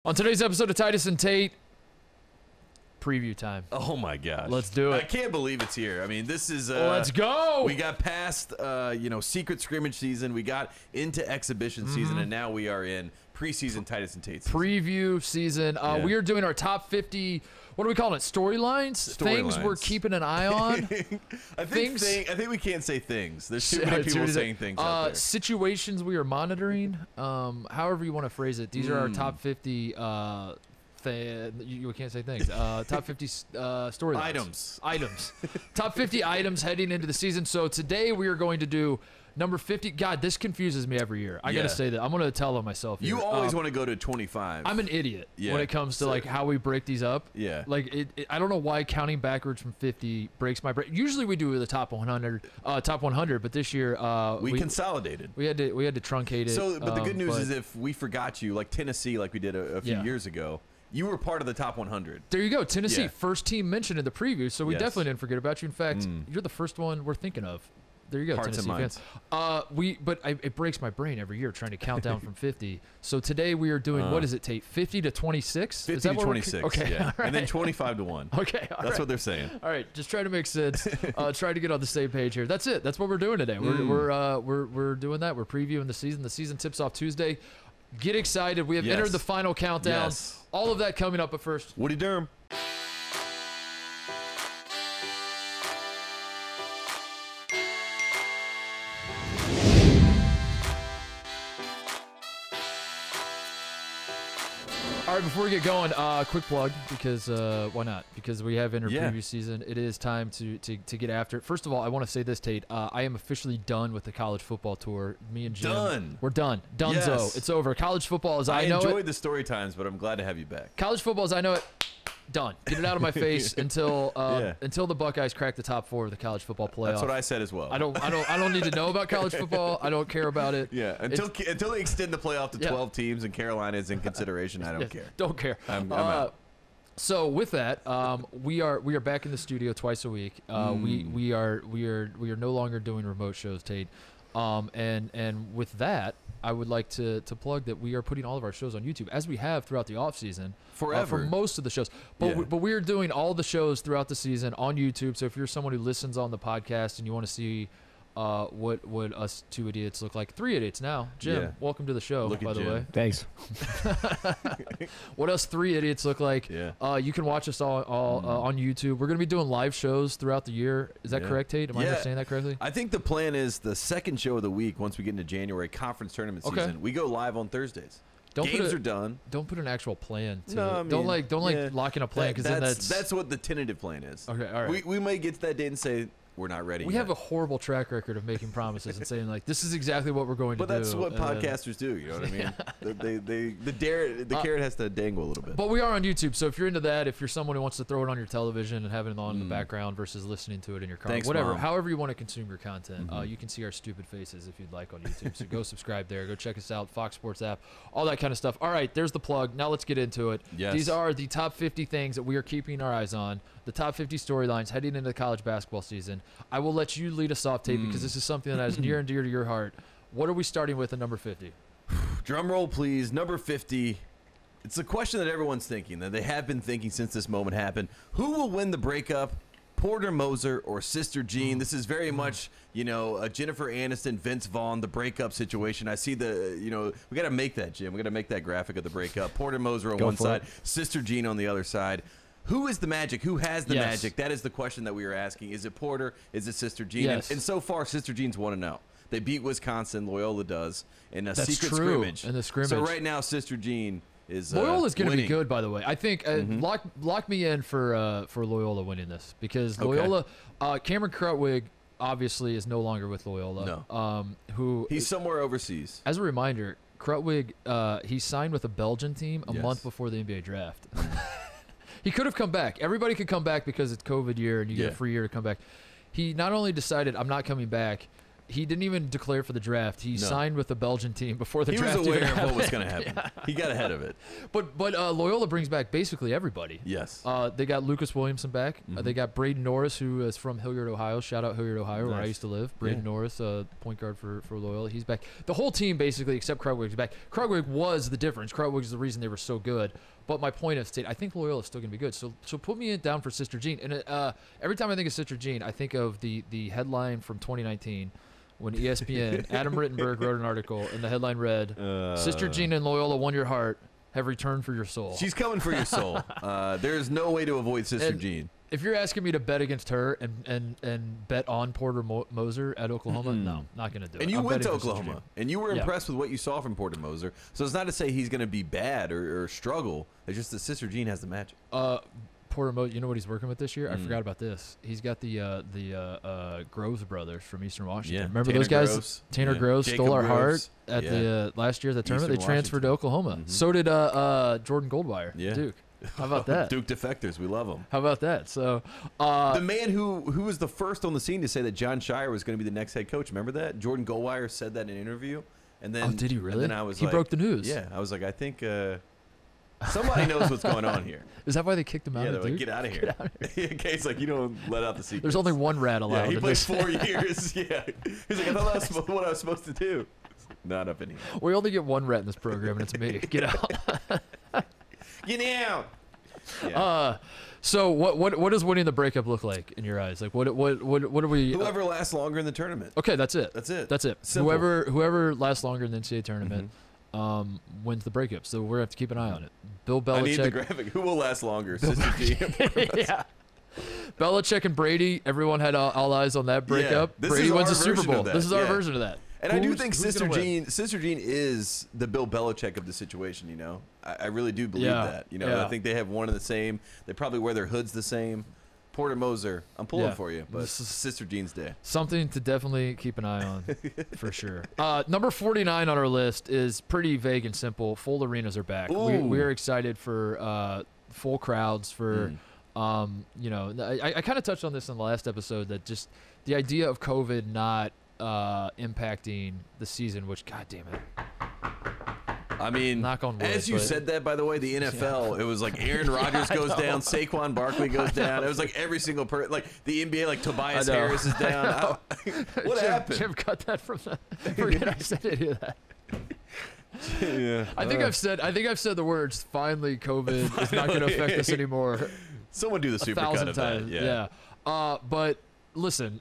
On today's episode of Titus and Tate, preview time. Oh my gosh. Let's do it. I can't believe it's here. I mean, this is let's go. We got past secret scrimmage season, we got into exhibition season, and now we are in preseason Titus and Tate season. Preview season. We are doing our top 50, what are we calling it? Storylines? Things we're keeping an eye on. I think we can't say things. There's too many people saying things out there. Situations we are monitoring. However you want to phrase it. These are our top 50 you can't say things. Top 50 storylines. Items. Top 50 items heading into the season. So today we are going to do number 50. God, this confuses me every year. I got to say that. I'm going to tell on myself here. You always want to go to 25. I'm an idiot when it comes to like how we break these up. Yeah. Like I don't know why counting backwards from 50 breaks my brain. Usually we do the top 100, but this year we consolidated. We had to truncate it. So, but the good news is if we forgot you, like Tennessee, like we did a few years ago, you were part of the top 100. There you go. Tennessee, first team mentioned in the preview, so we definitely didn't forget about you. In fact, you're the first one we're thinking of. There you go, Hearts Tennessee fans. It breaks my brain every year trying to count down from 50. So today we are doing, what is it, Tate? 50 to 26? 50 to 26, okay, yeah. Right. And then 25 to 1. Okay, That's what they're saying. All right, just try to make sense. Try to get on the same page here. That's it. That's what we're doing today. We're doing that. We're previewing the season. The season tips off Tuesday. Get excited. We have entered the final countdown. Yes. All of that coming up, but first, Woody Durham. All right, before we get going, quick plug, because why not? Because we have entered preview season. It is time to get after it. First of all, I want to say this, Tate. I am officially done with the college football tour. Me and Jim. We're done. Donezo. Yes. It's over. College football as I know it. I enjoyed the story times, but I'm glad to have you back. College football as I know it. Done. Get it out of my face until the Buckeyes crack the top 4 of the college football playoff. That's what I said as well. I don't need to know about college football. I don't care about it. Yeah. Until they extend the playoff to 12 teams and Carolina is in consideration, I don't care. Don't care. I'm out. So with that, we are back in the studio twice a week. We are no longer doing remote shows, Tate. And with that, I would like to plug that we are putting all of our shows on YouTube, as we have throughout the off season, forever, for most of the shows. But we are doing all the shows throughout the season on YouTube. So if you're someone who listens on the podcast and you want to see what us two idiots look like, 3 idiots now. Jim, welcome to the show. By the way, thanks. What us 3 idiots look like? You can watch us all on YouTube. We're gonna be doing live shows throughout the year. Is that correct, Tate? Am I understanding that correctly? I think the plan is the second show of the week. Once we get into January, conference tournament season, we go live on Thursdays. Games are done. Don't put an actual plan to no, it. Don't lock in a plan, because then that's what the tentative plan is. Okay, all right. We may get to that date and say we're not ready. We have a horrible track record of making promises and saying like this is exactly what we're going to do. But that's what podcasters do. You know what I mean? The carrot has to dangle a little bit. But we are on YouTube, so if you're into that, if you're someone who wants to throw it on your television and have it on in the background versus listening to it in your car, whatever, however you want to consume your content, you can see our stupid faces if you'd like on YouTube. So go subscribe there. Go check us out, Fox Sports app, all that kind of stuff. All right, there's the plug. Now let's get into it. Yes. These are the top 50 things that we are keeping our eyes on. The top 50 storylines heading into the college basketball season. I will let you lead us off, Tate, because this is something that is near and dear to your heart. What are we starting with at number 50? Drum roll, please. Number 50. It's a question that everyone's thinking, that they have been thinking since this moment happened. Who will win the breakup, Porter Moser or Sister Jean? This is very much, a Jennifer Aniston, Vince Vaughn, the breakup situation. I see we got to make that, Jim. We got to make that graphic of the breakup. Porter Moser on one side, Sister Jean on the other side. Who is the magic? Who has the magic? That is the question that we are asking. Is it Porter? Is it Sister Jean? Yes. And so far, Sister Jean's 1-0. They beat Wisconsin. Loyola does in a secret scrimmage. So right now, Sister Jean is Loyola's going to be good, by the way. I think lock me in for Loyola winning this, because Loyola, Cameron Krutwig obviously is no longer with Loyola. No. He's somewhere overseas. As a reminder, Krutwig he signed with a Belgian team a month before the NBA draft. He could have come back. Everybody could come back because it's COVID year and you get a free year to come back. He not only decided, I'm not coming back, he didn't even declare for the draft. He signed with the Belgian team before the draft. He was aware of what was going to happen. Yeah. He got ahead of it. But Loyola brings back basically everybody. Yes. They got Lucas Williamson back. They got Braden Norris, who is from Hilliard, Ohio. Shout out Hilliard, Ohio, where I used to live. Braden Norris, point guard for Loyola. He's back. The whole team basically, except Krugwig, is back. Krugwig was the difference. Krugwig is the reason they were so good. But my point is, I think Loyola is still going to be good. So put me down for Sister Jean. And every time I think of Sister Jean, I think of the headline from 2019 when ESPN, Adam Rittenberg wrote an article, and the headline read, Sister Jean and Loyola won your heart, have returned for your soul. She's coming for your soul. There's no way to avoid Sister Jean. If you're asking me to bet against her and bet on Porter Moser at Oklahoma, no, not going to do it. And you went to Oklahoma, and you were impressed with what you saw from Porter Moser. So it's not to say he's going to be bad or struggle. It's just that Sister Jean has the magic. Porter Moser, you know what he's working with this year? I forgot about this. He's got the Groves brothers from Eastern Washington. Remember those guys? Groves. Tanner Groves Jacob stole our Groves. heart at the last year at the tournament. Eastern They transferred to Oklahoma. So did Jordan Goldwire, Duke. How about that? Duke defectors, we love them. How about that? So the man who was the first on the scene to say that John Shire was going to be the next head coach. Remember that? Jordan Goldwire said that in an interview. And then, did he really? And then I was he broke the news. Yeah, I was like, I think somebody knows what's going on here. Is that why they kicked him out? Yeah, they're like, get out of here. In case like you don't let out the secret. There's only one rat allowed. Yeah, he played 4 years. Yeah, he's like, I thought that's what I was supposed to do. Not up in here. We only get one rat in this program, and it's me. Get out. Get out. Yeah. So what does winning the breakup look like in your eyes? Like what are we? Whoever lasts longer in the tournament. Okay, that's it. That's it. That's it. Simple. Whoever lasts longer in the NCAA tournament wins the breakup. So we're gonna have to keep an eye on it. Bill Belichick. I need the graphic. Who will last longer? Sister Jean. Yeah. Belichick and Brady. Everyone had all eyes on that breakup. Yeah, Brady wins the Super Bowl. This is our version of that. And I do think Sister Jean is the Bill Belichick of the situation, you know. I really do believe that. You know, I think they have one and the same. They probably wear their hoods the same. Porter Moser, I'm pulling for you, but this is Sister Jean's day. Something to definitely keep an eye on, for sure. Number 49 on our list is pretty vague and simple. Full arenas are back. We're excited for full crowds, for, you know, I kind of touched on this in the last episode, that just the idea of COVID not impacting the season, which, god damn it. I mean, knock on wood, as you said that, by the way, the NFL, it was like Aaron Rodgers goes down, Saquon Barkley goes down. It was like every single person, like the NBA, like Tobias Harris is down. What happened? Jim cut that from the. Forget I said any of that. Yeah. I think I've said the words. Finally, COVID is not going to affect us anymore. Someone do the supercut of that. Yeah. But listen,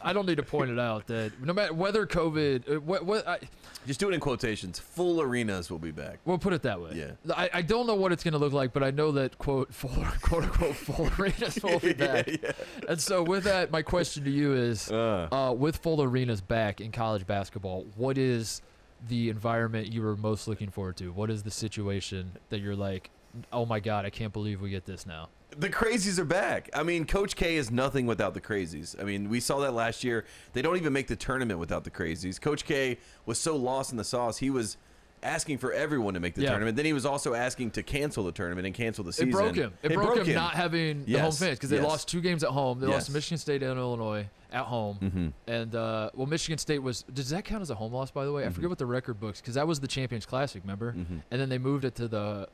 I don't need to point it out that no matter whether COVID, just do it in quotations. Full arenas will be back. We'll put it that way. Yeah. I don't know what it's going to look like, but I know that quote unquote full arenas will be back. Yeah. And so with that, my question to you is, with full arenas back in college basketball, what is the environment you were most looking forward to? What is the situation that you're like, oh my God, I can't believe we get this now? The crazies are back. I mean, Coach K is nothing without the crazies. I mean, we saw that last year. They don't even make the tournament without the crazies. Coach K was so lost in the sauce. He was asking for everyone to make the tournament. Then he was also asking to cancel the tournament and cancel the season. It broke him. It broke him not having the home fans, because they lost 2 games at home. They lost to Michigan State and Illinois at home. And, well, Michigan State was – does that count as a home loss, by the way? I forget what the record books – because that was the Champions Classic, remember? And then they moved it to the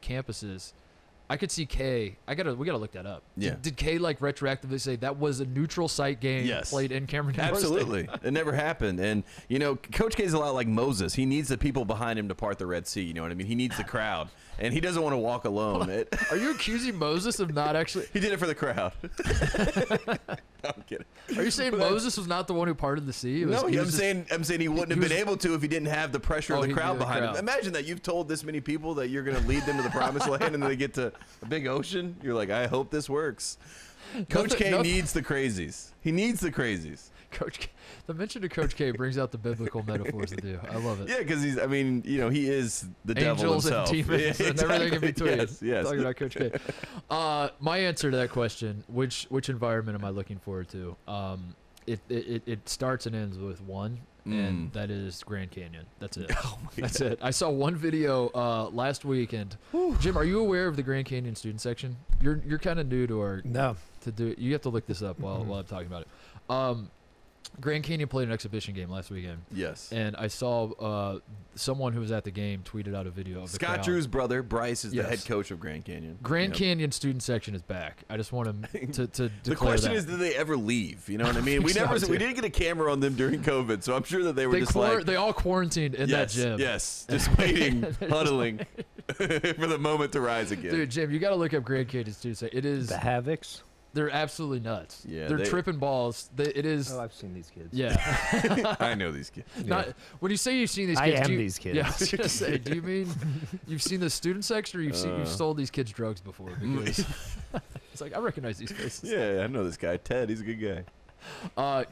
campuses. I could see K. We gotta look that up. Yeah. Did K like retroactively say that was a neutral site game played in Cameron? Absolutely. It never happened. And you know, Coach K is a lot like Moses. He needs the people behind him to part the Red Sea. You know what I mean? He needs the crowd, and he doesn't want to walk alone. Are you accusing Moses of not actually? He did it for the crowd. I'm kidding. Are you saying Moses was not the one who parted the sea? I'm saying he wouldn't have been able to if he didn't have the pressure of the crowd behind him. Imagine that you've told this many people that you're going to lead them to the promised land, and then they get to a big ocean. You're like, I hope this works. Coach K needs the crazies. He needs the crazies. The mention of Coach K brings out the biblical metaphors to do. I love it. Yeah, because he is the devil himself. Angels and demons and everything in between. Yes. Talking about Coach K. My answer to that question, which environment am I looking forward to? It starts and ends with one, and that is Grand Canyon. That's it. That's it. I saw one video last week, and Jim, are you aware of the Grand Canyon student section? You're kind of new to our to do it. You have to look this up while I'm talking about it. Grand Canyon played an exhibition game last weekend. Yes. And I saw someone who was at the game tweeted out a video of the Scott crowd. Drew's brother, Bryce, is the head coach of Grand Canyon. Grand Canyon student section is back. I just want him to declare the question that. is, did they ever leave? You know what I mean? We didn't get a camera on them during COVID, so I'm sure that they were they all quarantined in that gym. Yes, just waiting, huddling for the moment to rise again. Dude, Jim, you got to look up Grand Canyon student section. It is the Havocs. They're absolutely nuts. Yeah, they're tripping balls. It is. Oh, I've seen these kids. Yeah, I know these kids. When you say you've seen these kids, these kids. Yeah, I was gonna say, do you mean you've seen the student section, or you've sold these kids drugs before? Because it's like I recognize these faces. Yeah, I know this guy, Ted. He's a good guy.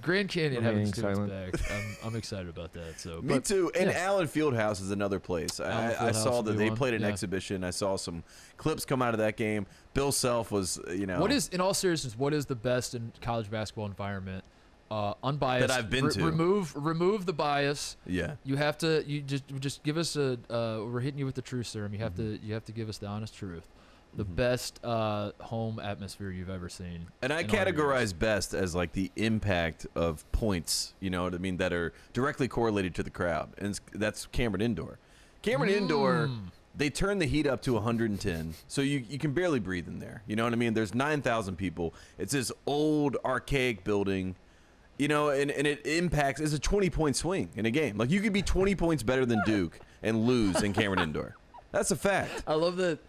Grand Canyon having students back. I'm excited about that. So me too. And Allen Fieldhouse is another place. I saw that they played an exhibition. I saw some clips come out of that game. Bill Self was, What is, in all seriousness, what is the best in college basketball environment? Unbiased. That I've been to. Remove the bias. Yeah. You have to. You just give us a. We're hitting you with the truth serum. You have to give us the honest truth. The best home atmosphere you've ever seen. And I categorize best as like the impact of points, you know what I mean, that are directly correlated to the crowd. And that's Cameron Indoor. Cameron Indoor, they turn the heat up to 110, so you can barely breathe in there. You know what I mean? There's 9,000 people. It's this old, archaic building, and it impacts. It's a 20-point swing in a game. Like, you could be 20 points better than Duke and lose in Cameron Indoor. That's a fact. I love that.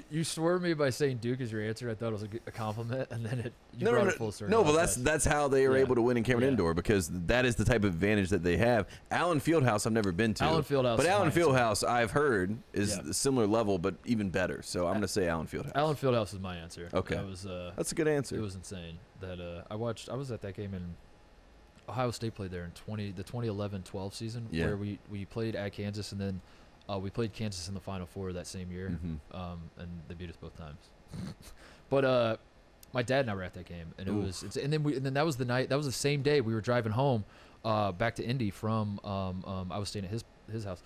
You swerved me by saying Duke is your answer. I thought it was a compliment, and then brought it full circle. No, but that's how they are able to win in Cameron Indoor, because that is the type of advantage that they have. Allen Fieldhouse, I've never been to. Allen Fieldhouse, I've heard, is a similar level, but even better. So I'm going to say Allen Fieldhouse. Allen Fieldhouse is my answer. Okay, that's a good answer. It was insane. That I was at that game in Ohio State. Played there in the 2011-12 season, where we played at Kansas, and then. We played Kansas in the Final Four that same year, and they beat us both times. But my dad and I were at that game, and and then that was the night. That was the same day we were driving home, back to Indy from. I was staying at his house.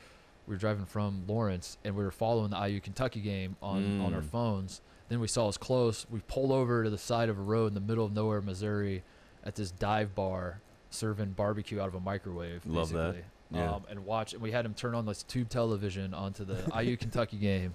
We were driving from Lawrence, and we were following the IU Kentucky game on our phones. Then we saw us close. We pulled over to the side of a road in the middle of nowhere, Missouri, at this dive bar serving barbecue out of a microwave. Love basically. that. Yeah. And we had him turn on this tube television onto the IU Kentucky game,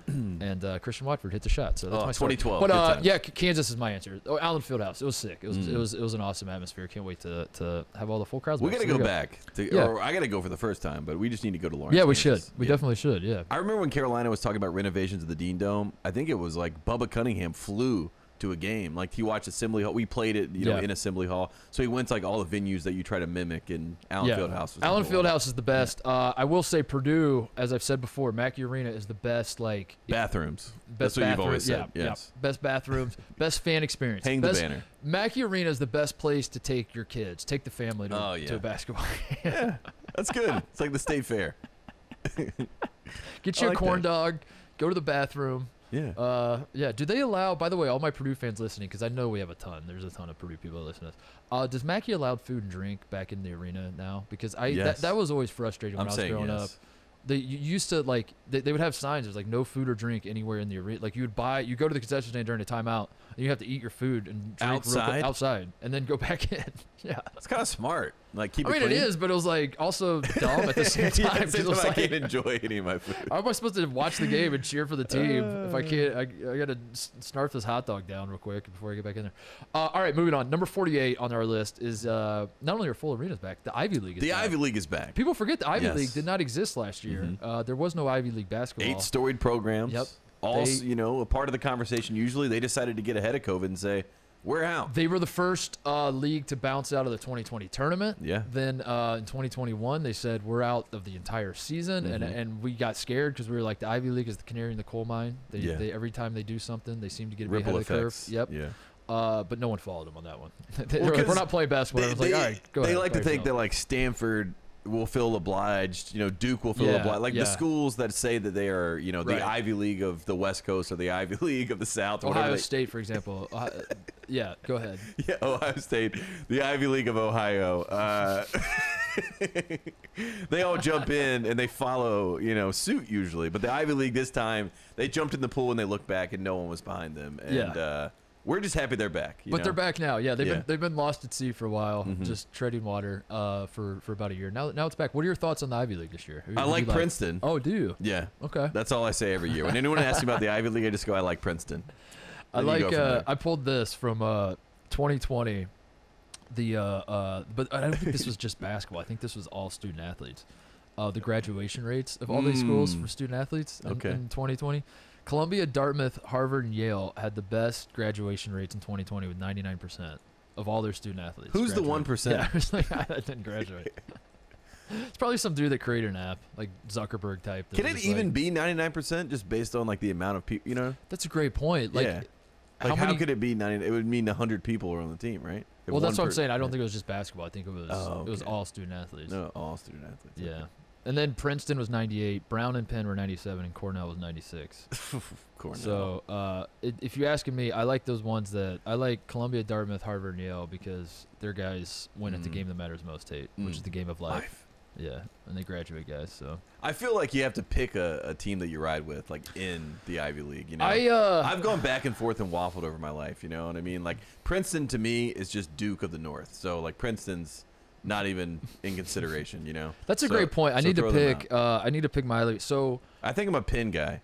and Christian Watford hit the shot. So that's my story. 2012. But Kansas is my answer. Oh, Allen Fieldhouse. It was sick. It was an awesome atmosphere. Can't wait to have all the full crowds. We got to go back. Or I got to go for the first time, but we just need to go to Lawrence. Yeah, we Kansas. should. We definitely should. Yeah. I remember when Carolina was talking about renovations of the Dean Dome. I think it was like Bubba Cunningham flew to a game. Like, he watched Assembly Hall. We played it, in Assembly Hall. So he went to like all the venues that you try to mimic, and Allen Fieldhouse was Allen Fieldhouse is the best. I will say Purdue, as I've said before, Mackey Arena is the best. Like, bathrooms. That's what you've always said. Yes. Best bathrooms, best fan experience. Hang the banner. Mackey Arena is the best place to take your kids, take the family to a basketball game. Yeah, that's good. It's like the state fair. Get you a corn dog. Go to the bathroom. Yeah. Do they allow, by the way, all my Purdue fans listening, because I know we have a ton. There's a ton of Purdue people that listen to us. Does Mackey allow food and drink back in the arena now? Because that was always frustrating when I was growing up. They used to, like, they would have signs. It was like no food or drink anywhere in the arena. Like, you go to the concession stand during a timeout, and you have to eat your food and drink outside, and then go back in. Yeah, that's kind of smart. Like, keep. I mean, it is, but it was like also dumb at the same time. I can't enjoy any of my food. How am I supposed to watch the game and cheer for the team if I can't? I got to snarf this hot dog down real quick before I get back in there. All right, moving on. Number 48 on our list is not only are full arenas back, the Ivy League is back. The Ivy League is back. People forget the Ivy League did not exist last year. There was no Ivy League basketball. 8-storied programs. Yep. Also, a part of the conversation. Usually, they decided to get ahead of COVID and say, we're out. They were the first league to bounce out of the 2020 tournament. Yeah. Then in 2021, they said we're out of the entire season, and we got scared because we were like, the Ivy League is the canary in the coal mine. They every time they do something, they seem to get ahead of the curve. Yep. Yeah. But no one followed them on that one. They were like, we're not playing basketball. I was like, all right, go ahead. They like to think that like Stanford will feel obliged, Duke will feel obliged. Like the schools that say that they are, the Ivy League of the West Coast or the Ivy League of the South. Or Ohio State, for example. Yeah, go ahead. Yeah, Ohio State, the Ivy League of Ohio. They all jump in and they follow, suit usually. But the Ivy League this time, they jumped in the pool and they looked back and no one was behind them. And we're just happy they're back. But they're back now. Yeah, they've been lost at sea for a while, just treading water for about a year. Now it's back. What are your thoughts on the Ivy League this year? I like Princeton. Oh, do you? Yeah. Okay. That's all I say every year. When anyone asks me about the Ivy League, I just go, I like Princeton. I pulled this from 2020. But I don't think this was just basketball. I think this was all student athletes. The graduation rates of all these schools for student athletes in 2020. Columbia, Dartmouth, Harvard, and Yale had the best graduation rates in 2020 with 99% of all their student athletes. Who's the 1%? Yeah, it's like, I didn't graduate. It's probably some dude that created an app, like Zuckerberg type. Can it even be 99% just based on like the amount of people, you know? That's a great point. Like, yeah. Like how could it be 90? It would mean 100 people were on the team, right? If well, that's what I'm saying. I don't think it was just basketball. I think it was it was all student athletes. No, all student athletes. Yeah. And then Princeton was 98, Brown and Penn were 97, and Cornell was 96. Cornell. So if you're asking me, I like those ones that I like Columbia, Dartmouth, Harvard, and Yale because their guys win at the game that matters most, Tate, which is the game of life. Yeah, and they graduate guys. So I feel like you have to pick a team that you ride with, like in the Ivy League. You know, I've gone back and forth and waffled over my life. You know what I mean? Like Princeton to me is just Duke of the North. So like Princeton's not even in consideration. You know, that's a great point. I need to pick. I need to pick my league. So I think I'm a Penn guy.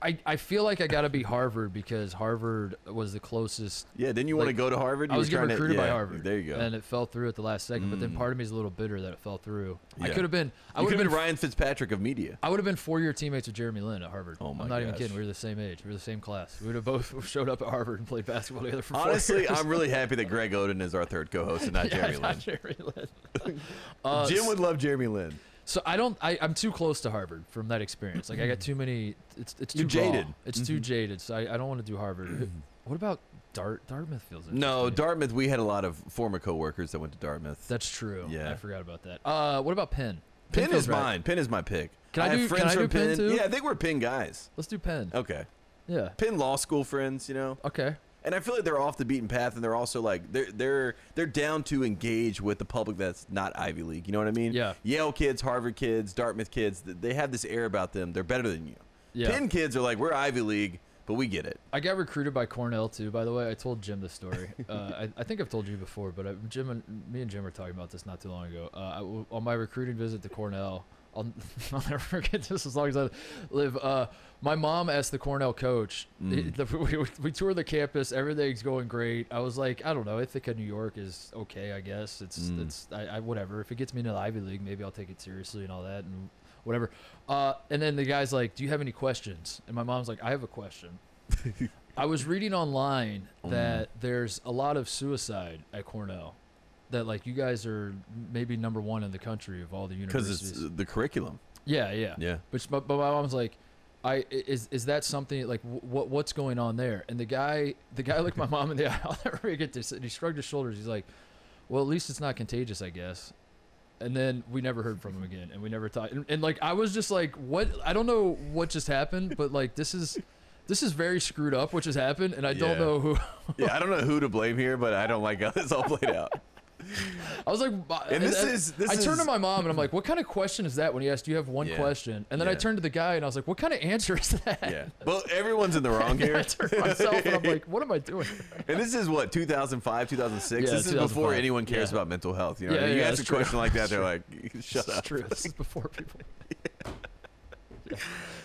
I feel like I got to be Harvard because Harvard was the closest. Yeah, didn't you want to go to Harvard? I was getting recruited by Harvard. There you go. And it fell through at the last second. But then part of me is a little bitter that it fell through. Yeah. I could have been. I would have been Ryan Fitzpatrick of media. I would have been 4-year teammates with Jeremy Lin at Harvard. Oh my I'm not even kidding. We were the same age. We were the same class. We would have both showed up at Harvard and played basketball together for 4 years. Honestly, I'm really happy that Greg Oden is our third co-host and not Jeremy Lin. Not Jeremy Lin. Jim would love Jeremy Lin. So I'm too close to Harvard from that experience. Like I got too many. It's too jaded. Raw. It's too jaded. So I don't want to do Harvard. What about Dartmouth? Feels no Dartmouth. We had a lot of former coworkers that went to Dartmouth. That's true. Yeah, I forgot about that. What about Penn? Penn is mine. Penn is my pick. Can I do Penn too? Yeah, I think we're Penn guys. Let's do Penn. Okay. Yeah. Penn law school friends. You know. Okay. And I feel like they're off the beaten path, and they're also like they're down to engage with the public that's not Ivy League. You know what I mean? Yeah. Yale kids, Harvard kids, Dartmouth kids, they have this air about them. They're better than you. Yeah. Penn kids are like, we're Ivy League, but we get it. I got recruited by Cornell too. By the way, I told Jim this story. I think I've told you before, but me and Jim were talking about this not too long ago. On my recruiting visit to Cornell. I'll never forget this as long as I live. My mom asked the Cornell coach. We toured the campus. Everything's going great. I was like, I don't know. Ithaca, New York is okay, I guess. It's whatever. If it gets me into the Ivy League, maybe I'll take it seriously and all that and whatever. And then the guy's like, do you have any questions? And my mom's like, I have a question. I was reading online that there's a lot of suicide at Cornell. That like you guys are maybe number 1 in the country of all the universities because it's the curriculum. Yeah. But my mom's like, is that something like what's going on there? And the guy looked my mom in the eye. I'll never forget this. And he shrugged his shoulders. He's like, well, at least it's not contagious, I guess. And then we never heard from him again, and we never talked. And like I was just like, what? I don't know what just happened, but like this is very screwed up, which has happened, and I don't know who. Yeah, I don't know who to blame here, but I don't like how this all played out. I was like, and I turned to my mom and I'm like, what kind of question is that when he asked, do you have one question? And then I turned to the guy and I was like, what kind of answer is that? Yeah. Well, everyone's in the wrong here. I turned to myself and I'm like, what am I doing? And this is what, 2005, 2006? This is before anyone cares about mental health. You know, you ask a question like that, they're like, shut up. True. This is before people.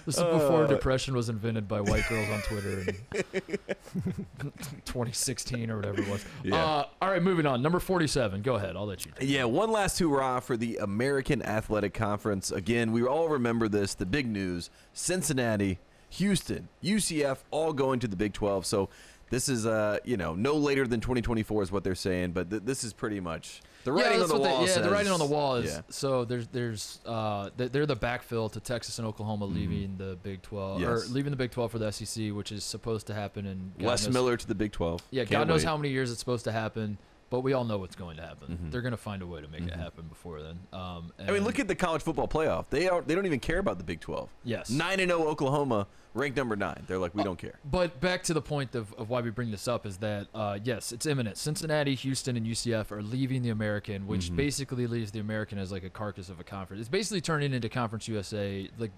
This is before depression was invented by white girls on Twitter in 2016 or whatever it was. Yeah. All right, moving on. Number 47. Go ahead. I'll let you do it. Yeah, one last hurrah for the American Athletic Conference. Again, we all remember this, the big news. Cincinnati, Houston, UCF all going to the Big 12. So this is, no later than 2024 is what they're saying. But this is pretty much the writing on the wall. The writing on the wall is so they're the backfill to Texas and Oklahoma leaving the Big 12 or leaving the Big 12 for the SEC, which is supposed to happen in Wes Miller to the Big 12. Yeah, God knows how many years it's supposed to happen. But we all know what's going to happen. They're going to find a way to make it happen before then. I mean, look at the college football playoff. They don't even care about the Big 12. Yes. 9-0 Oklahoma, ranked number 9. They're like, we don't care. But back to the point of why we bring this up is that, yes, it's imminent. Cincinnati, Houston, and UCF are leaving the American, which basically leaves the American as like a carcass of a conference. It's basically turning into Conference USA. Like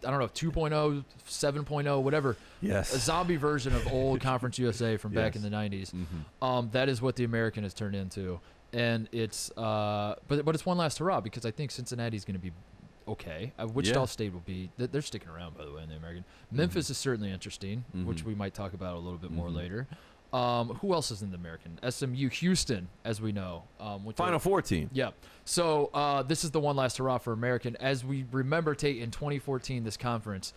I don't know, 2.0, 7.0, whatever. Yes. A zombie version of old Conference USA from back in the 90s. That is what the American has turned into. And it's but it's one last hurrah because I think Cincinnati's going to be okay. Wichita State will be. They're sticking around, by the way, in the American. Memphis is certainly interesting, which we might talk about a little bit more later. Who else is in the American? SMU, Houston, as we know. Final Four team. Yeah. So this is the one last hurrah for American. As we remember, Tate, in 2014, this conference,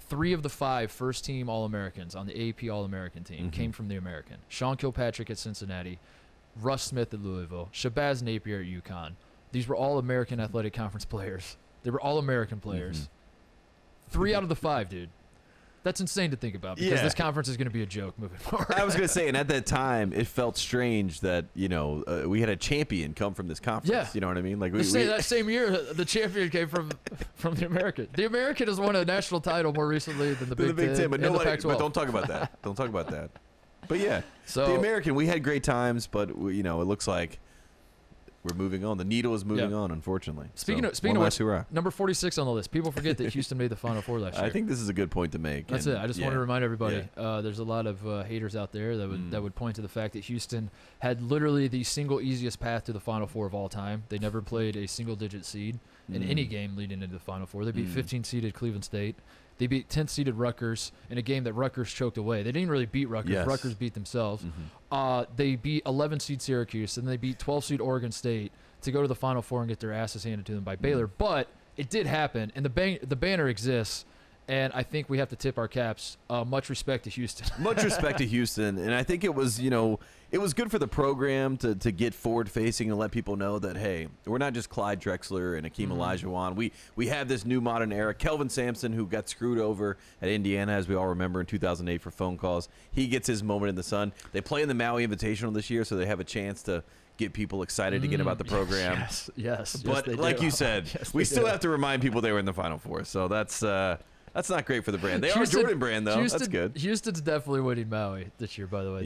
3 of the 5 first-team All-Americans on the AP All-American team came from the American. Sean Kilpatrick at Cincinnati, Russ Smith at Louisville, Shabazz Napier at UConn. These were all American Athletic Conference players. They were all American players. 3 out of the 5, dude. That's insane to think about because this conference is going to be a joke moving forward. I was going to say, and at that time, it felt strange that, we had a champion come from this conference. Yeah. You know what I mean? Like that same year, the champion came from the American. The American has won a national title more recently than the Big Ten but and the Pac-12. But don't talk about that. Don't talk about that. But yeah, so the American, we had great times, but it looks like we're moving on. The needle is moving on, unfortunately. Speaking of which, number 46 on the list. People forget that Houston made the Final Four last year. I think this is a good point to make. That's it. I just want to remind everybody. There's a lot of haters out there that would point to the fact that Houston had literally the single easiest path to the Final Four of all time. They never played a single-digit seed in any game leading into the Final Four. They beat 15-seeded Cleveland State. They beat 10th-seeded Rutgers in a game that Rutgers choked away. They didn't really beat Rutgers. Yes. Rutgers beat themselves. They beat 11-seed Syracuse, and they beat 12-seed Oregon State to go to the Final Four and get their asses handed to them by Baylor. But it did happen, and the banner exists, and I think we have to tip our caps. Much respect to Houston. Much respect to Houston, and I think it was, it was good for the program to get forward-facing and let people know that, hey, we're not just Clyde Drexler and Akeem Olajuwon. We have this new modern era. Kelvin Sampson, who got screwed over at Indiana, as we all remember, in 2008 for phone calls. He gets his moment in the sun. They play in the Maui Invitational this year, so they have a chance to get people excited again about the program. Yes. But like you said, we still have to remind people they were in the Final Four, so that's not great for the brand. They are a Jordan brand, though. That's good. Houston's definitely winning Maui this year, by the way.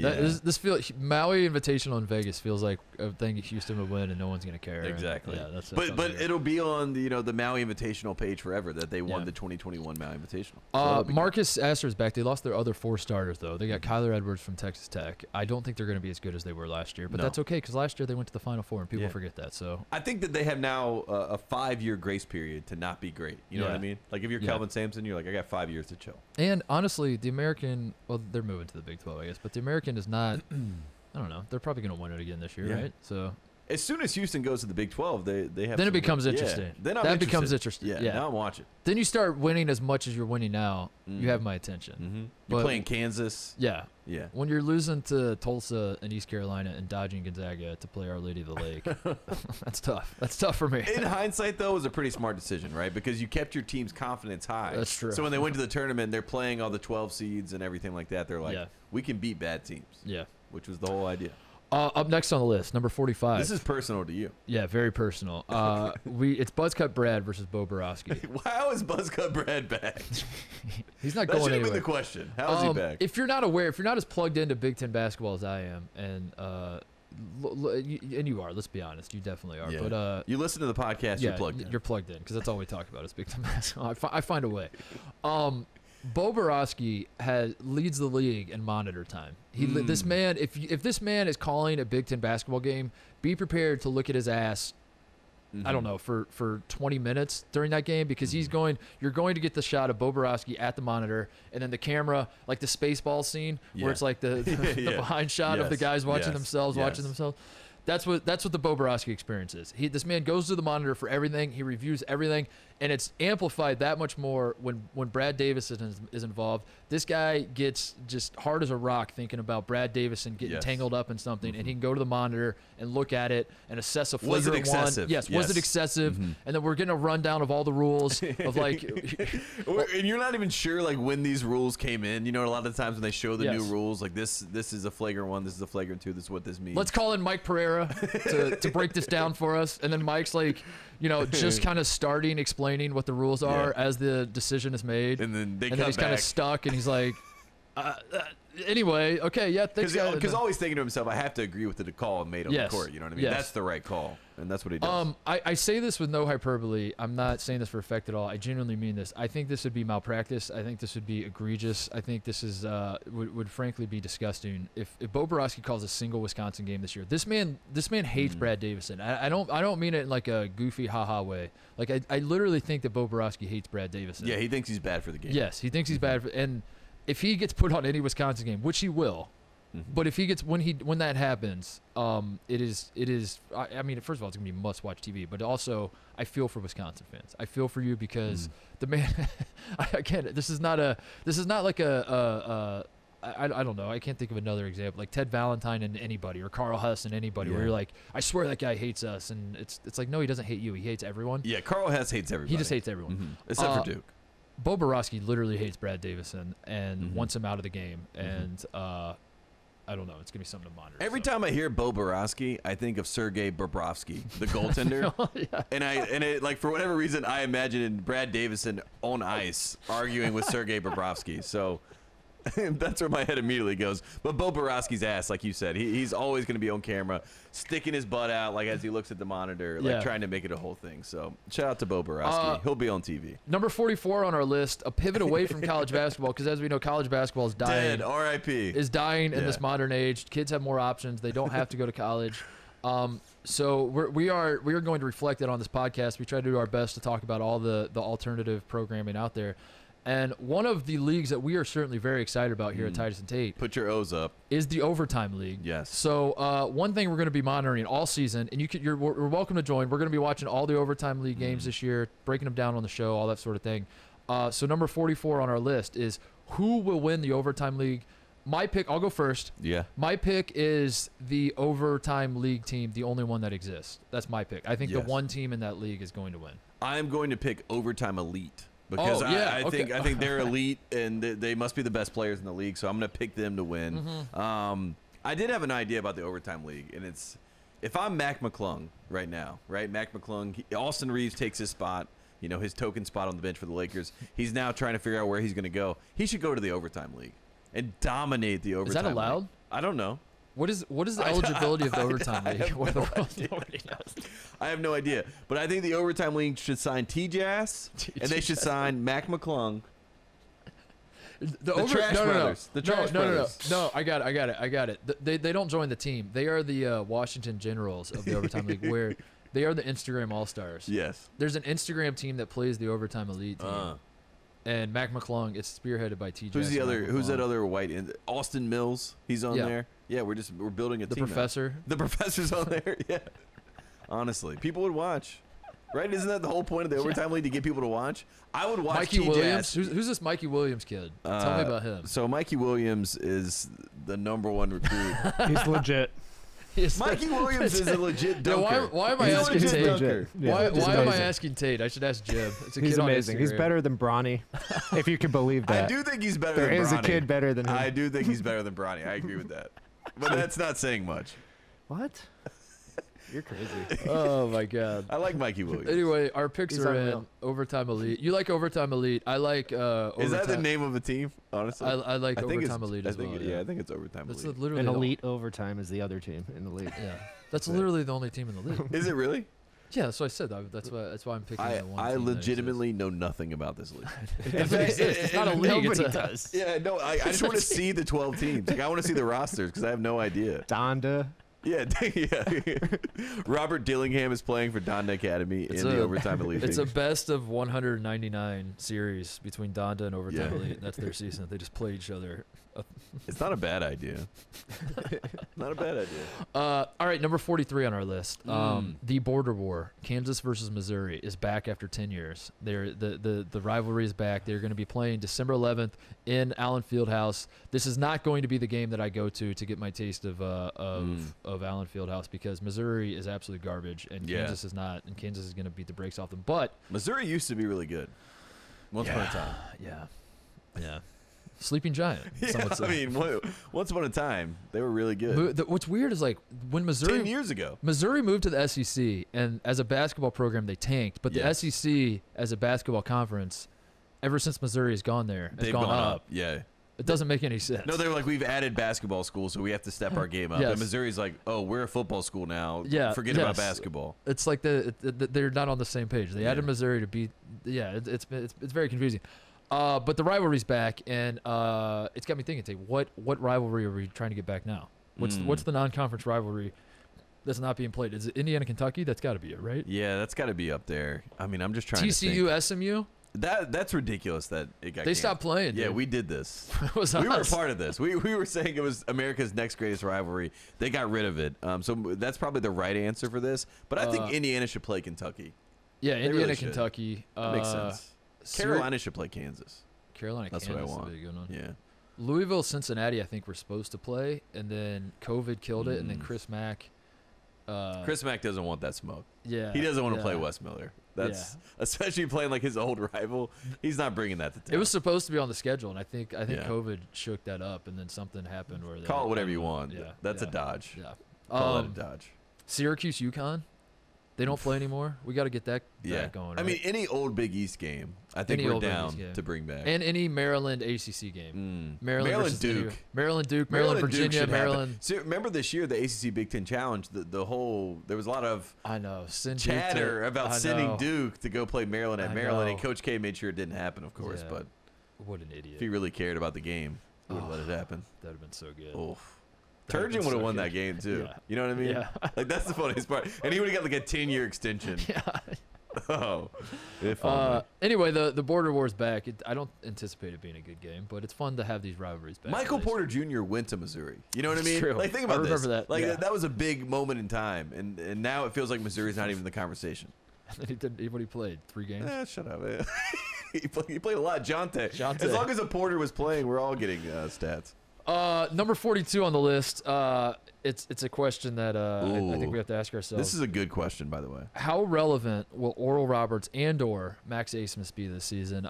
Maui Invitational in Vegas feels like a thing Houston would win, and no one's going to care. Exactly. And, that's but it'll be on the Maui Invitational page forever that they won the 2021 Maui Invitational. So Marcus Astor's back. They lost their other 4 starters, though. They got Kyler Edwards from Texas Tech. I don't think they're going to be as good as they were last year, but that's okay because last year they went to the Final Four, and people forget that. So I think that they have now a 5-year grace period to not be great. You know what I mean? Like if you're Kelvin Sampson, you're like, I got 5 years to chill. And honestly, the American, well, they're moving to the Big 12, I guess, but the American is not, I don't know, they're probably going to win it again this year, right? So as soon as Houston goes to the Big 12, they have. Then it becomes interesting. Then that becomes interesting. Yeah, now I'm watching. Then you start winning as much as you're winning now. You have my attention. You're playing Kansas. Yeah. Yeah. When you're losing to Tulsa and East Carolina and dodging Gonzaga to play Our Lady of the Lake, that's tough. That's tough for me. In hindsight, though, it was a pretty smart decision, right? Because you kept your team's confidence high. That's true. So when they went to the tournament, they're playing all the 12 seeds and everything like that. They're like, we can beat bad teams. Yeah. Which was the whole idea. Up next on the list, number 45. This is personal to you. Yeah, very personal. It's Buzzcut Brad versus Bo Borowski. How is Buzzcut Brad back? He's not going anywhere. That should have been the question. How is he back? If you're not aware, if you're not as plugged into Big Ten basketball as I am, and you are, let's be honest, you definitely are. Yeah. But you listen to the podcast, you're plugged in. You're plugged in because that's all we talk about is Big Ten basketball. I find a way. Bo Borowski leads the league in monitor time. This man, if this man is calling a Big Ten basketball game, be prepared to look at his ass. I don't know, for 20 minutes during that game because you're going to get the shot of Bo Borowski at the monitor, and then the camera, like the Spaceball scene where it's like the behind shot of the guys watching themselves. That's what the Bo Borowski experience is. This man goes to the monitor for everything. He reviews everything, and it's amplified that much more when Brad Davison is involved. This guy gets just hard as a rock thinking about Brad Davison getting tangled up in something, and he can go to the monitor and look at it and assess a flagrant was it excessive? One. Yes, was it excessive? And then we're getting a rundown of all the rules of like. And you're not even sure like when these rules came in. You know, a lot of the times when they show the new rules, like this is a flagrant 1, this is a flagrant 2, this is what this means. Let's call in Mike Pereira to break this down for us, and then Mike's like, just kind of starting explaining what the rules are as the decision is made, and then he's kind of stuck, and he's like, Anyway, okay, yeah, thanks, guys. Because always thinking to himself, I have to agree with the call made on the court. You know what I mean? Yes. That's the right call, and that's what he does. I say this with no hyperbole. I'm not saying this for effect at all. I genuinely mean this. I think this would be malpractice. I think this would be egregious. I think this is would frankly be disgusting. If Bo Borowski calls a single Wisconsin game this year, this man hates Brad Davison. I don't mean it in like a goofy haha way. Like I literally think that Bo Borowski hates Brad Davison. Yeah, he thinks he's bad for the game. Yes, he thinks he's bad for, and if he gets put on any Wisconsin game, which he will, but if he gets when that happens, it is. I mean, first of all, it's gonna be must-watch TV, but also I feel for Wisconsin fans. I feel for you because the man. I can't. This is not like a. I don't know. I can't think of another example like Ted Valentine and anybody or Carl Hess and anybody where you're like, I swear that guy hates us, and it's like no, he doesn't hate you. He hates everyone. Yeah, Carl Hess hates everybody. He just hates everyone, except for Duke. Bo Borowski literally hates Brad Davison and wants him out of the game, and I don't know. It's gonna be something to monitor. Every time I hear Bo Borowski, I think of Sergei Bobrovsky, the goaltender, and it, like for whatever reason, I imagine Brad Davison on ice arguing with Sergei Bobrovsky. So that's where my head immediately goes. But Bo Borowski's ass, like you said, he's always going to be on camera, sticking his butt out, like as he looks at the monitor, like trying to make it a whole thing. So shout out to Bo Borowski. He'll be on TV. Number 44 on our list, a pivot away from college basketball, because as we know, college basketball is dying. Dead, R.I.P. Is dying in this modern age. Kids have more options. They don't have to go to college. So we are going to reflect it on this podcast. We try to do our best to talk about all the alternative programming out there. And one of the leagues that we are certainly very excited about here at Titus and Tate, put your O's up, is the Overtime League. Yes. So one thing we're going to be monitoring all season, and you're welcome to join. We're going to be watching all the Overtime League games this year, breaking them down on the show, all that sort of thing. So number 44 on our list is who will win the Overtime League. My pick, I'll go first. Yeah. My pick is the Overtime League team, the only one that exists. That's my pick. I think the one team in that league is going to win. I am going to pick Overtime Elite. Because I think they're elite and they must be the best players in the league, so I'm going to pick them to win. I did have an idea about the Overtime League, and it's if I'm Mac McClung right now, right? Mac McClung, Austin Reeves takes his spot, his token spot on the bench for the Lakers. He's now trying to figure out where he's going to go. He should go to the Overtime League and dominate the Overtime League. Is that allowed? League. I don't know. What is the eligibility of the Overtime League? I have no idea. But I think the Overtime League should sign T-Jazz, and they should sign Mac McClung. The Trash Brothers. The Trash Brothers. No, I got it. They don't join the team. They are the Washington Generals of the Overtime League, where they are the Instagram All-Stars. Yes. There's an Instagram team that plays the Overtime Elite team. And Mac McClung, it's spearheaded by T.J. Who's the other? Who's that other white? Austin Mills. He's on there. Yeah, we're building a team. The professor. Now. The professor's on there. Yeah. Honestly, people would watch. Right? Isn't that the whole point of the Overtime League, to get people to watch? I would watch Mikey Williams. Who's this Mikey Williams kid? Tell me about him. So Mikey Williams is the #1 recruit. He's legit. Mikey Williams is a legit dunker. Why am I asking Tate? Why am I asking Tate? I should ask Jim. He's amazing. He's better than Bronny, if you can believe that. I do think he's better than Bronny. There is a kid better than him. I do think he's better than Bronny. I agree with that. But that's not saying much. What? You're crazy. Oh, my God. I like Mikey Williams. Anyway, our picks are in Overtime Elite. You like Overtime Elite. I like Is that the name of a team, honestly? I like Overtime Elite as well. I think it's Overtime Elite. Literally an Elite Overtime is the other team in the league. Yeah. That's literally the only team in the league. Is it really? Yeah, that's what I said. That's why I'm picking the one. I legitimately know nothing about this league. It's not a league. Nobody does. Yeah, no. I just want to see the 12 teams. Like, I want to see the rosters because I have no idea. Donda. Yeah. Robert Dillingham is playing for Donda Academy in the Overtime Elite. It's a best of 199 series between Donda and Overtime Elite. That's their season. They just play each other. It's not a bad idea. Not a bad idea. All right, number 43 on our list. The border war, Kansas versus Missouri, is back after 10 years. The rivalry is back. They're going to be playing December 11th in Allen Fieldhouse. This is not going to be the game that I go to get my taste of Allen Fieldhouse, because Missouri is absolute garbage and Kansas is not, and Kansas is going to beat the brakes off them. But Missouri used to be really good once upon a time. Yeah. Sleeping Giant. I mean, once upon a time, they were really good. What's weird is, like, when Missouri 10 years ago, Missouri moved to the SEC, and as a basketball program, they tanked. But the SEC as a basketball conference, ever since Missouri has gone there, has gone up. Yeah. It doesn't make any sense. No, they're like, we've added basketball schools, so we have to step our game up. Yes. And Missouri's like, oh, we're a football school now. Yeah, Forget about basketball. It's like they're not on the same page. They added Missouri to beat. Yeah, it's very confusing. But the rivalry's back, and it's got me thinking. Tate, what rivalry are we trying to get back now? What's the non-conference rivalry that's not being played? Is it Indiana Kentucky? That's got to be it, right? Yeah, that's got to be up there. I mean, I'm just trying to TCU think. SMU. That's ridiculous that it got They stopped playing. Yeah, dude. we did this. It was we were a us. part of this. We were saying it was America's next greatest rivalry. They got rid of it. So that's probably the right answer for this. But I think Indiana should play Kentucky. Yeah, They Indiana really should. Kentucky. That makes sense. Carolina should play Kansas. Carolina, That's Kansas what I want. would be a good one. Yeah. Louisville, Cincinnati, I think we're supposed to play, and then COVID killed it, and then Chris Mack. Chris Mack doesn't want that smoke. Yeah, He doesn't want to play Wes Miller. That's especially playing like his old rival. He's not bringing that to town. It was supposed to be on the schedule, and I think Yeah. COVID shook that up, and then something happened where Call it whatever you want. Yeah, That's a dodge. Yeah. Call it a dodge. Syracuse, UConn. They don't play anymore. We got to get that going. I right? mean, any old Big East game, I think Any we're old Big down East game. to bring back. And any Maryland ACC game. Maryland versus Duke. Maryland Duke. Maryland Duke Virginia. should happen. Maryland. So remember this year, the ACC Big Ten Challenge. There was a lot of I know. chatter about sending Duke to go play Maryland at I Maryland, and know. Coach K made sure it didn't happen, of course. Yeah. But What an idiot. if he really cared about the game, he would have let it happen. That'd have been so good. Oof. That'd have Turgeon been would have so won good. that game too. Yeah. You know what I mean? Yeah. Like that's the funniest part. And he would have got like a 10-year extension. Yeah. Oh. If only. Anyway, the Border War's back. I don't anticipate it being a good game, but it's fun to have these rivalries back. Michael at least. Porter Jr. went to Missouri. You know what I It's mean? true. Like think I about this. remember that. Like Yeah. that was a big moment in time, and now it feels like Missouri's not even in the conversation. he did. What he played 3 games. Shut up, man. he played a lot. Jonte. Jonte. As long as a Porter was playing, we're all getting stats. Number 42 on the list. It's a question that I think we have to ask ourselves. This is a good question, by the way. How relevant will Oral Roberts and/or Max Abmas be this season?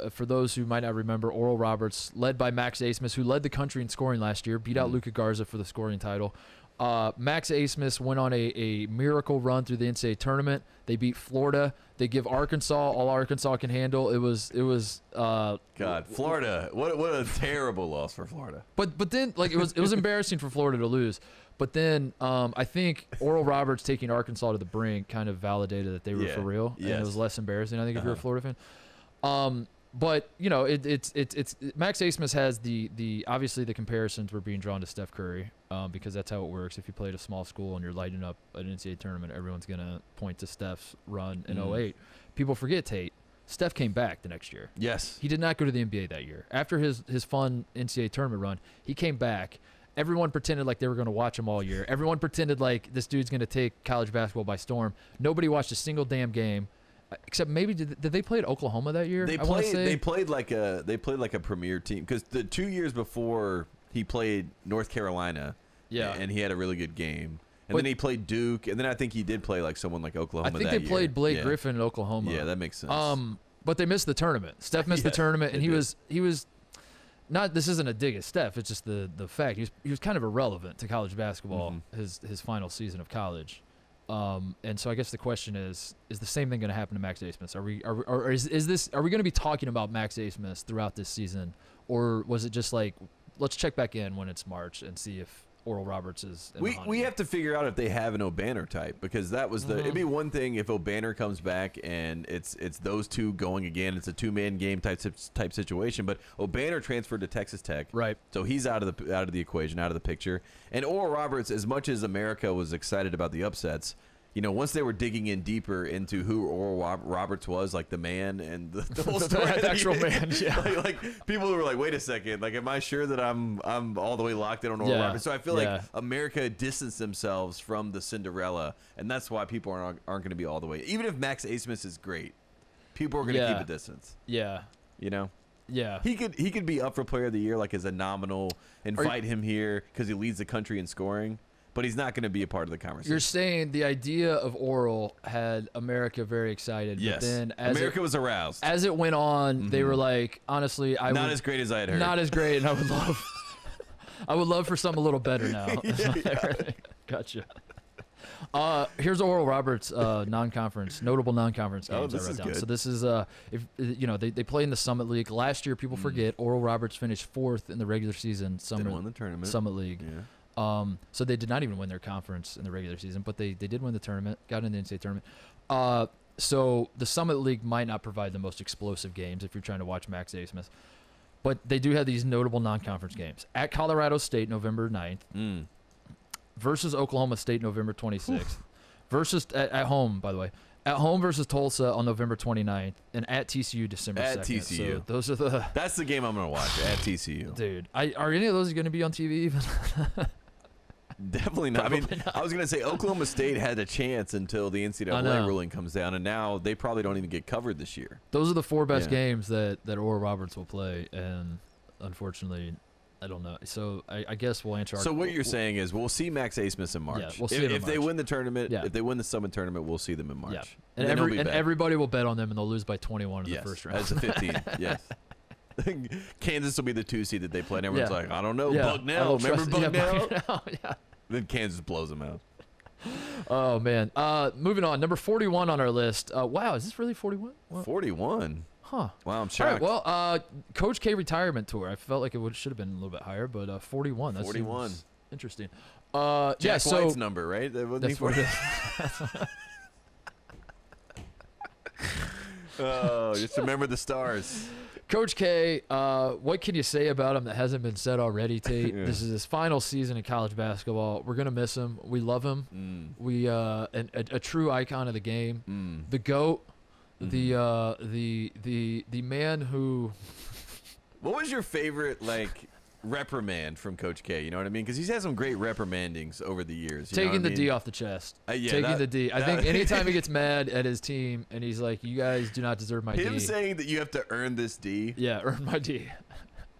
For those who might not remember, Oral Roberts, led by Max Abmas, who led the country in scoring last year, beat out Luka Garza for the scoring title. Max Abmas went on a miracle run through the NCAA tournament. They beat Florida. They give Arkansas all Arkansas can handle. It was. God, Florida. What a terrible loss for Florida. But then like it was embarrassing for Florida to lose. But then I think Oral Roberts taking Arkansas to the brink kind of validated that they were for real, and it was less embarrassing. I think if you're a Florida fan. But you know it's Max Abmas has the obviously the comparisons were being drawn to Steph Curry because that's how it works. If you play at a small school and you're lighting up an NCAA tournament, everyone's gonna point to Steph's run in 08. People forget Tate. Steph came back the next year. Yes. He did not go to the NBA that year. After his fun NCAA tournament run, he came back. Everyone pretended like they were going to watch him all year. Everyone pretended like this dude's going to take college basketball by storm. Nobody watched a single damn game, except maybe did they play at Oklahoma that year? They played like a premier team because the 2 years before he played North Carolina. Yeah, and he had a really good game. And then he played Duke, and then I think he did play like someone like Oklahoma. I think they played Blake Griffin in Oklahoma. Yeah, that makes sense. But they missed the tournament. Steph missed the tournament, and he was not. This isn't a dig at Steph. It's just the fact he was kind of irrelevant to college basketball his final season of college. And so I guess the question is the same thing going to happen to Max Abmas? Are we going to be talking about Max Abmas throughout this season, or was it just like let's check back in when it's March and see if Oral Roberts is in the hunt we again? have to figure out if they have an O'Banner type, because that was it'd be one thing if O'Banner comes back and it's those two going again. It's a 2-man game type situation, but O'Banner transferred to Texas Tech, right? So he's out of the equation, out of the picture. And Oral Roberts, as much as America was excited about the upsets, you know, once they were digging in deeper into who Oral Roberts was, like the man and the whole story, the actual man, yeah. like people were like, wait a second, like, am I sure that I'm all the way locked in on Oral Roberts? So I feel like America distanced themselves from the Cinderella, and that's why people aren't going to be all the way. Even if Max Abmas is great, people are going to keep a distance. Yeah, you know. Yeah, he could be up for Player of the Year, like as a nominal. Invite him here because he leads the country in scoring. But he's not going to be a part of the conversation. You're saying the idea of Oral had America very excited. Yes. But then as America was aroused. As it went on, they were like, honestly, not as great as I had heard. Not as great, and I would love for something a little better now. Yeah. Gotcha. Here's Oral Roberts notable non-conference games this I wrote is down. good. So this is they play in the Summit League. Last year, people forget Oral Roberts finished 4th in the regular season Didn't win the tournament. Summit League. Yeah. So they did not even win their conference in the regular season, but they did win the tournament, got in the NCAA tournament. So the Summit League might not provide the most explosive games if you're trying to watch Max Abmas. But they do have these notable non-conference games. At Colorado State, November 9th. Versus Oklahoma State, November 26th. Versus at home, by the way. At home versus Tulsa on November 29th. And at TCU, December 2nd. At TCU. So those are the... That's the game I'm going to watch, at TCU. Dude, are any of those going to be on TV even? Definitely not. Probably not. I was going to say Oklahoma State had a chance until the NCAA ruling comes down, and now they probably don't even get covered this year. Those are the 4 best games that Oral Roberts will play, and unfortunately, I don't know. So I guess we'll answer. So what you're saying is we'll see Max Abmas in March. Yeah, we'll see them in if they March. win the tournament, if they win the Summit tournament, we'll see them in March. Yeah. And everybody will bet on them, and they'll lose by 21 in the first round. As a 15. Yes. Kansas will be the 2 seed that they play, and everyone's like, I don't know, Bucknell. Remember Bucknell? Yeah. Then Kansas blows them out. Oh, man. Moving on. Number 41 on our list. Wow, is this really 41? 41? Huh. Wow, I'm shocked. All right, well, Coach K retirement tour. I felt like it should have been a little bit higher, but 41. That's 41. Interesting. Jack White's number, right? That's what it is. Oh, just remember the stars. Coach K, what can you say about him that hasn't been said already, Tate? This is his final season in college basketball. We're gonna miss him. We love him. We a true icon of the game, the GOAT, the man who. What was your favorite reprimand from Coach K? You know what I mean? Because he's had some great reprimandings over the years. Taking the D off the chest. Taking the D. I think anytime he gets mad at his team and he's like, "You guys do not deserve my D." Him saying that you have to earn this D. Yeah, earn my D.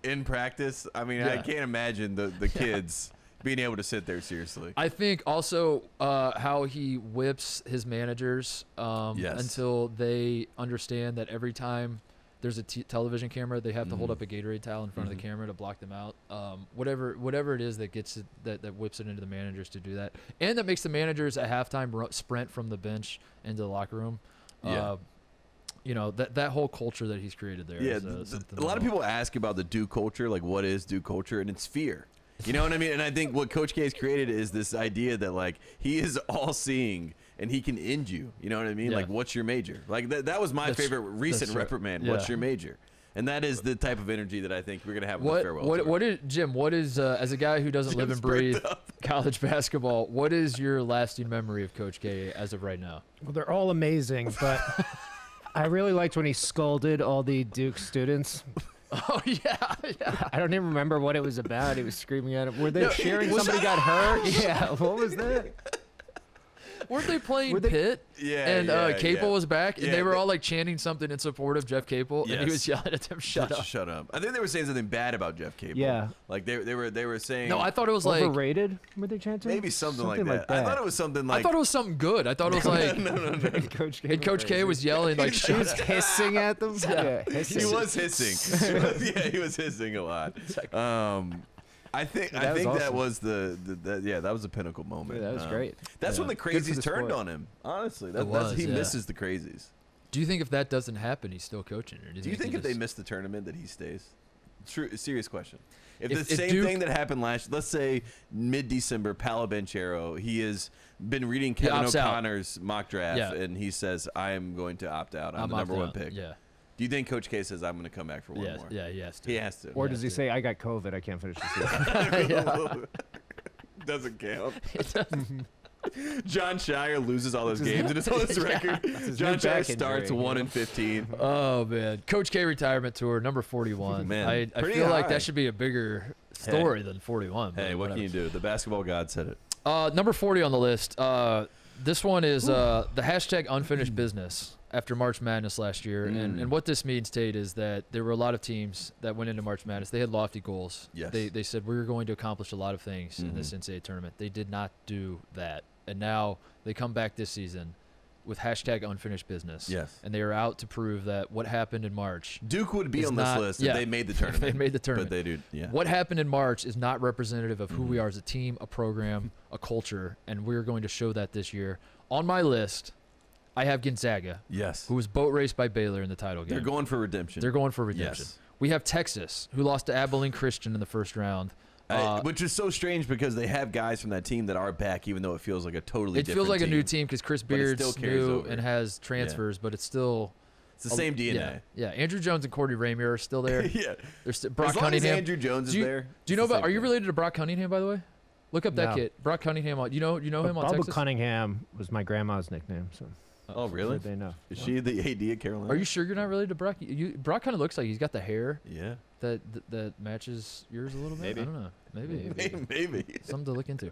In practice, I mean, I can't imagine the kids being able to sit there seriously. I think also how he whips his managers until they understand that every time there's a television camera, they have to hold up a Gatorade towel in front of the camera to block them out. Whatever it is that gets it, that whips it into the managers to do that, and that makes the managers at halftime sprint from the bench into the locker room. You know, that whole culture that he's created there. Yeah, is, a lot of people ask about the Duke culture, like what is Duke culture, and it's fear. You know what I mean? And I think what Coach K has created is this idea that he is all-seeing and he can end you. You know what I mean? Yeah. Like, what's your major? Like that was my favorite recent reprimand. What's your major? And that is the type of energy that I think we're gonna have in the farewell tour. What is as a guy who doesn't live and breathe college basketball, what is your lasting memory of Coach K as of right now? Well, they're all amazing, but I really liked when he scolded all the Duke students. Oh, yeah. I don't even remember what it was about. He was screaming at him. Were they cheering somebody got hurt? Yeah, what was that? Weren't they playing Pitt? Yeah. And Capel was back, and they were all chanting something in support of Jeff Capel, and he was yelling at them, "Shut up!" Shut up! I think they were saying something bad about Jeff Capel. Yeah. Like they were saying. No, I thought it was overrated. Were they chanting? Maybe something like that. I thought it was something like. I thought it was something good. I thought it was no. And Coach K was yelling he was hissing at them. Yeah, hissing. He was hissing. He was hissing a lot. I think awesome. that was that was a pinnacle moment. Yeah, that was great. That's when the crazies turned on him. Honestly, he misses the crazies. Do you think if that doesn't happen, he's still coaching? Or do you think if they miss the tournament that he stays? Serious question. If the If same Duke- thing that happened let's say mid-December, Paolo Banchero, he has been reading Kevin opts out. O'Connor's mock draft, and he says, "I am going to opt out. I'm the number one pick." Yeah. Do you think Coach K says, "I'm going to come back for one more"? Yeah, he has to. He has to. Or does he say, "I got COVID, I can't finish the season"? Doesn't count. John Shire loses all those games and it's on his record. John Shire starts 1-15. Oh man, Coach K retirement tour number 41. Man, I feel like that should be a bigger story than 41. Hey, what can you do? The basketball god said it. Number 40 on the list. This one is the hashtag unfinished business after March Madness last year. And what this means, Tate, is that there were a lot of teams that went into March Madness. They had lofty goals. Yes. They said, we're going to accomplish a lot of things in this NCAA tournament. They did not do that. And now they come back this season with hashtag unfinished business. Yes. And they are out to prove that what happened in March. Duke would be on this list if they made the tournament. They made the tournament. But they do, yeah. What happened in March is not representative of who we are as a team, a program, a culture, and we're going to show that this year. On my list, I have Gonzaga. Yes. Who was boat raced by Baylor in the title game. They're going for redemption. They're going for redemption. Yes. We have Texas, who lost to Abilene Christian in the first round. Which is so strange because they have guys from that team that are back, even though it feels like a totally different team. It feels like a new team because Chris Beard's new and has transfers, but it's still... It's the same DNA. Yeah. Andrew Jones and Cordy Ramier are still there. Yeah. Brock as long Cunningham. as Andrew Jones is there. Do you know about... Are you related to Brock Cunningham, by the way? Look up that kid. Brock Cunningham. You know him on Texas? Cunningham was my grandma's nickname. So. Oh, really? They know. Is she the AD at Carolina? Are you sure you're not related to Brock? Brock kind of looks like he's got the hair. Yeah. That matches yours a little bit. Maybe. I don't know. Maybe. Something to look into.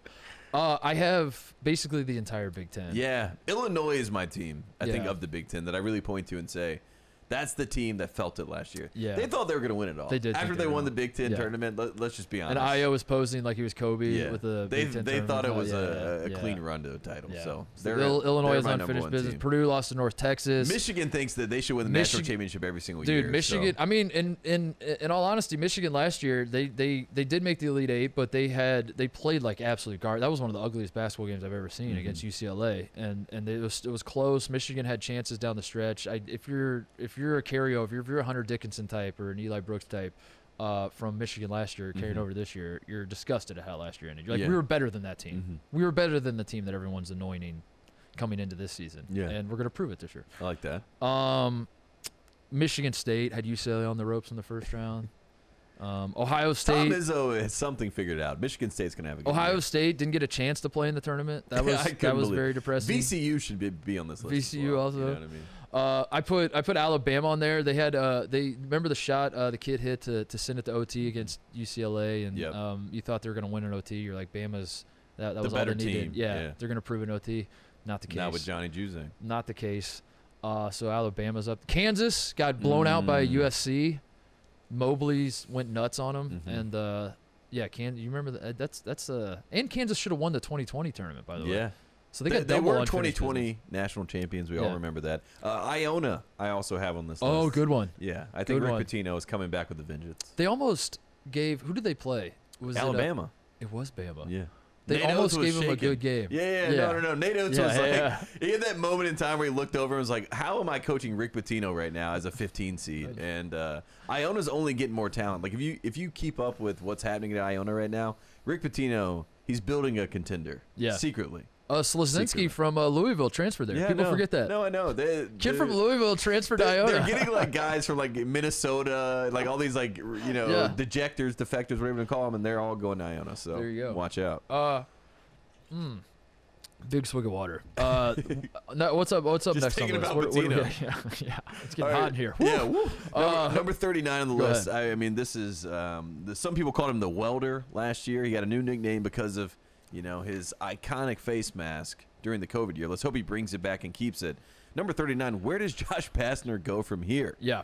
I have basically the entire Big Ten. Yeah. Illinois is my team, I think, of the Big Ten that I really point to and say, that's the team that felt it last year. Yeah. They thought they were going to win it all. They did. After they won the Big Ten tournament, let's just be honest. And Io was posing like he was Kobe with the Big Ten They thought it was tournament. a clean run to the title. Yeah. So Illinois is my unfinished business. team. Purdue lost to North Texas. Michigan thinks that they should win the national championship every single year. Dude, Michigan. So. I mean, in all honesty, Michigan last year they did make the Elite Eight, but they played like absolute garbage. That was one of the ugliest basketball games I've ever seen against UCLA, and it was close. Michigan had chances down the stretch. If you're a carryover, if you're a Hunter Dickinson type or an Eli Brooks type from Michigan last year carried over this year, you're disgusted at how last year ended. You're like, we were better than that team. We were better than the team that everyone's anointing coming into this season. Yeah. And we're going to prove it this year. I like that. Michigan State had UCLA on the ropes in the first round. Ohio State. Tom Izzo has something figured out. Michigan State's going to have a good Ohio year. State didn't get a chance to play in the tournament. That was very depressing. VCU should be on this list. VCU also. You know what I mean? I put Alabama on there. They had they remember the shot the kid hit to send it to OT against UCLA, and you thought they were going to win an OT. You're like, Bama's that was all they needed. Yeah, they're going to prove an OT. Not the case. Not with Johnny Juzang. Not the case. So Alabama's up. Kansas got blown out by USC. Mobley's went nuts on them, and Kansas. You remember that's and Kansas should have won the 2020 tournament, by the way. Yeah. So they were 2020 national champions. We all remember that. Iona, I also have on this list. Oh, good one. Yeah, I think Rick Pitino is coming back with a vengeance. They almost gave. Who did they play? Was Alabama. It was Bama. Yeah. They almost gave him a good game. No. Nate Oates was like, he had that moment in time where he looked over and was like, how am I coaching Rick Pitino right now as a 15 seed? And Iona's only getting more talent. Like, if you keep up with what's happening at Iona right now, Rick Pitino, he's building a contender. Yeah. Secretly. Slazinski from Louisville transferred there. People forget that. No, I know. Kid from Louisville transferred to Iona. They're getting like guys from like Minnesota, like all these like dejectors, defectors, whatever you call them, and they're all going to Iona. So there you go. Watch out. Big swig of water. What's up next on the list? Yeah, it's getting hot in here. Yeah. Number 39 on the list. I mean, this is some people called him the welder last year. He got a new nickname because of his iconic face mask during the COVID year. Let's hope he brings it back and keeps it. Number 39, where does Josh Pastner go from here? Yeah.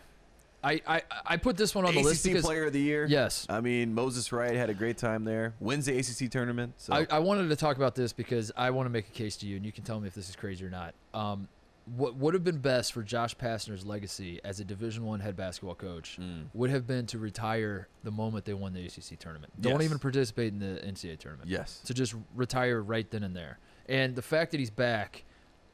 I put this one on the list because... ACC Player of the Year? Yes. I mean, Moses Wright had a great time there. Wins the ACC tournament. So. I wanted to talk about this because I want to make a case to you, and you can tell me if this is crazy or not. What would have been best for Josh Pastner's legacy as a Division I head basketball coach would have been to retire the moment they won the ACC tournament. Don't even participate in the NCAA tournament. Yes. To just retire right then and there. And the fact that he's back,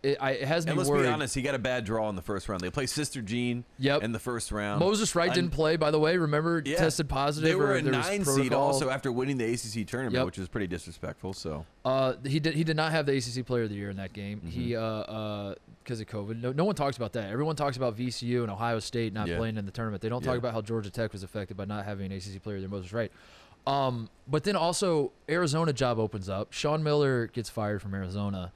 it has me worried. And let's be honest, he got a bad draw in the first round. They played Sister Jean in the first round. Moses Wright didn't play, by the way. Remember, tested positive. They were a 9 seed also after winning the ACC tournament, which was pretty disrespectful. So he did not have the ACC Player of the Year in that game. He because of COVID. No one talks about that. Everyone talks about VCU and Ohio State not playing in the tournament. They don't talk about how Georgia Tech was affected by not having an ACC Player of the Year. Moses Wright. But then also Arizona job opens up. Sean Miller gets fired from Arizona.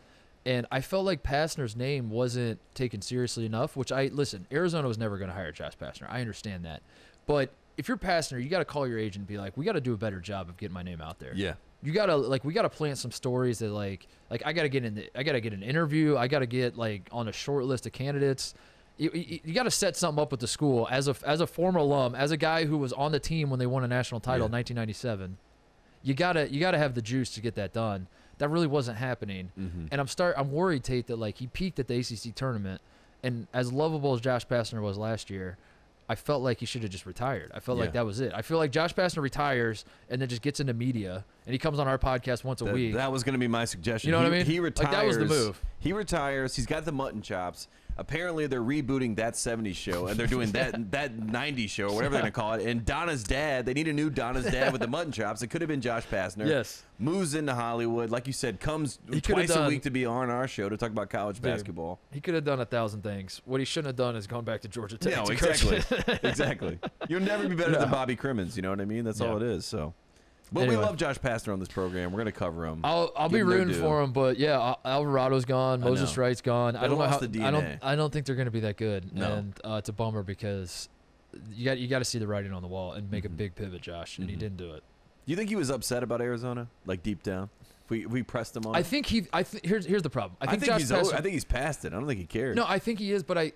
And I felt like Pastner's name wasn't taken seriously enough, listen, Arizona was never going to hire Josh Pastner. I understand that. But if you're Pastner, you got to call your agent and be like, we got to do a better job of getting my name out there. Yeah. You got to we got to plant some stories that like I got to get an interview. I got to get on a short list of candidates. You got to set something up with the school as a former alum, as a guy who was on the team when they won a national title in 1997. You got to have the juice to get that done. That really wasn't happening. And I'm worried, Tate, that like he peaked at the ACC tournament, and as lovable as Josh Pastner was last year, I felt like he should have just retired. I felt like that was it. I feel like Josh Pastner retires and then just gets into media, and he comes on our podcast once a week. That was going to be my suggestion. You know what I mean? He retires. Like, that was the move. He retires. He's got the mutton chops. Apparently, they're rebooting That 70s Show, and they're doing that 90s Show, or whatever they're going to call it. And Donna's dad, they need a new Donna's dad with the mutton chops. It could have been Josh Pastner. Yes. Moves into Hollywood. Like you said, comes twice a week to be on our show to talk about college basketball. He could have done 1,000 things. What he shouldn't have done is gone back to Georgia Tech. No, exactly. Exactly. You'll never be better than Bobby Crimmins. You know what I mean? That's all it is. So. But anyway, we love Josh Pastner on this program. We're going to cover him. I'll be rooting for him, but yeah, Alvarado's gone. Moses Wright's gone. I don't know how. I don't think they're going to be that good. No. And it's a bummer because you got to see the writing on the wall and make a big pivot, Josh, and he didn't do it. You think he was upset about Arizona, like deep down? We pressed him on. I think here's the problem. I think he's past it. I don't think he cares. No, I think he is, but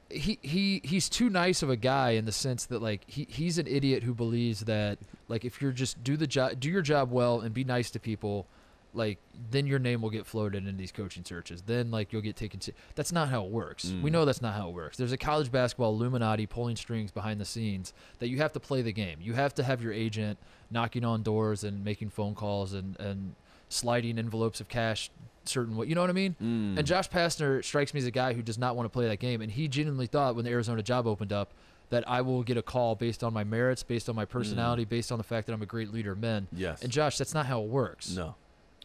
he's too nice of a guy in the sense that like he's an idiot who believes that like if you're just do your job well and be nice to people, like then your name will get floated in these coaching searches. Then like you'll get taken. That's not how it works. We know that's not how it works. There's a college basketball Illuminati pulling strings behind the scenes that you have to play the game. You have to have your agent knocking on doors and making phone calls and sliding envelopes of cash certain way. You know what I mean? And Josh Pastner strikes me as a guy who does not want to play that game. And he genuinely thought when the Arizona job opened up that I will get a call based on my merits, based on my personality, based on the fact that I'm a great leader of men. Yes. And Josh, that's not how it works. No.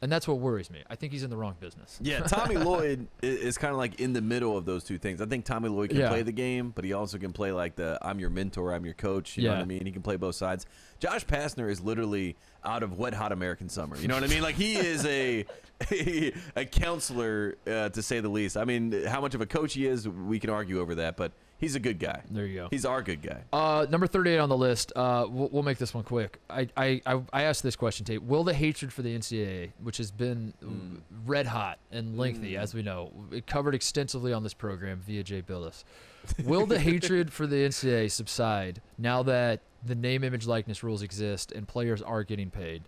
And that's what worries me. I think he's in the wrong business. Yeah, Tommy Lloyd is kind of like in the middle of those two things. I think Tommy Lloyd can play the game, but he also can play like I'm your mentor, I'm your coach. You know what I mean? He can play both sides. Josh Pastner is literally out of Wet Hot American Summer. You know what I mean? Like he is a counselor, to say the least. I mean, how much of a coach he is, we can argue over that, but he's a good guy. There you go. He's our good guy. Number 38 on the list. We'll make this one quick. I asked this question, Tate. Will the hatred for the NCAA, which has been red hot and lengthy, as we know, it covered extensively on this program via Jay Billis, will the hatred for the NCAA subside now that the name, image, likeness rules exist and players are getting paid?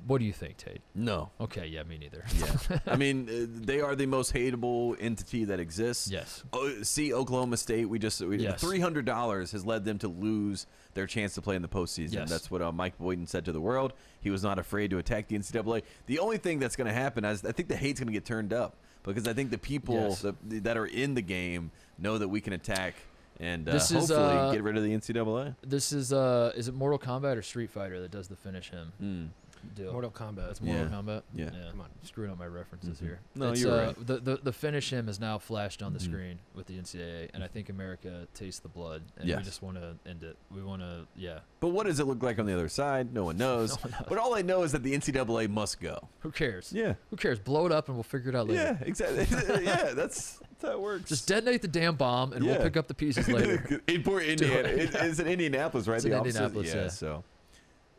What do you think, Tate? No. Okay, yeah, me neither. Yeah. I mean, they are the most hateable entity that exists. Yes. See Oklahoma State, $300 has led them to lose their chance to play in the postseason. Yes. That's what Mike Boyden said to the world. He was not afraid to attack the NCAA. The only thing that's going to happen is I think the hate's going to get turned up because I think the people that are in the game know that we can attack and hopefully get rid of the NCAA. This is it Mortal Kombat or Street Fighter that does the finish him? Deal. Mortal Kombat. That's Mortal Kombat. Yeah. Come on, screwing up my references here. No, you're right. The finish him is now flashed on the screen with the NCAA, and I think America tastes the blood, and we just want to end it. We want to, But what does it look like on the other side? No one knows. But all I know is that the NCAA must go. Who cares? Yeah. Who cares? Blow it up, and we'll figure it out later. Yeah, exactly. Yeah, that's how it works. Just detonate the damn bomb, and we'll pick up the pieces later. In Port Indiana, it's in Indianapolis, right? It's in Indianapolis, yeah. So.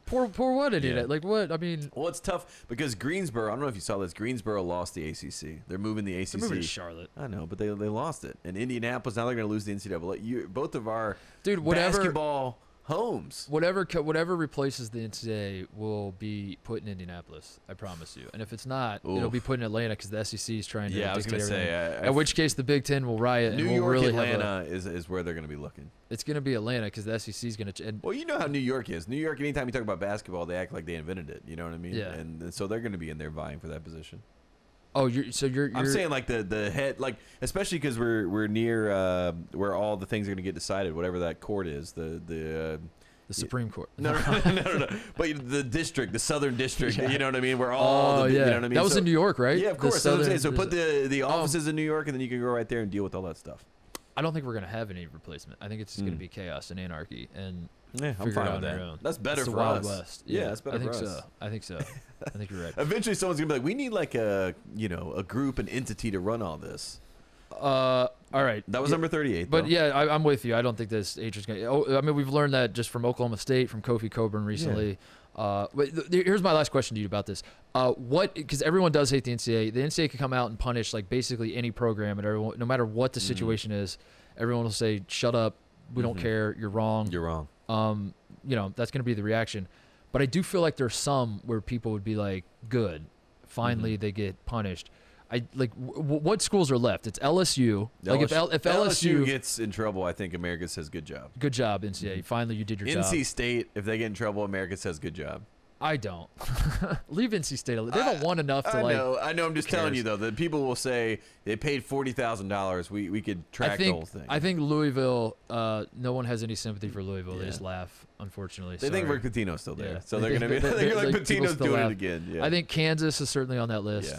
Poor what idiot? Like what? I mean, well, it's tough because Greensboro. I don't know if you saw this. Greensboro lost the ACC. They're moving the ACC. They're moving to Charlotte. I know, but they lost it. And Indianapolis now they're going to lose the NCAA. Both of our basketball homes. Whatever replaces the NCAA will be put in Indianapolis. I promise you. And if it's not, it'll be put in Atlanta because the SEC is trying to. Yeah, I was going to say. In which case, the Big Ten will riot. New and York, really Atlanta is where they're going to be looking. It's going to be Atlanta because the SEC is going to. Well, you know how New York is. New York, anytime you talk about basketball, they act like they invented it. You know what I mean? Yeah. And so they're going to be in there vying for that position. Oh, you're I'm saying like the head, like especially because we're near where all the things are going to get decided, whatever that court is, the Supreme Court. No. But the district, the Southern District, you know what I mean? Where all you know what I mean? That was in New York, right? Yeah, of course. So put the offices in New York, and then you can go right there and deal with all that stuff. I don't think we're going to have any replacement. I think it's just going to be chaos and anarchy and I'm fine with that. That's better for Wild us. West. Yeah, that's better for us. I think so. I think you're right. Eventually, someone's going to be like, we need like a group, an entity to run all this. All right. That was number 38. But I'm with you. I don't think this hatred's going to. I mean, we've learned that just from Oklahoma State, from Kofi Coburn recently. But here's my last question to you about this. Because everyone does hate the NCAA. The NCAA could come out and punish like basically any program, and everyone, no matter what the situation is, everyone will say, "Shut up. We don't care. You're wrong. You're wrong." That's going to be the reaction. But I do feel like there's some where people would be like, "Good. finally they get punished. What schools are left? It's LSU. Like if LSU gets in trouble, I think America says good job. Good job, NCAA. Finally, you did your job. NC State, if they get in trouble, America says good job. I don't. Leave NC State. They haven't won enough to I know. I'm just telling you though that people will say they paid $40,000. We could track the whole thing. I think Louisville. No one has any sympathy for Louisville. They just laugh. Unfortunately, they think Rick Pitino's still there, so they're gonna be. They're like Pitino's doing it again. Yeah. I think Kansas is certainly on that list. Yeah.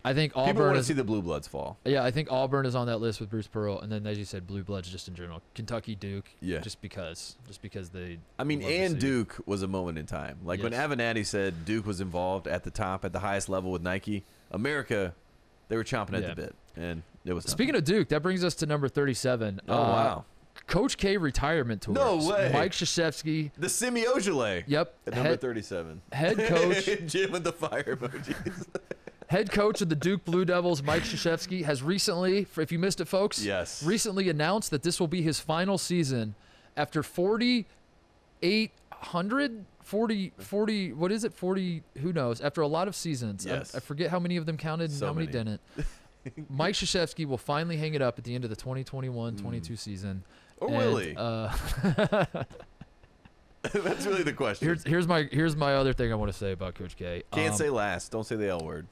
I think Auburn. People want to see the Blue Bloods fall. Yeah, I think Auburn is on that list with Bruce Pearl, and then as you said, Blue Bloods just in general. Kentucky, Duke. Yeah. Just because they. I mean, and Duke was a moment in time. Like when Avenatti said Duke was involved at the top, at the highest level with Nike, America, they were chomping at the bit, and it was. Speaking of Duke, that brings us to number 37. Oh wow. Coach K retirement tour. No way. Mike Krzyzewski. The Simi Ojeleye. Yep. At number 37. Head coach. Jim with the fire emojis. Head coach of the Duke Blue Devils, Mike Krzyzewski, has recently, if you missed it, folks, recently announced that this will be his final season after 4,800, 40, what is it, 40, who knows, after a lot of seasons. Yes. I forget how many of them counted and how many didn't. Mike Krzyzewski will finally hang it up at the end of the 2021-22 season. Oh, really? That's really the question. Here's my other thing I want to say about Coach K. Can't say last. Don't say the L word.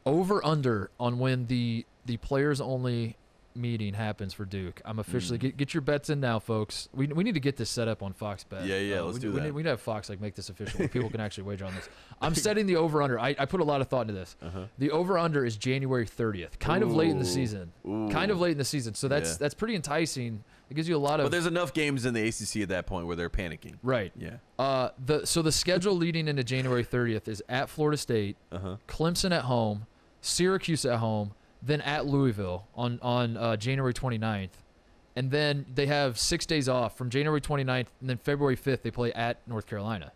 Over under on when the players only meeting happens for Duke. I'm officially get your bets in now, folks. We need to get this set up on Fox Bet. Yeah, let's do that. We need to have Fox make this official where people can actually wager on this. I'm setting the over under. I put a lot of thought into this. The over under is January 30th, kind of late in the season. Kind of late in the season. So that's pretty enticing. It gives you a lot of. But there's enough games in the ACC at that point where they're panicking. Right. Yeah. So the schedule leading into January 30th is at Florida State, Clemson at home, Syracuse at home, then at Louisville on January 29th. And then they have 6 days off from January 29th, and then February 5th they play at North Carolina.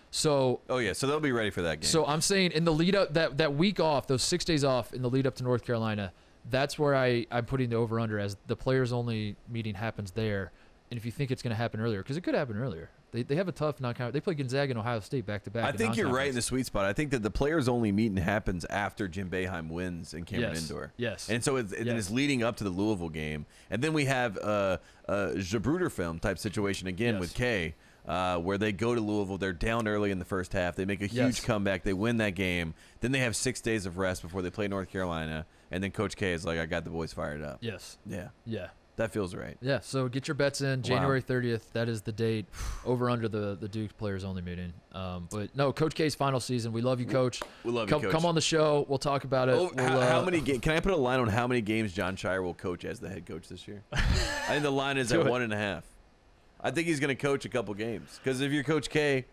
So so they'll be ready for that game. So I'm saying in the lead up, that week off, those 6 days off in the lead up to North Carolina, that's where I'm putting the over under as the players only meeting happens there. And if you think it's going to happen earlier, because it could happen earlier. They have a tough non-conference. They play Gonzaga and Ohio State back-to-back. I think you're right in the sweet spot. I think that the players-only meeting happens after Jim Boeheim wins in Cameron Indoor. Yes. And so it's leading up to the Louisville game. And then we have a Zabruder film type situation again with K, where they go to Louisville. They're down early in the first half. They make a huge comeback. They win that game. Then they have 6 days of rest before they play North Carolina. And then Coach K is like, I got the boys fired up. Yes. Yeah. Yeah. That feels right. Yeah, so get your bets in. January 30th, that is the date. Over under the Duke players only meeting. But no, Coach K's final season. We love you, Coach. We love you, Coach. Come on the show. We'll talk about it. How many games? Can I put a line on how many games John Shire will coach as the head coach this year? I think the line is at 1.5. I think he's going to coach a couple games because if you're Coach K,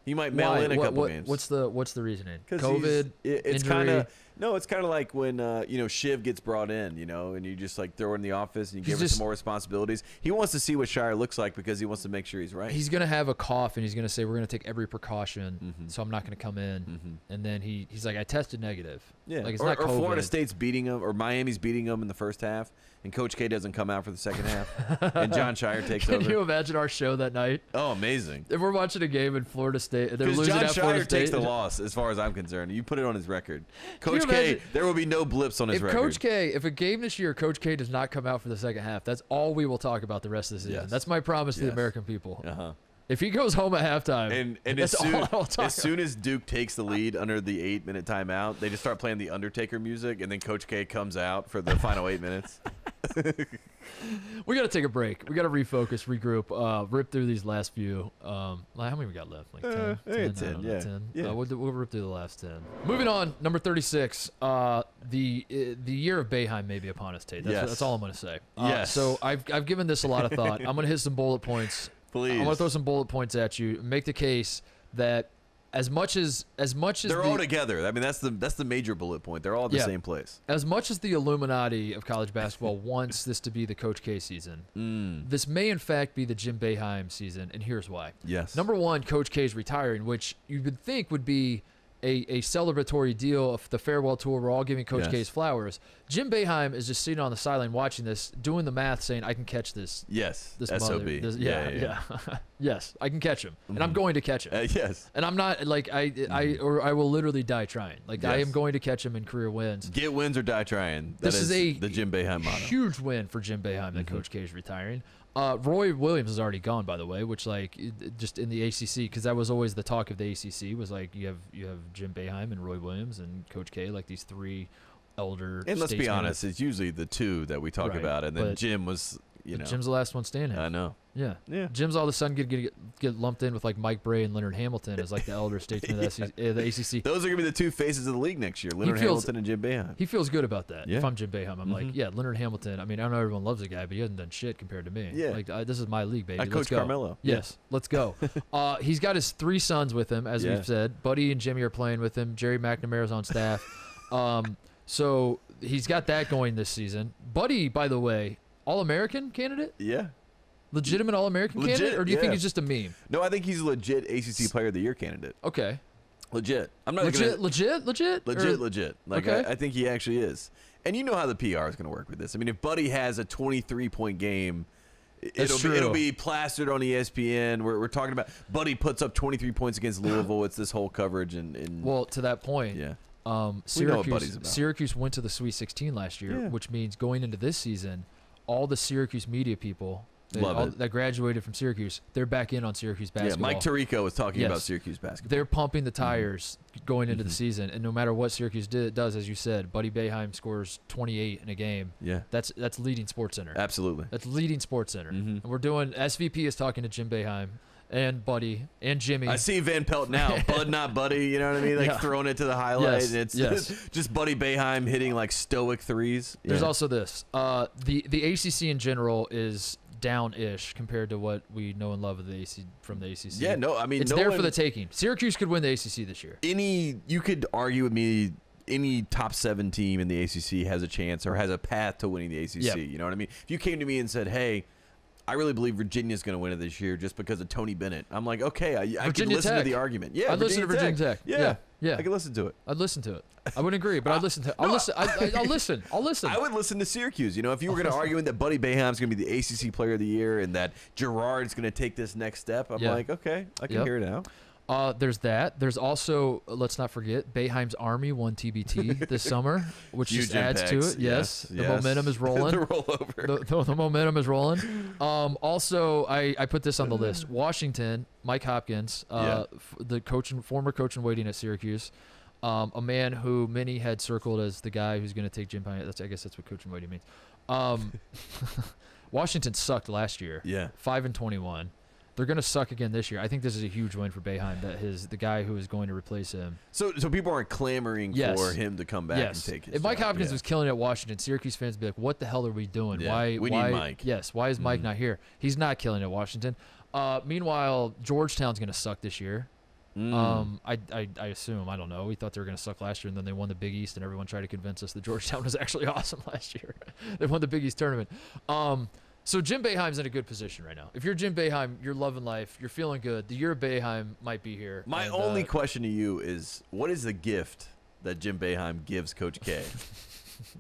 he might mail in a couple games. What's the reasoning? COVID, it's kind of it's kind of like when Shiv gets brought in, and you just like throw her in the office and you give her some more responsibilities. He wants to see what Shire looks like because he wants to make sure he's right. He's gonna have a cough and he's gonna say we're gonna take every precaution, so I'm not gonna come in. And then he's like, I tested negative. Yeah, like it's or, not COVID. Or Florida State's beating him, or Miami's beating him in the first half, and Coach K doesn't come out for the second half, and John Shire takes over. Can you imagine our show that night? Oh, amazing! If we're watching a game in Florida State, they're losing John at Shire Florida State. takes the loss, as far as I'm concerned. You put it on his record. Coach K, there will be no blips on his record. If a game this year, Coach K does not come out for the second half, that's all we will talk about the rest of the season. That's my promise to the American people. If he goes home at halftime, and as soon as Duke takes the lead under the 8-minute timeout, they just start playing the Undertaker music, and then Coach K comes out for the final 8 minutes. We got to take a break. We got to refocus, regroup, rip through these last few. How many we got left? Like 10? 10, 10. Yeah. We'll rip through the last 10. Moving on, number 36. The year of Boeheim may be upon us, Tate. That's all I'm going to say. So I've given this a lot of thought. I'm going to hit some bullet points. Please. I'm going to throw some bullet points at you. Make the case that as much as they're all together. I mean, that's the major bullet point. They're all at the same place. As much as the Illuminati of college basketball wants this to be the Coach K season, this may in fact be the Jim Boeheim season, and here's why. Yes. Number one, Coach K is retiring, which you would think would be a celebratory deal of the farewell tour. We're all giving Coach K's flowers. Jim Boeheim is just sitting on the sideline watching this, doing the math, saying, "I can catch this." Yes. This SOB. Yeah. Yes, I can catch him, and I'm going to catch him. Yes. And I'm not like I will literally die trying. Like I am going to catch him in career wins. Get wins or die trying. This is the Jim Boeheim motto. Huge win for Jim Boeheim that Coach K is retiring. Roy Williams is already gone, by the way, which like just in the ACC, because that was always the talk of the ACC was like you have Jim Boeheim and Roy Williams and Coach K, like these three elder. And let's be honest, it's usually the two that we talk about, and then Jim was, Jim's the last one standing. I know. Yeah. Yeah. Jim's all of a sudden get lumped in with like Mike Bray and Leonard Hamilton as like the elder statesmen of the ACC. Those are gonna be the two faces of the league next year: Leonard Hamilton and Jim Boeheim. He feels good about that. Yeah. If I'm Jim Boeheim, I'm like, Leonard Hamilton. I mean, I know everyone loves the guy, but he hasn't done shit compared to me. Yeah. Like this is my league, baby. I coach Carmelo. Yes, let's go. He's got his 3 sons with him, as we've said. Buddy and Jimmy are playing with him. Jerry McNamara's on staff. So he's got that going this season. Buddy, by the way, All-American candidate? Yeah. Legitimate All-American candidate? Or do you think he's just a meme? No, I think he's a legit ACC Player of the Year candidate. Okay. Legit. I'm not legit. Like, okay. I think he actually is. And you know how the PR is going to work with this. I mean, if Buddy has a 23-point game, it'll be plastered on ESPN. We're talking about Buddy puts up 23 points against Louisville. It's this whole coverage. Well, to that point, Syracuse went to the Sweet 16 last year, which means going into this season, all the Syracuse media people that graduated from Syracuse, they're back in on Syracuse basketball. Yeah, Mike Tirico was talking about Syracuse basketball. They're pumping the tires going into the season, and no matter what Syracuse does, as you said, Buddy Boeheim scores 28 in a game. Yeah, that's leading Sports Center. Absolutely, that's leading Sports Center. And we're doing SVP is talking to Jim Boeheim and Buddy and Jimmy. I see Van Pelt now, Bud not Buddy. You know what I mean? Like throwing it to the highlight. It's just Buddy Boeheim hitting like stoic threes. There's also this. The ACC in general is down-ish compared to what we know and love of from the ACC. Yeah, no, I mean, it's there for the taking. Syracuse could win the ACC this year. You could argue with me, any top 7 team in the ACC has a chance or has a path to winning the ACC. Yep. You know what I mean? If you came to me and said, "Hey, I really believe Virginia's going to win it this year just because of Tony Bennett," I'm like, okay, I can listen to the argument. Yeah, I'd listen to Virginia Tech. Yeah, I can listen to it. I'd listen to it. I wouldn't agree, but I'd listen to it. I'll listen. I'll listen. I would listen to Syracuse. You know, if you were going to argue that Buddy Boeheim's going to be the ACC Player of the Year and that Gerard's going to take this next step, I'm like, okay, I can hear it now. There's that. There's also, let's not forget, Boeheim's Army won TBT this summer, which just adds to it. Yes. The momentum is rolling. The rollover. The momentum is rolling. Also, I put this on the list. Washington, Mike Hopkins, the former coach in waiting at Syracuse, a man who many had circled as the guy who's going to take Jim Boeheim. I guess that's what coach in waiting means. Washington sucked last year. Yeah. 5-21. They're going to suck again this year. I think this is a huge win for Boeheim, that the guy who is going to replace him. So people aren't clamoring for him to come back and take his If Mike job. Hopkins was killing it at Washington, Syracuse fans would be like, what the hell are we doing? Yeah. We need Mike. Yes, why is Mike not here? He's not killing it at Washington. Meanwhile, Georgetown's going to suck this year. I assume. I don't know. We thought they were going to suck last year, and then they won the Big East, and everyone tried to convince us that Georgetown was actually awesome last year. They won the Big East tournament. So Jim Boeheim's in a good position right now. If you're Jim Boeheim, you're loving life. You're feeling good. The year of Boeheim might be here. My only question to you is, what is the gift that Jim Boeheim gives Coach K?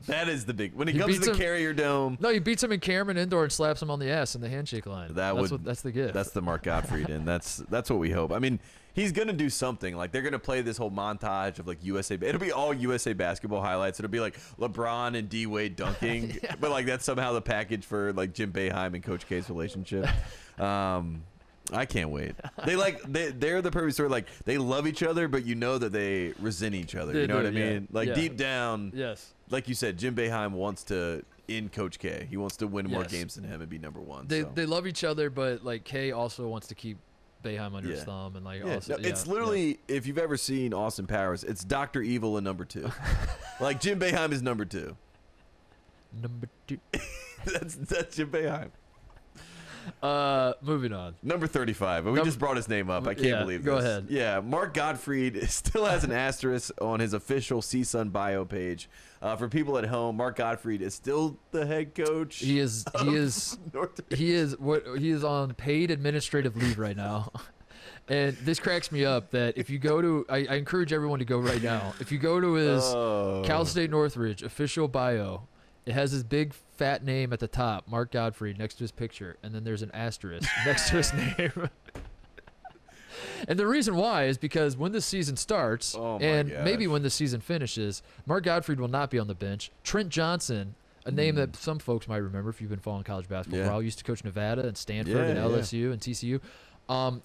That is the big. When he comes to the Carrier Dome. No, he beats him in Cameron Indoor and slaps him on the ass in the handshake line. That's the gift. That's the Mark Gottfried, and that's what we hope. I mean, he's gonna do something. Like, they're gonna play this whole montage of like USA. It'll be all USA basketball highlights. It'll be like LeBron and D Wade dunking, but like that's somehow the package for like Jim Boeheim and Coach K's relationship. I can't wait. They're the perfect sort of, like, they love each other, but you know that they resent each other. You know what I mean? Like, deep down, like you said, Jim Boeheim wants to end Coach K. He wants to win more games than him and be number one. They love each other, but like K also wants to keep Boeheim under his thumb, and like it's literally, if you've ever seen Austin Powers, it's Dr. Evil and number 2. Like, Jim Boeheim is number 2. Number 2. that's Jim Boeheim. Moving on. Number 35. We just brought his name up. I can't believe this. Go ahead. Yeah, Mark Gottfried still has an asterisk on his official CSUN bio page. For people at home, Mark Gottfried is still the head coach. He is on paid administrative leave right now. And this cracks me up that if you go to, I encourage everyone to go right now. If you go to his Cal State Northridge official bio, it has his big fat name at the top, Mark Gottfried, next to his picture, and then there's an asterisk next to his name. And the reason why is because when the season starts, maybe when the season finishes, Mark Gottfried will not be on the bench. Trent Johnson, a name that some folks might remember if you've been following college basketball for a while, used to coach Nevada and Stanford and LSU and TCU.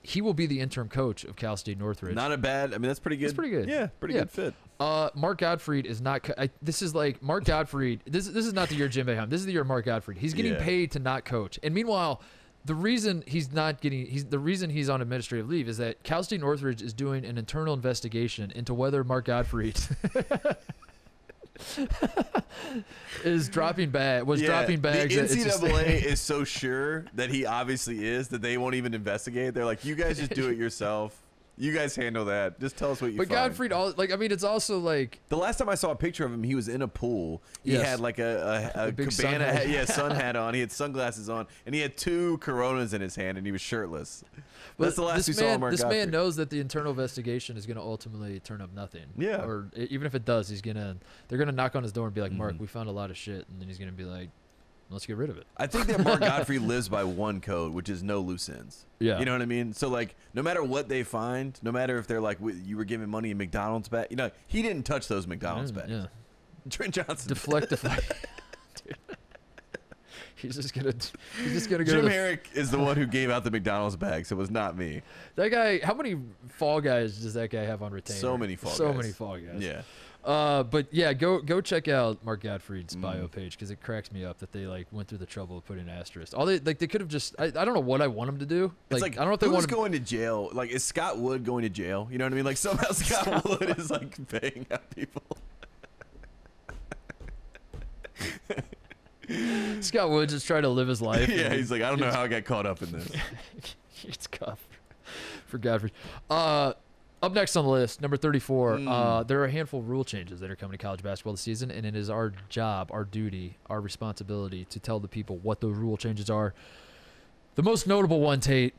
He will be the interim coach of Cal State Northridge. Not a bad. I mean, that's pretty good. That's pretty good. Yeah, pretty good fit. Mark Gottfried is not. This is like Mark Gottfried. This is not the year of Jim Boeheim. This is the year of Mark Gottfried. He's getting paid to not coach. And meanwhile, the reason he's not getting. The reason he's on administrative leave is that Cal State Northridge is doing an internal investigation into whether Mark Gottfried is dropping bags. The NCAA is so sure that he obviously is that they won't even investigate. They're like, you guys just do it yourself. You guys handle that. Just tell us what you find. But Gottfried, it's also like the last time I saw a picture of him, he was in a pool. He had like a big cabana, sun hat on. He had sunglasses on, and he had 2 Coronas in his hand, and he was shirtless. That's the last we saw of Mark Gottfried. This man knows that the internal investigation is going to ultimately turn up nothing. Yeah. Or even if it does, they're gonna knock on his door and be like, Mark, we found a lot of shit, and then he's gonna be like, let's get rid of it. I think that Mark Gottfried lives by one code, which is no loose ends. Yeah. You know what I mean? So, like, no matter what they find, no matter if they're like, you were giving money in McDonald's bag, he didn't touch those McDonald's bags. Yeah. Trent Johnson. Deflect. Dude. He's just gonna go. Jim Herrick is the one who gave out the McDonald's bags. It was not me. That guy. How many fall guys does that guy have on retainer? So many fall guys. So many fall guys. Yeah. But yeah, go check out Mark Gottfried's bio page because it cracks me up that they went through the trouble of putting an asterisk. They could have just I don't know what I want them to do. It's like I don't know if they want going to jail. Like, is Scott Wood going to jail? You know what I mean? Like, somehow Scott Wood is paying out people. Scott Wood just trying to live his life. Yeah, he's like, I don't know how I got caught up in this. It's cuff for Gottfried. Up next on the list, number 34, there are a handful of rule changes that are coming to college basketball this season, and it is our job, our duty, our responsibility to tell the people what those rule changes are. The most notable one, Tate,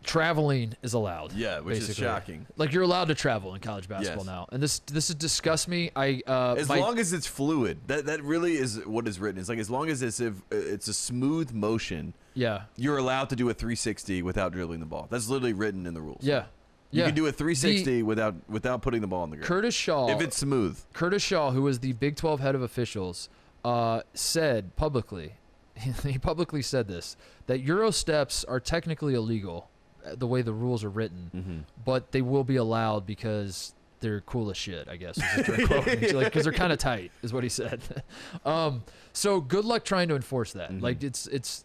traveling is allowed. Yeah, which is shocking. Like, you're allowed to travel in college basketball now, and this disgusts me. As long as it's fluid, that really is what is written. It's like, as long as it's a smooth motion, you're allowed to do a 360 without dribbling the ball. That's literally written in the rules. Yeah. You can do a 360 without putting the ball on the ground. Curtis Shaw, if it's smooth. Curtis Shaw, who was the Big 12 head of officials, said publicly, he publicly said this, that Euro steps are technically illegal, the way the rules are written, but they will be allowed because they're cool as shit, I guess. Because they're kind of tight, is what he said. So good luck trying to enforce that. Like, it's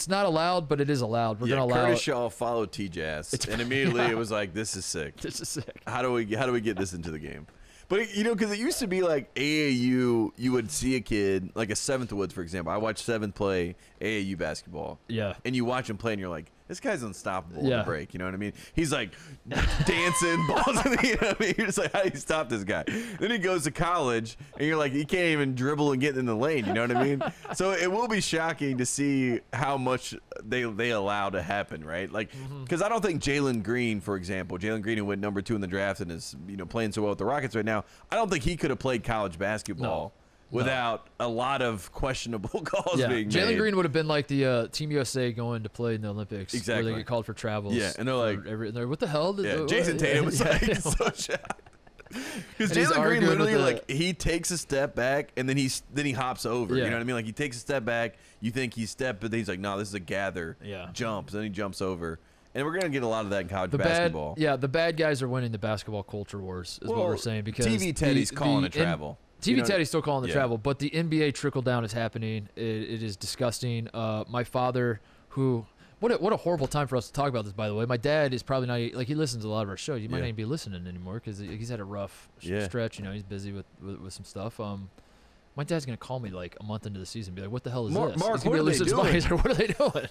not allowed, but it is allowed. We're gonna allow. Curtis Shaw followed T-Jazz, and immediately it was like, "This is sick. This is sick. How do we get this into the game?" But because it used to be like AAU, you would see a kid like a Seventh Woods, for example. I watched Seventh play AAU basketball. Yeah. And you watch him play, and you're like, this guy's unstoppable in the break. You know what I mean? He's like dancing, balls in the, you know what I mean? You're just like, how do you stop this guy? Then he goes to college, and you're like, he can't even dribble and get in the lane. You know what I mean? So it will be shocking to see how much they allow to happen, right? Like, because I don't think Jalen Green, for example, Jalen Green, who went number 2 in the draft and is playing so well with the Rockets right now, I don't think he could have played college basketball. Without a lot of questionable calls being made. Jalen Green would have been like the Team USA going to play in the Olympics. Exactly. Where they get called for travels. Yeah, and they're like, what the hell? Jason Tatum was like so shocked. Because Jalen Green literally, he takes a step back, and then he hops over. You know what I mean? Like, he takes a step back, you think he stepped, but then he's like, no, this is a gather. Jumps, then he jumps over. And we're going to get a lot of that in college basketball. The bad guys are winning the basketball culture wars, is what we're saying. Because TV Teddy's calling it travel. TV Teddy's still calling the travel, but the NBA trickle down is happening. It is disgusting. My father, who what a horrible time for us to talk about this, by the way. My dad is probably not he listens to a lot of our shows. You might not even be listening anymore because he's had a rough stretch. He's busy with some stuff. My dad's gonna call me like a month into the season, and be like, "What the hell is this?" Mark, what are they doing? What are they doing?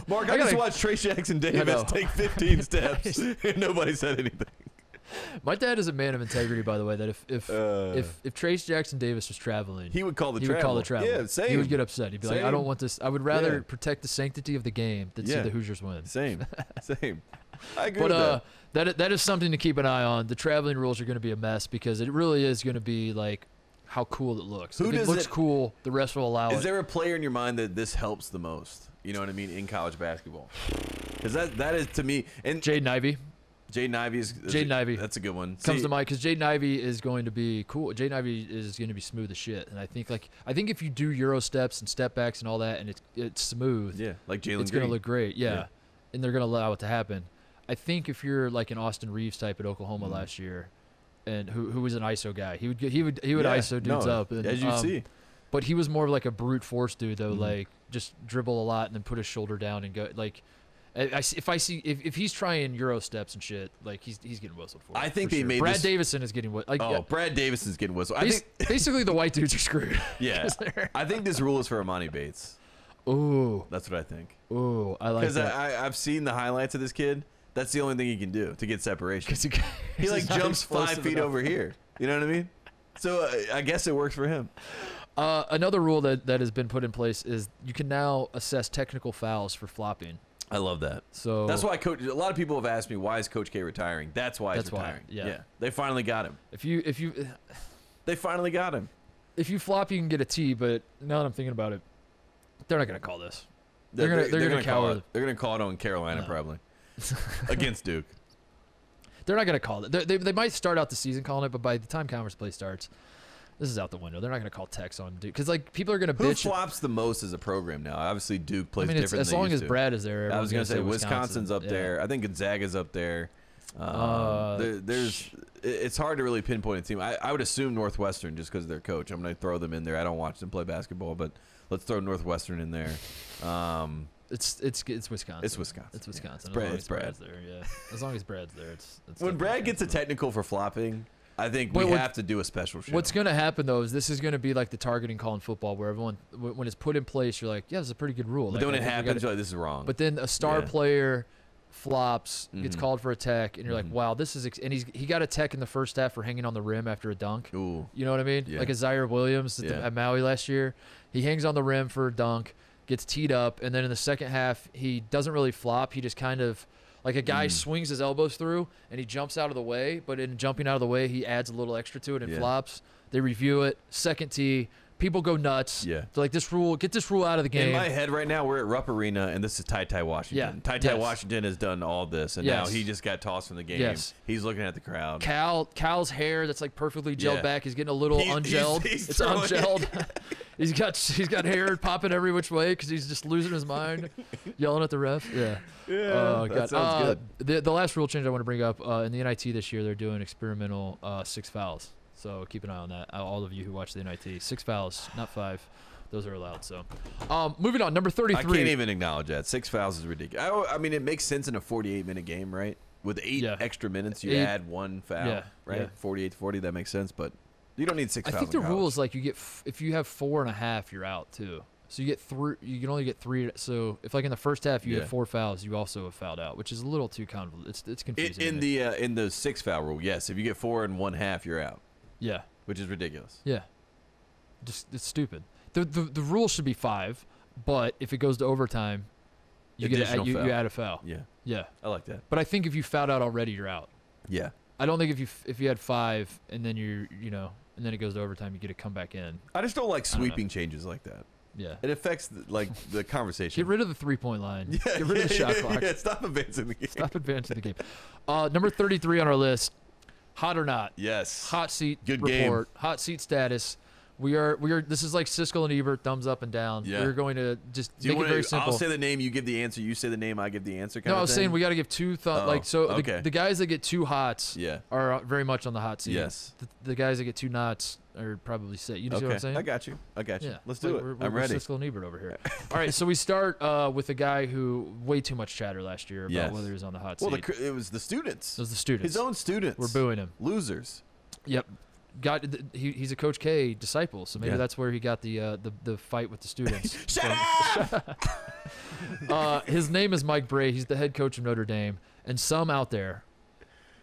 Mark, I just watched Trey Jackson Davis take 15 steps, and nobody said anything. My dad is a man of integrity, by the way. That if Trace Jackson Davis was traveling, he would call the he travel. would call the travel. Yeah, same. He would get upset. He'd be like, I don't want this. I would rather protect the sanctity of the game than see Yeah. the Hoosiers win. Same. I agree But with that is something to keep an eye on. The traveling rules are going to be a mess because it really is going to be like how cool it looks. If it looks cool, the rest will allow it. Is there a player in your mind that this helps the most? You know what I mean, in college basketball? Because that is, to me, and Jaden Ivey. Jaden Ivey. That's a good one. Comes to mind because Jaden Ivey is going to be cool. Jaden Ivey is going to be smooth as shit, and I think if you do Euro steps and step backs and all that, and it's smooth, yeah, like Jalen, it's going to look great. Yeah, and they're going to allow it to happen. I think if you're like an Austin Reeves type at Oklahoma last year, and who was an ISO guy, he would ISO dudes up, and, as you see. But he was more of like a brute force dude though, like just dribble a lot and then put his shoulder down and go like. If he's trying Euro steps and shit, like he's getting whistled for. I think for they sure. made Brad Davison is getting whistled. Brad Davison's getting whistled. Basically, the white dudes are screwed. Yeah, I think this rule is for Amani Bates. Ooh, that's what I think. Ooh, I like that. Because I've seen the highlights of this kid. That's the only thing he can do to get separation. He like jumps 5 feet over here. You know what I mean? So I guess it works for him. Another rule that has been put in place is you can now assess technical fouls for flopping. I love that. So that's why a lot of people have asked me, why is Coach K retiring? That's why he's retiring. Yeah. They finally got him. They finally got him. If you flop, you can get a T, but now that I'm thinking about it, they're not going to call this. They're going to cower. They're going to call it on Carolina probably. Against Duke. They're not going to call it. They might start out the season calling it, but by the time conference play starts, this is out the window. They're not going to call Tex on Duke because like people are going to bitch. Who flops the most as a program now? Obviously, Duke plays different. As long as Brad is there. I was going to say Wisconsin's up there. I think Gonzaga's up there. It's hard to really pinpoint a team. I would assume Northwestern just because of their coach. I'm going to throw them in there. I don't watch them play basketball, but let's throw Northwestern in there. It's Wisconsin. It's Wisconsin. It's Wisconsin. Yeah. It's Brad. Brad's there, yeah. As long as Brad's there, it's when Brad gets a technical for flopping, I think we have to do a special show. What's going to happen, though, is this is going to be like the targeting call in football where everyone, when it's put in place, you're like, yeah, this is a pretty good rule. But then when it happens, you're like, this is wrong. But then a star player flops, gets called for a tech, and you're like, wow, this is – and he got a tech in the first half for hanging on the rim after a dunk. Ooh. You know what I mean? Yeah. Like a Zaire Williams at Maui last year. He hangs on the rim for a dunk, gets teed up, and then in the second half, he doesn't really flop. He just kind of – like a guy swings his elbows through and he jumps out of the way, but in jumping out of the way, he adds a little extra to it and flops. They review it. Second tee. People go nuts. Yeah. They're like, get this rule out of the game. In my head right now, we're at Rupp Arena, and this is Ty Washington. Yeah. Ty Washington has done all this, and now he just got tossed from the game. Yes. He's looking at the crowd. Cal's hair that's like perfectly gelled back. He's getting a little ungelled. It's ungelled. he's got hair popping every which way because he's just losing his mind, yelling at the ref. Yeah. Yeah. That sounds good. The last rule change I want to bring up in the NIT this year, they're doing experimental 6 fouls. So keep an eye on that. All of you who watch the NIT, 6 fouls, not 5. Those are allowed. So, moving on, number 33. I can't even acknowledge that. 6 fouls is ridiculous. I mean, it makes sense in a 48-minute game, right? With 8 extra minutes, you add 1 foul, right? Yeah. 48 to 40, that makes sense. But you don't need 6 fouls. I think the rule is like if you have 4.5, you're out too. So you get 3. You can only get 3. So if like in the first half you have 4 fouls, you also have fouled out, which is a little too convoluted. It's confusing. In the 6 foul rule, yes. If you get 4 and 1/2, you're out. Yeah. Which is ridiculous. Yeah. Just it's stupid. The rule should be 5, but if it goes to overtime, you add a foul. Yeah. Yeah. I like that. But I think if you fouled out already, you're out. Yeah. I don't think if you had 5 and then and then it goes to overtime, you get to come back in. I just don't like sweeping changes like that. Yeah. It affects the conversation. Get rid of the 3-point line. Yeah, get rid of the shot clock. Yeah, stop advancing the game. Stop advancing the game. Number 33 on our list. Hot or not? Yes. Hot seat Good report. Game. Hot seat status. We are. This is like Siskel and Ebert, thumbs up and down. Yeah. We're going to just make it very simple. I'll say the name, you give the answer. You say the name, I give the answer. No, I was saying we got to give 2 okay. The guys that get 2 hots are very much on the hot seat. Yes. The guys that get 2 nots are probably sit. You know what I'm saying? I got you. Yeah. Let's do it. I'm ready. Siskel and Ebert over here. All right, so we start with a guy who way too much chatter last year about whether he was on the hot seat. Well, it was the students. It was the students. His own students. We're booing him. Losers. Yep. He's a Coach K disciple, so maybe that's where he got the fight with the students. Shut up! His name is Mike Bray. He's the head coach of Notre Dame, and some out there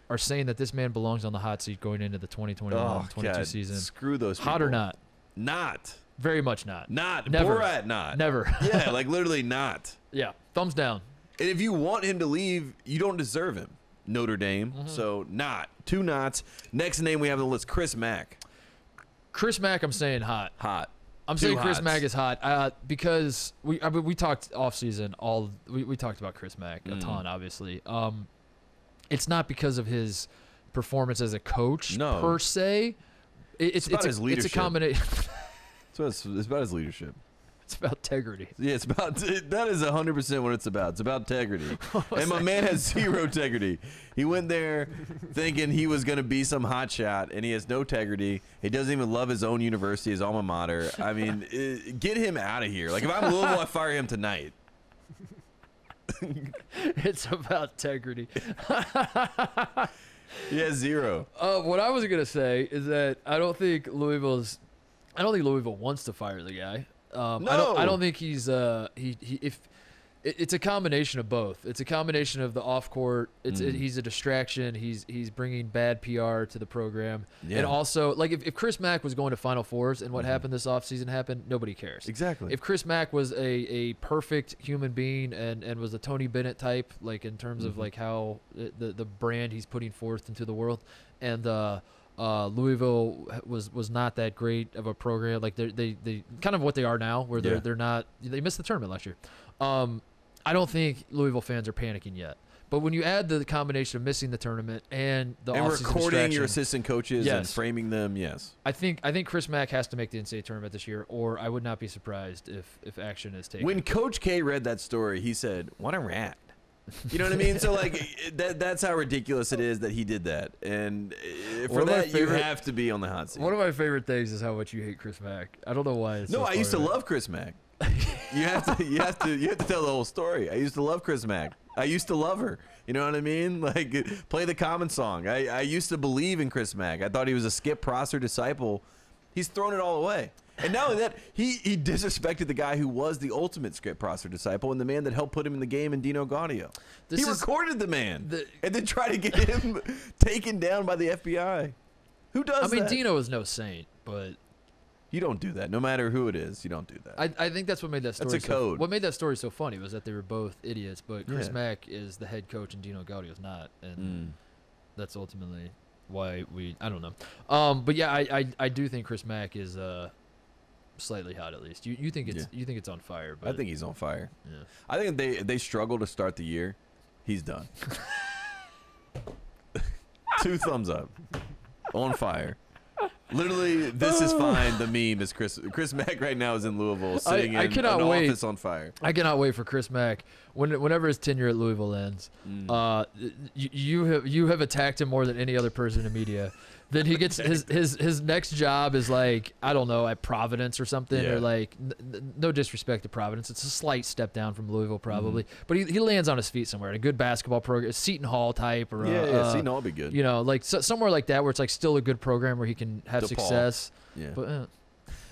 are saying that this man belongs on the hot seat going into the 2021-22 season. Screw those people. Hot or not? Not. Very much not. Not. Never. Borat not. Never. Yeah, like literally not. Yeah. Thumbs down. And if you want him to leave, you don't deserve him. Notre Dame. So not. 2 nots. Next name we have on the list, Chris Mack. Chris Mack, I'm saying hot. Hot. I'm saying Chris Mack is hot because we talked offseason. We talked about Chris Mack a ton, obviously. It's not because of his performance as a coach per se. It's about his leadership. It's a combination. It's about his leadership. It's about integrity. Yeah, it's about that is 100% what it's about. It's about integrity. And my man has zero integrity. He went there thinking he was going to be some hot shot, and he has no integrity. He doesn't even love his own university, his alma mater. I mean, get him out of here. Like, if I'm Louisville, I fire him tonight. It's about integrity. He has zero. What I was going to say is that I don't think Louisville wants to fire the guy. No. I don't think he's it's a combination of both. It's a combination of the off court. He's a distraction. He's bringing bad PR to the program, and also like if Chris Mack was going to Final Fours and what happened this offseason happened, nobody cares. Exactly. If Chris Mack was a perfect human being and was a Tony Bennett type, like in terms of like how the brand he's putting forth into the world, and Louisville was not that great of a program. Like they kind of what they are now, where they're not. They missed the tournament last year. I don't think Louisville fans are panicking yet. But when you add the combination of missing the tournament and the off-season recording your assistant coaches and framing them, I think Chris Mack has to make the NCAA tournament this year, or I would not be surprised if action is taken. When Coach K read that story, he said, "What a rat." You know what I mean? So like that's how ridiculous it is that he did that, and for that you have to be on the hot seat. One of my favorite things is how much you hate Chris Mack. I don't know why. It's I used to love Chris Mack. You have to tell the whole story. I used to love Chris Mack. I used to love her. You know what I mean? Like play the Common song. I used to believe in Chris Mack. I thought he was a Skip Prosser disciple. He's thrown it all away. And not only that, he disrespected the guy who was the ultimate Skip Prosser disciple and the man that helped put him in the game in Dino Gaudio. He recorded the man and then tried to get him taken down by the FBI. Who does that? I mean, Dino is no saint, but you don't do that. No matter who it is, you don't do that. I think that's what made that story. That's a code. What made that story so funny was that they were both idiots, but Chris Mack is the head coach and Dino Gaudio is not, and that's ultimately why I don't know. But yeah, I do think Chris Mack is slightly hot at least. You think it's on fire? But I think he's on fire. Yeah. I think they struggle to start the year. He's done. 2 thumbs up. On fire. Literally, this is fine. The meme is Chris Mack right now is in Louisville sitting in an office on fire. I cannot wait for Chris Mack whenever his tenure at Louisville ends. You have attacked him more than any other person in the media. Then he gets his next job is like, I don't know, at Providence or something, or like no disrespect to Providence, it's a slight step down from Louisville probably, but he lands on his feet somewhere in a good basketball program, Seton Hall type, or Seton Hall would be good. You know, like somewhere like that where it's like still a good program where he can have success. Yeah.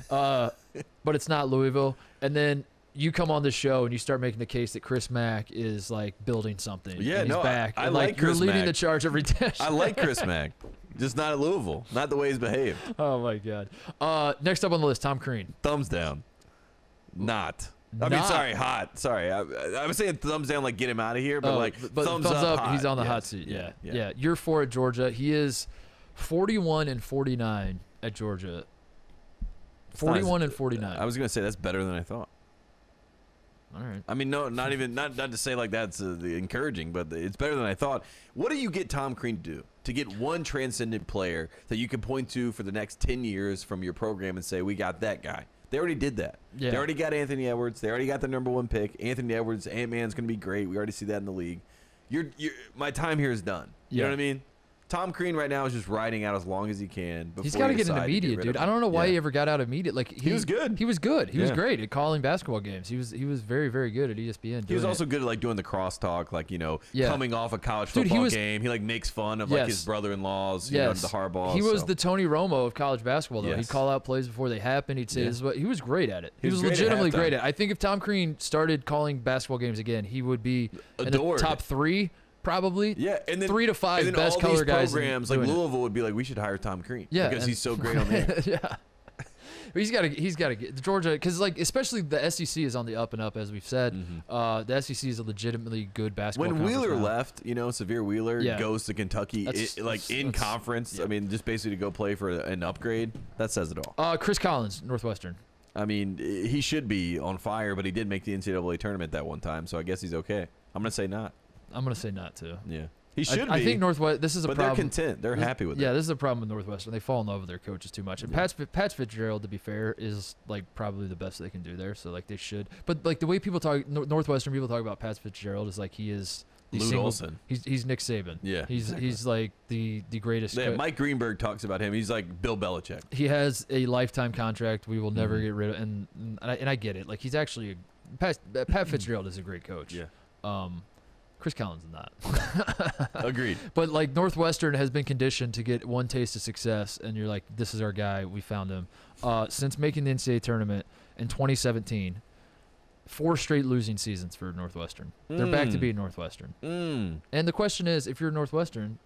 But it's not Louisville, and then you come on the show and you start making the case that Chris Mack is like building something. Yeah, and he's back. I and like you're Chris leading Mack. the charge every day. I like Chris Mack, just not at Louisville. Not the way he's behaved. Oh my God. Next up on the list, Tom Crean. Thumbs down. Not. I mean, sorry, hot. Sorry, I was saying thumbs down, like get him out of here, but thumbs up. Hot. He's on the hot seat. Yeah. Year 4 at Georgia. He is 41-49 at Georgia. 41-49. I was gonna say that's better than I thought. All right. I mean, no, not to say like that's encouraging, but it's better than I thought. What do you get Tom Crean to do? To get one transcendent player that you can point to for the next 10 years from your program and say, we got that guy. They already did that. Yeah. They already got Anthony Edwards. They already got the #1 pick. Anthony Edwards, Ant-Man's going to be great. We already see that in the league. My time here is done. You know what I mean? Tom Crean right now is just riding out as long as he can. He's got to get into media, dude. I don't know why he ever got out of media. Like he was good. He was good. He was great at calling basketball games. He was very, very good at ESPN. He was also good at like doing the crosstalk, like coming off a college football game. He like makes fun of like his brother-in-laws, the Harbaughs. He was the Tony Romo of college basketball, though. He'd call out plays before they happened. He'd say, "This is what." He was great at it. He was legitimately great at it. I think if Tom Crean started calling basketball games again, he would be in the top 3 probably. Yeah, and then 3 to 5 and then best all color these guys. programs like Louisville would be like, we should hire Tom Crean. Yeah, because he's so great on the yeah. He's got to get Georgia, because like especially the SEC is on the up and up, as we've said. The SEC is a legitimately good basketball. When conference Wheeler now. left, Severe Wheeler goes to Kentucky, in conference. Yeah. I mean, just basically to go play for an upgrade. That says it all. Chris Collins, Northwestern. I mean, he should be on fire, but he did make the NCAA tournament that one time, so I guess he's okay. I'm gonna say not. I'm gonna say not too. Yeah. He should be. I think Northwest. This is a problem. But they're content. They're happy with it. Yeah, this is a problem with Northwestern. They fall in love with their coaches too much. And Pat Fitzgerald, to be fair, is like probably the best they can do there. So like they should. But like the way people talk, Northwestern people talk about Pat Fitzgerald is like he is. Lute Olson. He's Nick Saban. Yeah, he's like the greatest. Yeah, Mike Greenberg talks about him. He's like Bill Belichick. He has a lifetime contract. We will never get rid of. And I get it. Like he's actually Pat Fitzgerald is a great coach. Yeah. Chris Collins is not. Agreed. But like Northwestern has been conditioned to get one taste of success, and you're like, this is our guy. We found him. Since making the NCAA tournament in 2017, 4 straight losing seasons for Northwestern. They're back to being Northwestern. And the question is, if you're Northwestern,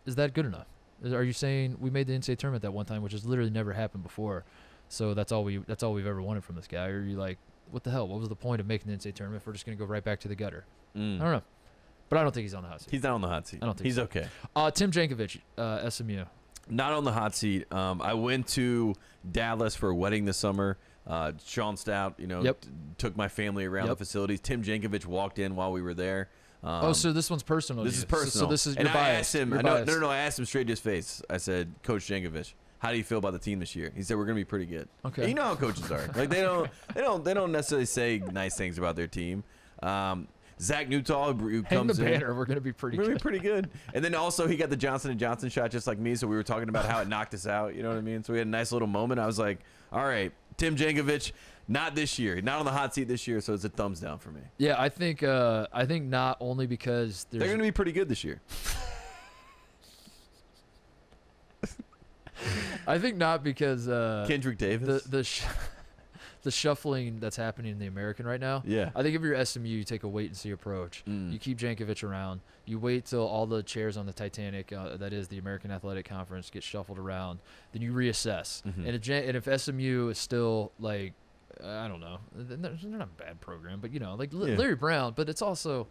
is that good enough? Are you saying we made the NCAA tournament that one time, which has literally never happened before, so that's all we've ever wanted from this guy? Or are you like, what the hell? What was the point of making the NCAA tournament if we're just going to go right back to the gutter? I don't know. But I don't think he's on the hot seat. He's not on the hot seat. I don't think he's okay. Tim Jankovich, SMU. Not on the hot seat. I went to Dallas for a wedding this summer. Sean Stout, took my family around the facilities. Tim Jankovich walked in while we were there. So this one's personal. This is personal. So this is and your bias. I asked him. No. I asked him straight to his face. I said, Coach Jankovich, how do you feel about the team this year? He said, we're going to be pretty good. Okay. And you know how coaches are. Like they don't necessarily say nice things about their team. Zach Newtall, who comes the in. banner. We're gonna be pretty good. And then also he got the Johnson & Johnson shot just like me, so we were talking about how it knocked us out. You know what I mean? So we had a nice little moment. I was like, all right, Tim Jankovich, not this year, not on the hot seat this year, so it's a thumbs down for me. Yeah, I think not only because they're gonna be pretty good this year. I think not because Kendrick Davis. The shuffling that's happening in the American right now. Yeah. I think if you're SMU, you take a wait and see approach. You keep Jankovich around. You wait till all the chairs on the Titanic, that is the American Athletic Conference, get shuffled around. Then you reassess. And if SMU is still like, I don't know, they're not a bad program, but Larry Brown. But it's also,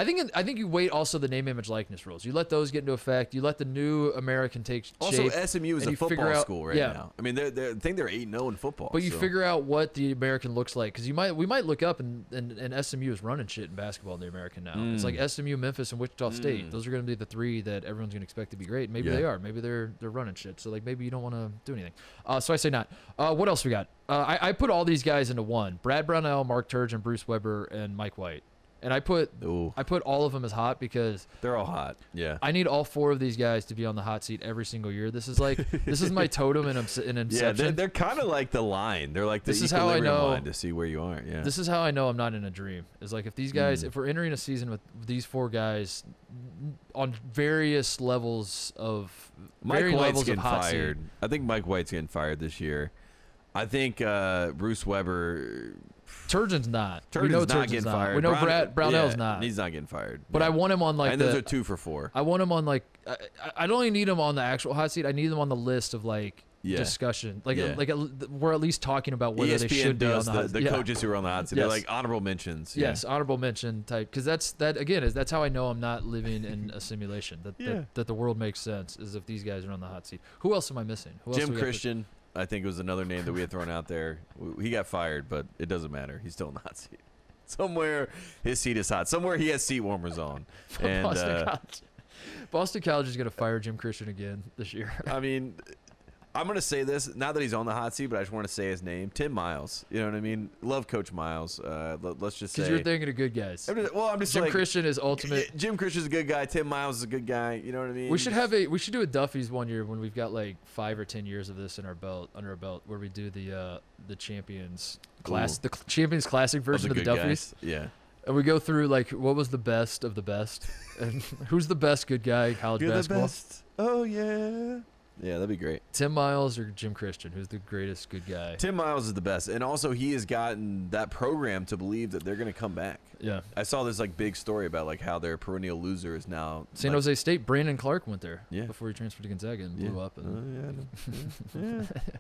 I think you wait also the name, image, likeness rules. You let those get into effect. You let the new American take shape. Also, SMU is a football school right now. I mean, I think they're 8-0 in football. But you figure out what the American looks like, because we might look up and SMU is running shit in basketball in the American now. It's like SMU, Memphis, and Wichita State. Those are going to be the 3 that everyone's going to expect to be great. Maybe they are. Maybe they're running shit. So like maybe you don't want to do anything. So I say not. What else we got? I put all these guys into one: Brad Brownell, Mark Turgeon, Bruce Weber, and Mike White. And I put all of them as hot because they're all hot. Yeah. I need all 4 of these guys to be on the hot seat every single year. This is my totem in Inception. Yeah, they're kind of like the line. They're like the equilibrium line to see where you are. Yeah. This is how I know I'm not in a dream. Is like if these guys, if we're entering a season with these 4 guys on various levels of Mike White's getting fired. I think Mike White's getting fired this year. I think Bruce Weber. Turgeon's not. We know not getting fired. We know Brownell's not. He's not getting fired. But I want him on like. And those are 2 for 4. I want him on like. I don't even need him on the actual hot seat. I need him on the list of like discussion. We're at least talking about whether ESPN they should be on the hot seat. The coaches who are on the hot seat. They're like honorable mentions. Yes, honorable mention type. Because that's how I know I'm not living in a simulation. That the world makes sense is if these guys are on the hot seat. Who else am I missing? Jim Christian. I think it was another name that we had thrown out there. He got fired, but it doesn't matter. He's still in the hot seat. Somewhere his seat is hot. Somewhere he has seat warmers on. And Boston College is going to fire Jim Christian again this year. I mean, I'm going to say this, not that he's on the hot seat, but I just want to say his name. Tim Miles. You know what I mean? Love Coach Miles. Let's just say. Because you're thinking of good guys. I'm just Jim Christian is ultimate. Jim Christian's a good guy. Tim Miles is a good guy. You know what I mean? We should do a Duffy's one year when we've got like 5 or 10 years of this under our belt, where we do the Champions class, the Champions Classic version of the Duffy's. Guys. Yeah. And we go through like what was the best of the best, and who's the best good guy in college basketball. The best. Oh yeah. Yeah, that'd be great. Tim Miles or Jim Christian? Who's the greatest good guy? Tim Miles is the best, and also he has gotten that program to believe that they're going to come back. Yeah, I saw this like big story about like how their perennial loser is now San Jose State. Brandon Clark went there before he transferred to Gonzaga and blew up. And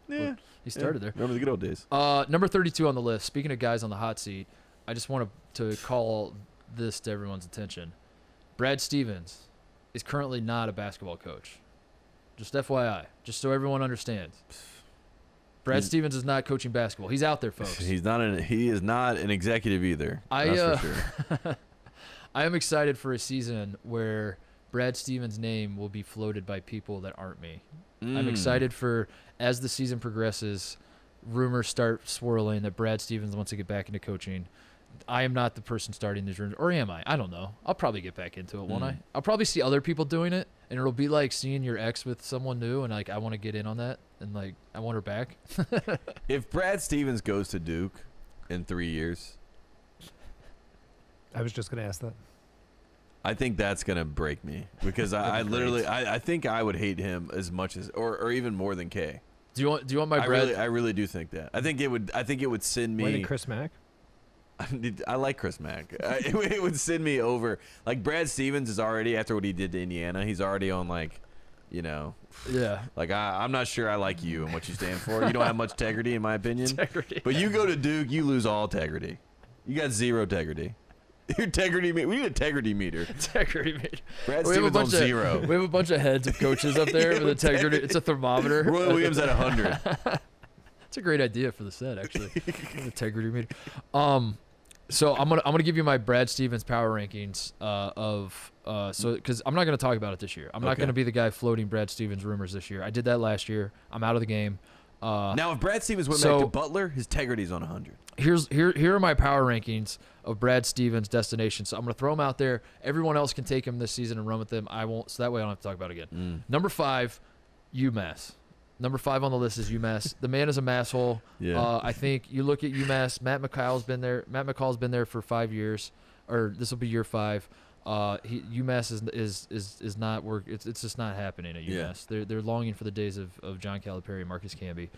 yeah. He started there. Remember the good old days. Number 32 on the list. Speaking of guys on the hot seat, I just want to call this to everyone's attention. Brad Stevens is currently not a basketball coach. Just FYI, just so everyone understands. Brad Stevens is not coaching basketball. He's out there, folks. He is not an executive either. That's for sure. I am excited for a season where Brad Stevens' name will be floated by people that aren't me. I'm excited for, as the season progresses, rumors start swirling that Brad Stevens wants to get back into coaching. I am not the person starting these rumors, or am I? I don't know. I'll probably get back into it, won't I? I'll probably see other people doing it, and it'll be like seeing your ex with someone new, and like I want to get in on that, and like I want her back. If Brad Stevens goes to Duke in 3 years, I was just going to ask that. I think that's gonna break me because I literally I think I would hate him as much as or even more than K. Do you want my Brad? I really do think that. I think it would send me. More than Chris Mack? I like Chris Mack. It would send me over. Like Brad Stevens is already, after what he did to Indiana, he's already on like, Yeah. Like I'm not sure I like you and what you stand for. You don't have much integrity in my opinion. Integrity. But you go to Duke, you lose all integrity. You got zero integrity. Your integrity meter. We need an integrity meter. Integrity meter. Brad Stevens on 0. We have a bunch of heads of coaches up there with integrity. It's a thermometer. Roy Williams at 100. It's a great idea for the set, actually. An integrity meter. So I'm gonna give you my Brad Stevens power rankings because I'm not gonna talk about it this year. I'm not gonna be the guy floating Brad Stevens rumors this year. I did that last year. I'm out of the game. Now, if Brad Stevens went back to Butler, his integrity's on 100. Here are my power rankings of Brad Stevens' destinations. So I'm gonna throw them out there. Everyone else can take him this season and run with them. I won't. So that way I don't have to talk about it again. Number 5, UMass. Number 5 on the list is UMass. The man is a masshole. Yeah. I think you look at UMass. Matt McCall's been there. Matt McCall's been there for 5 years, or this will be year 5. UMass is not work. It's just not happening at UMass. Yeah. They're longing for the days of John Calipari and Marcus Camby.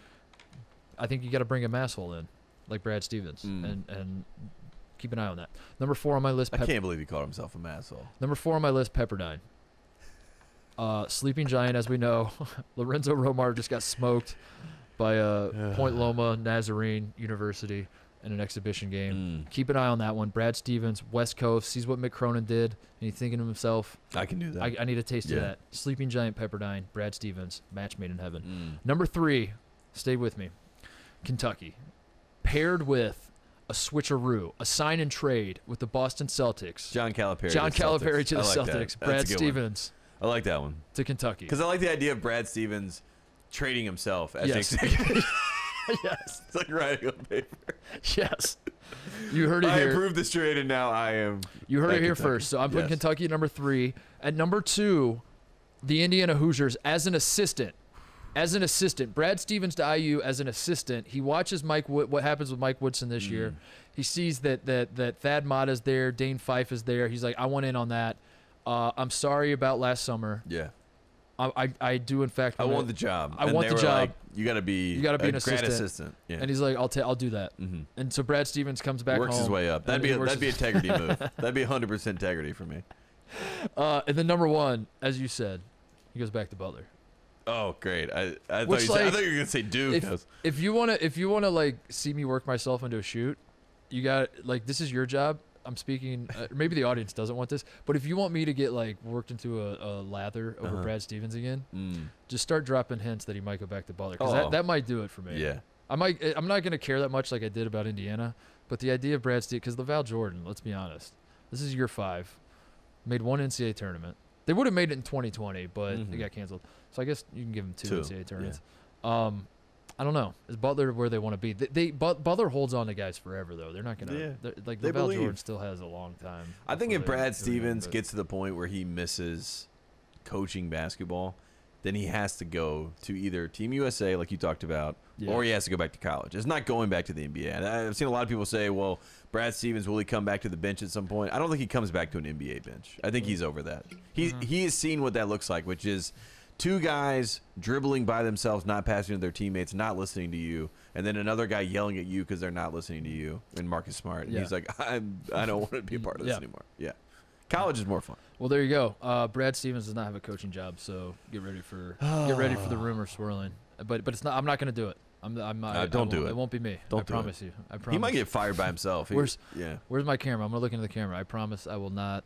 I think you got to bring a masshole in, like Brad Stevens, and keep an eye on that. Number 4 on my list. I can't believe he called himself a masshole. Number 4 on my list, Pepperdine. Sleeping Giant, as we know. Lorenzo Romar just got smoked by Point Loma Nazarene University in an exhibition game. Keep an eye on that one. Brad Stevens, West Coast, sees what Mick Cronin did, and he's thinking to himself, I can do that. I need a taste of that. Sleeping Giant, Pepperdine, Brad Stevens, match made in heaven. Number 3, stay with me, Kentucky. Paired with a switcheroo, a sign and trade with the Boston Celtics. John Calipari to the Celtics. Brad Stevens. I like that one. To Kentucky. Because I like the idea of Brad Stevens trading himself as Yes. an executive. Yes. It's like writing on paper. Yes. You heard it I here. approved this trade, and now I am. You heard it here Kentucky. first. So I'm putting Kentucky at number 3. At number 2, the Indiana Hoosiers as an assistant. Brad Stevens to IU as an assistant. He watches what happens with Mike Woodson this year. He sees that Thad Matta's there, Dane Fife is there. He's like, I want in on that. I'm sorry about last summer. Yeah. I do in fact. I want the job. I want the job. Like, you got to be an grad assistant. Yeah. And he's like, I'll do that. And so Brad Stevens comes back Works home. his way up. That'd be integrity move. That'd be 100% integrity for me. And then number 1, as you said, he goes back to Butler. Oh, great! I thought you were gonna say Duke. If you wanna like see me work myself into a shoot, you got like this is your job. I'm speaking. Maybe the audience doesn't want this, but if you want me to get like worked into a lather over Brad Stevens again, just start dropping hints that he might go back to Butler because that might do it for me. Yeah, I'm not gonna care that much like I did about Indiana, but the idea of Brad Stevens, because LaVall Jordan, let's be honest, this is year 5, made 1 NCAA tournament. They would have made it in 2020, but it got canceled. So I guess you can give them 2 NCAA tournaments. Yeah. I don't know. Is Butler where they want to be? Butler holds on to guys forever, though. They're not going to. Yeah. Like, LaVall Jordan still has a long time. I think if Brad Stevens gets to the point where he misses coaching basketball, then he has to go to either Team USA, like you talked about, or he has to go back to college. It's not going back to the NBA. And I've seen a lot of people say, well, Brad Stevens, will he come back to the bench at some point? I don't think he comes back to an NBA bench. I think he's over that. He has seen what that looks like, which is 2 guys dribbling by themselves, not passing to their teammates, not listening to you, and then another guy yelling at you because they're not listening to you, and Marcus Smart. And he's like, I don't want to be a part of this anymore. Yeah. College is more fun. Well, there you go. Brad Stevens does not have a coaching job, so get ready for the rumor swirling. But it's not. I'm not going to do it. I'm not. Don't do it. It won't be me. I promise you. I promise. He might get fired by himself. Where's my camera? I'm gonna look into the camera. I promise I will not.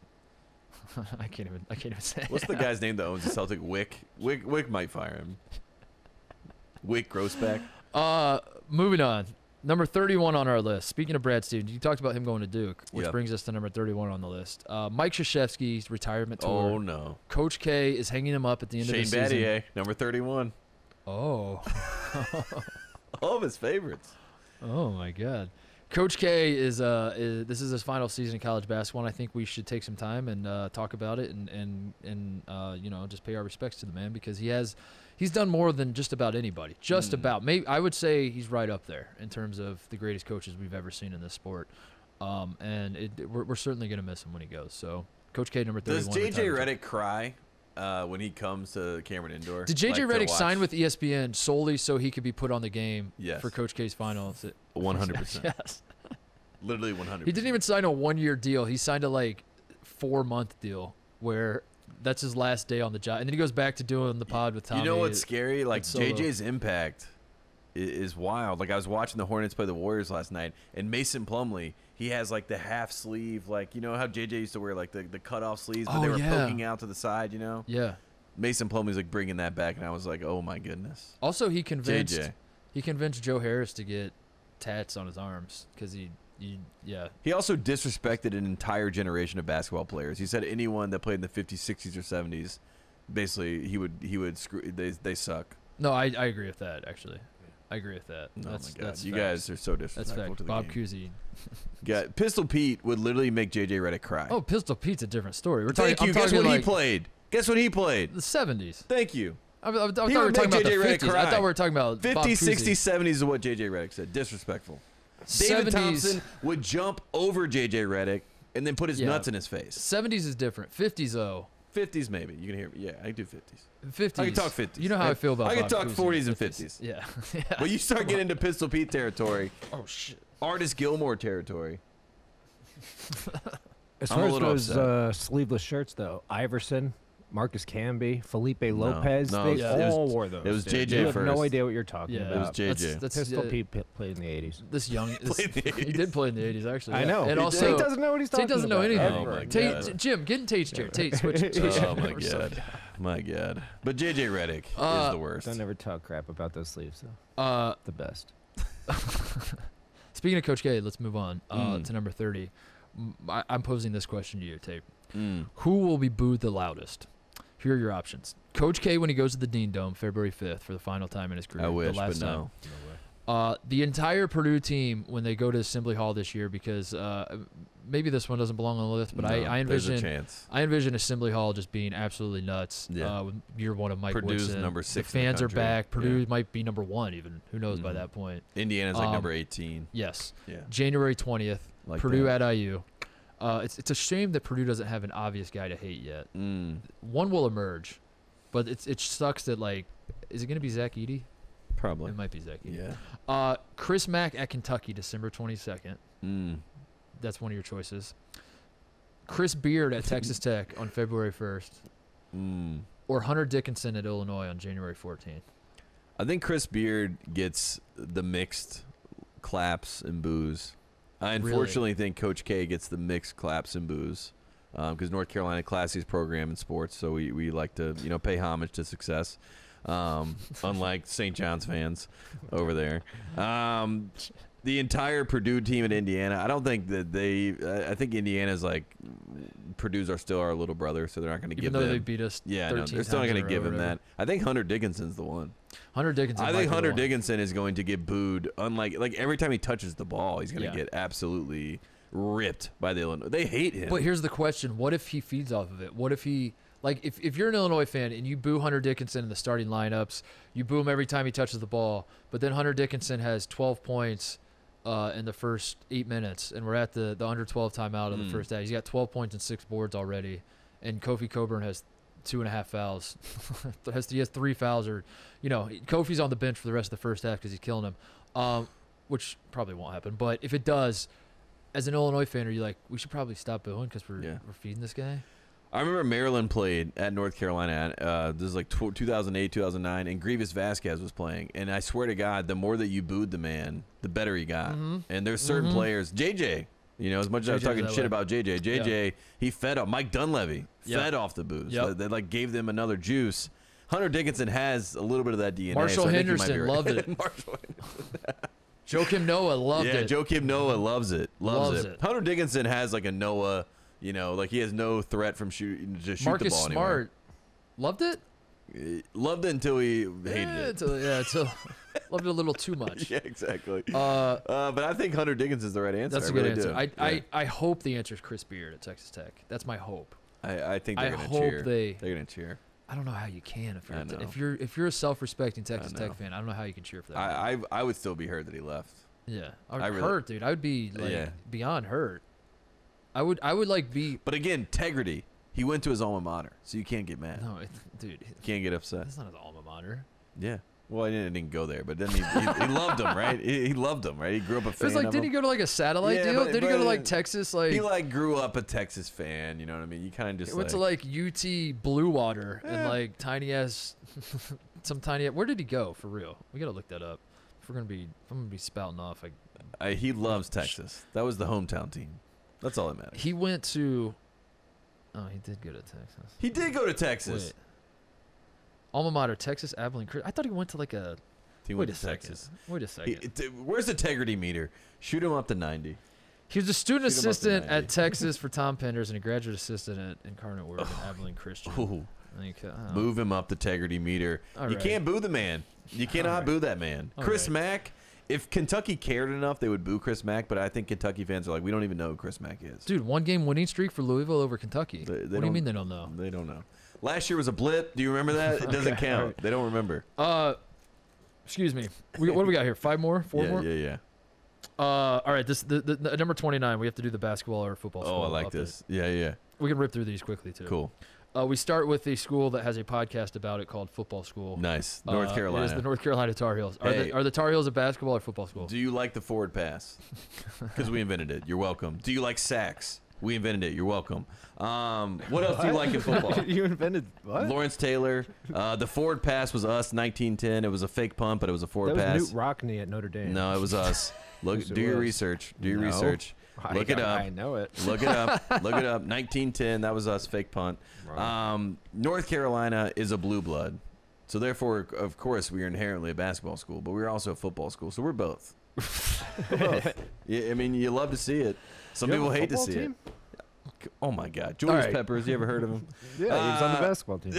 I can't even say. What's the guy's name that owns the Celtic? Wick might fire him. Wick Grossback. Moving on. Number 31 on our list. Speaking of Brad Stevens, you talked about him going to Duke, which brings us to number 31 on the list. Mike Krzyzewski's retirement tour. Oh no. Coach K is hanging him up at the end of the season. Shane Battier, number 31. Oh. All of his favorites. Oh my God. Coach K is this is his final season in college basketball, and I think we should take some time and talk about it and just pay our respects to the man, because he's done more than just about anybody. Just about. Maybe I would say he's right up there in terms of the greatest coaches we've ever seen in this sport. And we're certainly going to miss him when he goes. So Coach K, number 31. Does J.J. Redick cry when he comes to Cameron Indoor? Did J.J. Redick sign with ESPN solely so he could be put on the game for Coach K's finals? 100%. Yes. Literally 100%. He didn't even sign a 1-year deal. He signed a 4-month deal where that's his last day on the job, and then he goes back to doing the pod with Tommy. You know what's scary? Like, JJ's impact is wild. Like, I was watching the Hornets play the Warriors last night, and Mason Plumlee, he has like the half sleeve, like, you know how JJ used to wear like the cutoff sleeves, but they were poking out to the side, you know? Yeah. Mason Plumlee's like bringing that back, and I was like, oh my goodness. Also, he convinced Joe Harris to get tats on his arms because he also disrespected an entire generation of basketball players. He said anyone that played in the 50s, 60s, or 70s, basically he would screw. They suck. No, I agree with that. Actually, I agree with that. Oh my God, you guys are so disrespectful to the Bob game. Cousy. Pistol Pete would literally make JJ Redick cry. Oh, Pistol Pete's a different story. Guess what he played? Guess what he played? The 70s. Thank you. I thought we were talking about the 50s. I thought we were talking about 50s, Bob 60s, 70s is what JJ Redick said. Disrespectful. David Thompson would jump over J.J. Redick and then put his nuts in his face. 70s is different. 50s, though. 50s, maybe. You can hear me. Yeah, I do 50s. 50s. I can talk 50s. You know how I feel about I can Bob talk Cousy 40s and 50s. Yeah. But you start getting into Pistol Pete territory. Oh, shit. Artist Gilmore territory. As far as those sleeveless shirts, though, Iverson, Marcus Camby, Felipe Lopez, they all wore those. It was JJ you first. have no idea what you're talking about. It was JJ. Pistol Pete played in the 80s. He did play in the 80s, actually. I know. And also, Tate doesn't know what he's talking about. Tate doesn't know anything. Oh my God. Jim, get in Tate's chair. Tate, switch. Oh, my God. My God. But JJ Redick is the worst. Don't ever talk crap about those sleeves, though. The best. Speaking of Coach K, let's move on to number 30. I'm posing this question to you, Tate. Who will be booed the loudest? Here are your options. Coach K when he goes to the Dean Dome February 5th for the final time in his career. I wish, the last but no. time. The entire Purdue team when they go to Assembly Hall this year, because maybe this one doesn't belong on the list, but I envision Assembly Hall just being absolutely nuts. With year one of Mike Purdue's Woodson. number 6. The fans are back. Purdue might be number 1 even. Who knows by that point? Indiana's like number 18. Yes. Yeah. January 20th. Like Purdue at IU. It's a shame that Purdue doesn't have an obvious guy to hate yet. One will emerge. But it sucks that, like, is it going to be Zach Edey? Probably. It might be Zach Edey. Yeah. Chris Mack at Kentucky, December 22nd. That's one of your choices. Chris Beard at Texas Tech on February 1st. Or Hunter Dickinson at Illinois on January 14th. I think Chris Beard gets the mixed claps and boos. I unfortunately think Coach K gets the mixed claps and boos. Because North Carolina, classiest program in sports, so we like to pay homage to success, unlike St. John's fans over there. The entire Purdue team at Indiana, I don't think that I think Indiana's like Purdue's are still our little brother, so they're not going to give them. Even though they beat us, they're still not going to give him that. I think Hunter Dickinson's the one. Hunter Dickinson. I think Hunter Dickinson is going to get booed. Unlike every time he touches the ball, he's going to get absolutely ripped by the Illinois. They hate him. But here's the question: what if he feeds off of it? What if he if you're an Illinois fan and you boo Hunter Dickinson in the starting lineups, you boo him every time he touches the ball, but then Hunter Dickinson has 12 points in the first 8 minutes, and we're at the under 12 timeout of the first half. He's got 12 points and 6 boards already, and Kofi Coburn has 2.5 fouls. He has 3 fouls, or Kofi's on the bench for the rest of the first half because he's killing him, which probably won't happen. But if it does, as an Illinois fan, are you like, we should probably stop booing because we're feeding this guy? I remember Maryland played at North Carolina. This is like 2008, 2009, and Grievous Vasquez was playing. And I swear to God, the more that you booed the man, the better he got. And there's certain players, JJ. As much as I was talking shit about JJ, he fed off. Mike Dunleavy fed off the booze. They like gave them another juice. Hunter Dickinson has a little bit of that DNA. Marshall Henderson loved it. Joakim Noah loved it. Yeah, Joakim Noah loves it. Loves it. Hunter Dickinson has like a Noah, like he has no threat from shooting the ball Marcus anymore. Smart loved it. Loved it until he hated it. Loved it a little too much. Yeah, exactly. But I think Hunter Dickinson's the right answer. That's a good answer. I hope the answer is Chris Beard at Texas Tech. That's my hope. I think they're going to cheer. They're going to cheer. I don't know how you can if you're a self-respecting Texas Tech fan. I don't know how you can cheer for that. I would still be hurt that he left. Yeah, hurt, dude. I would be beyond hurt. I would like be. But again, integrity. He went to his alma mater, so you can't get mad. No, dude, you can't get upset. That's not his alma mater. Yeah. Well, I didn't go there, but then he loved him, right? He loved him, right? He grew up a fan. It was like, didn't he go to like a satellite deal? Did he go to like Texas? Like he like grew up a Texas fan. You know what I mean? You kind of just went to like UT Blue Water and like tiny ass, some tiny. Where did he go for real? We gotta look that up. If I'm gonna be spouting off. He loves Texas. That was the hometown team. That's all that matters. He went to. Oh, he did go to Texas. He did go to Texas. Wait. Alma mater, Texas Abilene. I thought he went to like a. He went to Texas. Wait a second. Where's the integrity meter? Shoot him up to 90. He was a student assistant at Texas for Tom Penders and a graduate assistant at Incarnate Word and Abilene Christian. Ooh. Move him up the integrity meter. You can't boo the man. You cannot boo that man. Chris Mack. If Kentucky cared enough, they would boo Chris Mack, but I think Kentucky fans are like, we don't even know who Chris Mack is. Dude, 1-game winning streak for Louisville over Kentucky. What do you mean they don't know? They don't know. Last year was a blip. Do you remember that? It doesn't count. Right. They don't remember. Excuse me. What do we got here? 5 more? 4 more? Yeah. All right. This the number 29. We have to do the basketball or football. Oh, I like this. Yeah. We can rip through these quickly too. Cool. We start with a school that has a podcast about it called Football School. Nice. North Carolina. It is the North Carolina Tar Heels. Are the Tar Heels a basketball or football school? Do you like the forward pass? Because we invented it. You're welcome. Do you like sacks? We invented it. You're welcome. What else do you like in football? You invented what? Lawrence Taylor. The forward pass was us, 1910. It was a fake punt, but it was a forward pass. That was Newt Rockne at Notre Dame. No, it was us. Do your research. Do your research. Look it up. I know it. Look it up. Look it up. 1910. That was us. Fake punt. Right. North Carolina is a blue blood, so therefore, of course, we are inherently a basketball school, but we're also a football school. So we're both. Yeah, I mean, you love to see it. Some people hate to see it. Oh my God, Julius Peppers. You ever heard of him? Yeah, he was on the basketball team.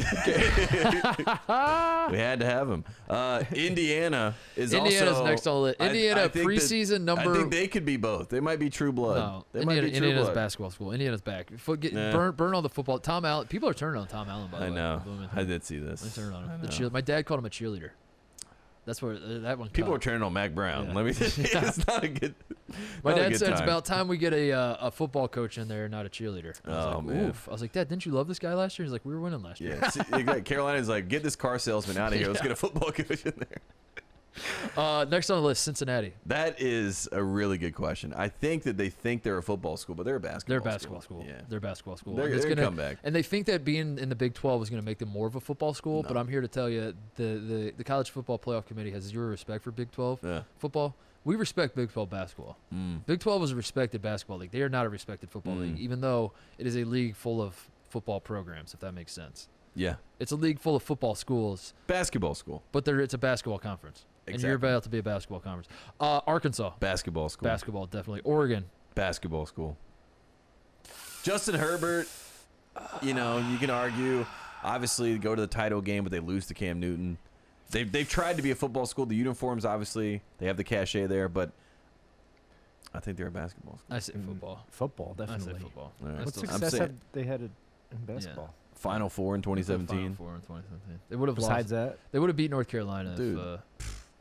We had to have him. Indiana is Indiana's also next on the list. Indiana preseason number. I think they could be both. They might be true blood. No, Indiana's basketball school. Indiana's back. Burn all the football. Tom Allen. People are turning on Tom Allen. By the way, I know. I did see this. They turned on him. My dad called him a cheerleader. That's where that one. People are turning on Mac Brown. Yeah. Let me. It's not a good. My dad said it's about time we get a football coach in there, not a cheerleader. I was like, oof. I was like, Dad, didn't you love this guy last year? He's like, we were winning last year. Yeah. Carolina's like, get this car salesman out of here. Let's get a football coach in there. Next on the list, Cincinnati. That is a really good question. I think that they think they're a football school, but they're a basketball. They're a basketball school. Yeah, they're a basketball school. They're going to come back. And they think that being in the Big 12 is going to make them more of a football school. No. But I'm here to tell you, the College Football Playoff Committee has zero respect for Big 12 football. We respect Big 12 basketball. Big 12 is a respected basketball league. They are not a respected football league, even though it is a league full of football programs, if that makes sense. Yeah. It's a league full of football schools. Basketball school. But it's a basketball conference. Exactly. And you're about to be a basketball conference. Arkansas. Basketball school. Basketball, definitely. Oregon. Basketball school. Justin Herbert, you can argue. Obviously, go to the title game, but they lose to Cam Newton. They've tried to be a football school. The uniforms, obviously, they have the cachet there, but I think they're a basketball school. I say football. Football, definitely. I say football. Right. What success have they had in basketball? Yeah. Final Four in 2017. Final Four in 2017. They would have Besides that, they would have beat North Carolina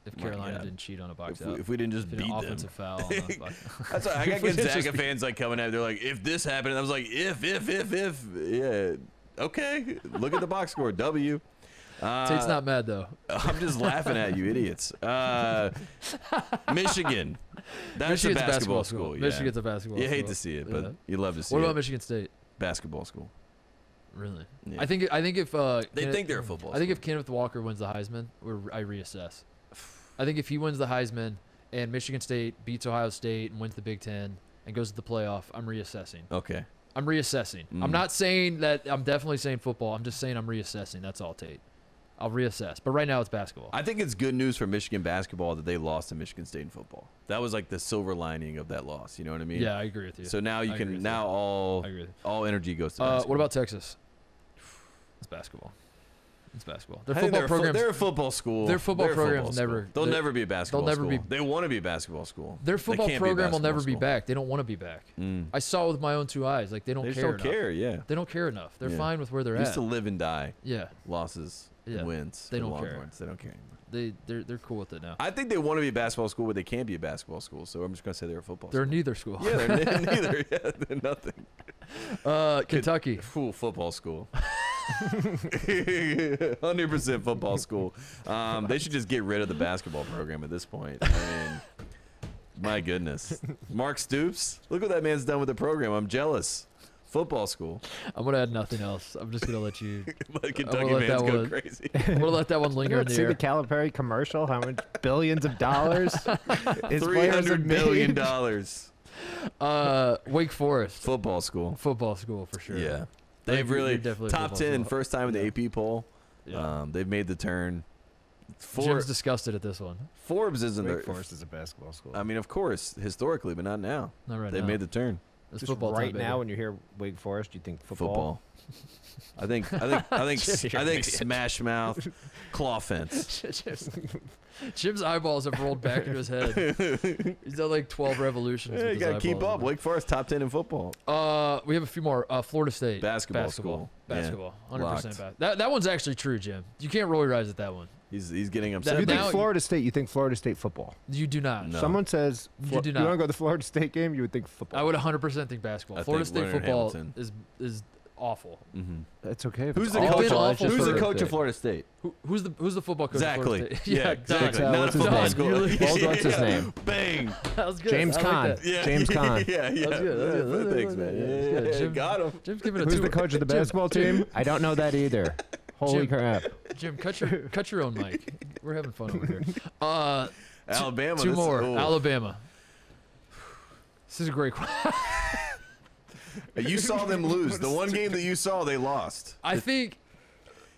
if Carolina didn't cheat on a box out. If we didn't just beat them. Offensive foul. That's why I got Gonzaga fans like coming out. They're like, if this happened, and I was like, if. Yeah. Okay, look at the box score. W. Tate's not mad though. I'm just laughing at you idiots. Michigan. That's Michigan's a basketball school. Yeah. Michigan's a basketball school. You hate to see it, but you love to see it. What about Michigan State? Basketball school. Really? Yeah. I think if they think they're a football I think if Kenneth Walker wins the Heisman, I reassess. I think if he wins the Heisman and Michigan State beats Ohio State and wins the Big Ten and goes to the playoff, I'm reassessing. Okay. I'm reassessing. I'm not saying that I'm definitely saying football. I'm just saying I'm reassessing. That's all, Tate. I'll reassess. But right now it's basketball. I think it's good news for Michigan basketball that they lost to Michigan State in football. That was like the silver lining of that loss. You know what I mean? Yeah, I agree with you. So now you can all energy goes to basketball. What about Texas? It's basketball. It's basketball. Their I think football programs. They're a football school. Their football programs never. They'll never be a basketball they'll never school. They want to be a basketball school. Their football program will never be school. back. They don't want to be back. I saw it with my own two eyes. Like they don't care. They don't enough. care. Yeah. They don't care enough. They're fine with where they're Used at. to live and die. Yeah. Losses. And wins. They don't care. They don't care anymore. They're cool with it now. I think they want to be a basketball school, but they can't be a basketball school. So I'm just gonna say they're a football. They're school. neither school. Yeah, they're neither. Yeah, they're nothing. Kentucky. Full football school. 100% football school. They should just get rid of the basketball program at this point. I mean, my goodness. Mark Stoops. Look what that man's done with the program. I'm jealous. Football school. I'm gonna add nothing else. I'm just gonna let you. Let Kentucky fans go crazy. I'm gonna let that one linger in the See air. the Calipari commercial? How much billions of dollars? $300 billion. Wake Forest. Football school. Football school for sure. Yeah. They've really definitely top 10, school. first time in the AP poll. Yeah. They've made the turn. Jim's disgusted at this one. Forbes isn't there. Wake Forest is a basketball school. I mean, of course, historically, but not now. Not right now. They've made the turn. It's Just football right time, now, baby. when you hear Wake Forest, you think football. I think Smash Mouth, claw fence. Jim's eyeballs have rolled back into his head. He's done like 12 revolutions. Yeah, with you his gotta keep eyeballs. up. Wake Forest top 10 in football. We have a few more. Florida State Basketball school. Basketball. Yeah. 100% back. That one's actually true, Jim. You can't roll your eyes at that one. He's getting upset. You Now- think Florida State? You think Florida State football? You do not. No. Someone says You do you not. want to go to the Florida State game? You would think football. I would 100% think basketball. I Florida think State Leonard football Hamilton. is awful. Mm-hmm. That's okay. if Who's it's the awful. coach? It's been awful Who's the for- coach of Florida State? Who's the football coach? of Exactly. Florida State? Yeah, exactly. Not a what's his football name? school. What's his name? Bang. That was good. James I like Conn. that. Yeah. James Conn. Yeah. That's good. That's good. Thanks, man. That's Yeah, good. Jim- got him. Jim's giving a Who's two. the coach of the basketball team? I don't know that either. Holy Jim. crap! Jim, cut your own mic. We're having fun over here. Alabama. Two more. Oh. Alabama. This is a great question. You saw them lose. The one game that you saw, they lost. I think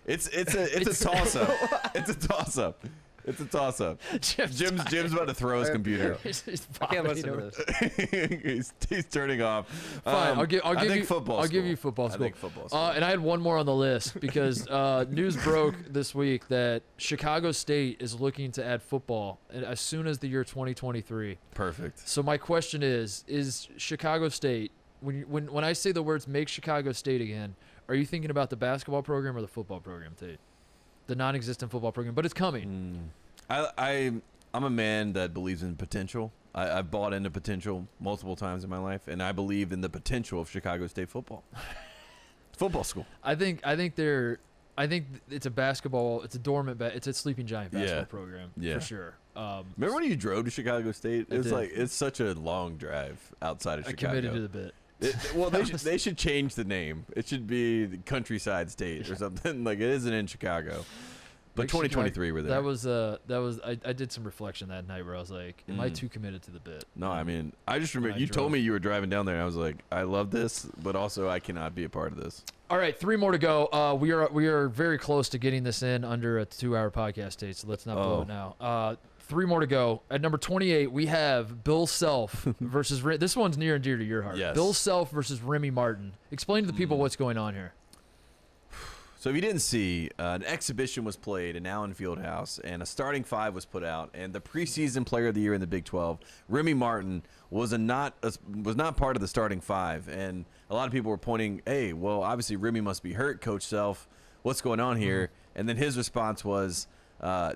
It's a toss up. It's a toss up. It's a toss up. Jim's about to throw his computer. he's I can't vomiting listen to over- this. he's turning off. Fine, I'll give I think you football. I'll give school. you football I school. think football. School. And I had one more on the list because news broke this week that Chicago State is looking to add football as soon as the year 2023. Perfect. So my question is Chicago State, when I say the words "make Chicago State again," are you thinking about the basketball program or the football program, Tate? The non-existent football program, but it's coming. I'm a man that believes in potential. I've bought into potential multiple times in my life, and I believe in the potential of Chicago State football. Football school. I think it's a basketball. It's a dormant. It's a sleeping giant basketball program for sure. Remember when you drove to Chicago State? I did. It's such a long drive outside of I Chicago. committed to the bit. Well, they should change the name. It should be the Countryside State or something. Like it isn't in Chicago. But Like 2023 we're there. That was I did some reflection that night where I was like, am I too committed to the bit? No, I mean, I just remember I you drove. told me you were driving down there, and I was like, I love this, but also I cannot be a part of this. All right, 3 more to go. We are very close to getting this in under a 2-hour podcast, Tate, so let's not blow it now. 3 more to go. At number 28, we have Bill Self versus this one's near and dear to your heart. Yes. Bill Self versus Remy Martin. Explain to the people what's going on here. So if you didn't see, an exhibition was played in Allen Fieldhouse, and a starting 5 was put out, and the preseason player of the year in the Big 12, Remy Martin, was not part of the starting 5, and a lot of people were pointing, hey, well, obviously Remy must be hurt, Coach Self. What's going on here? And then his response was,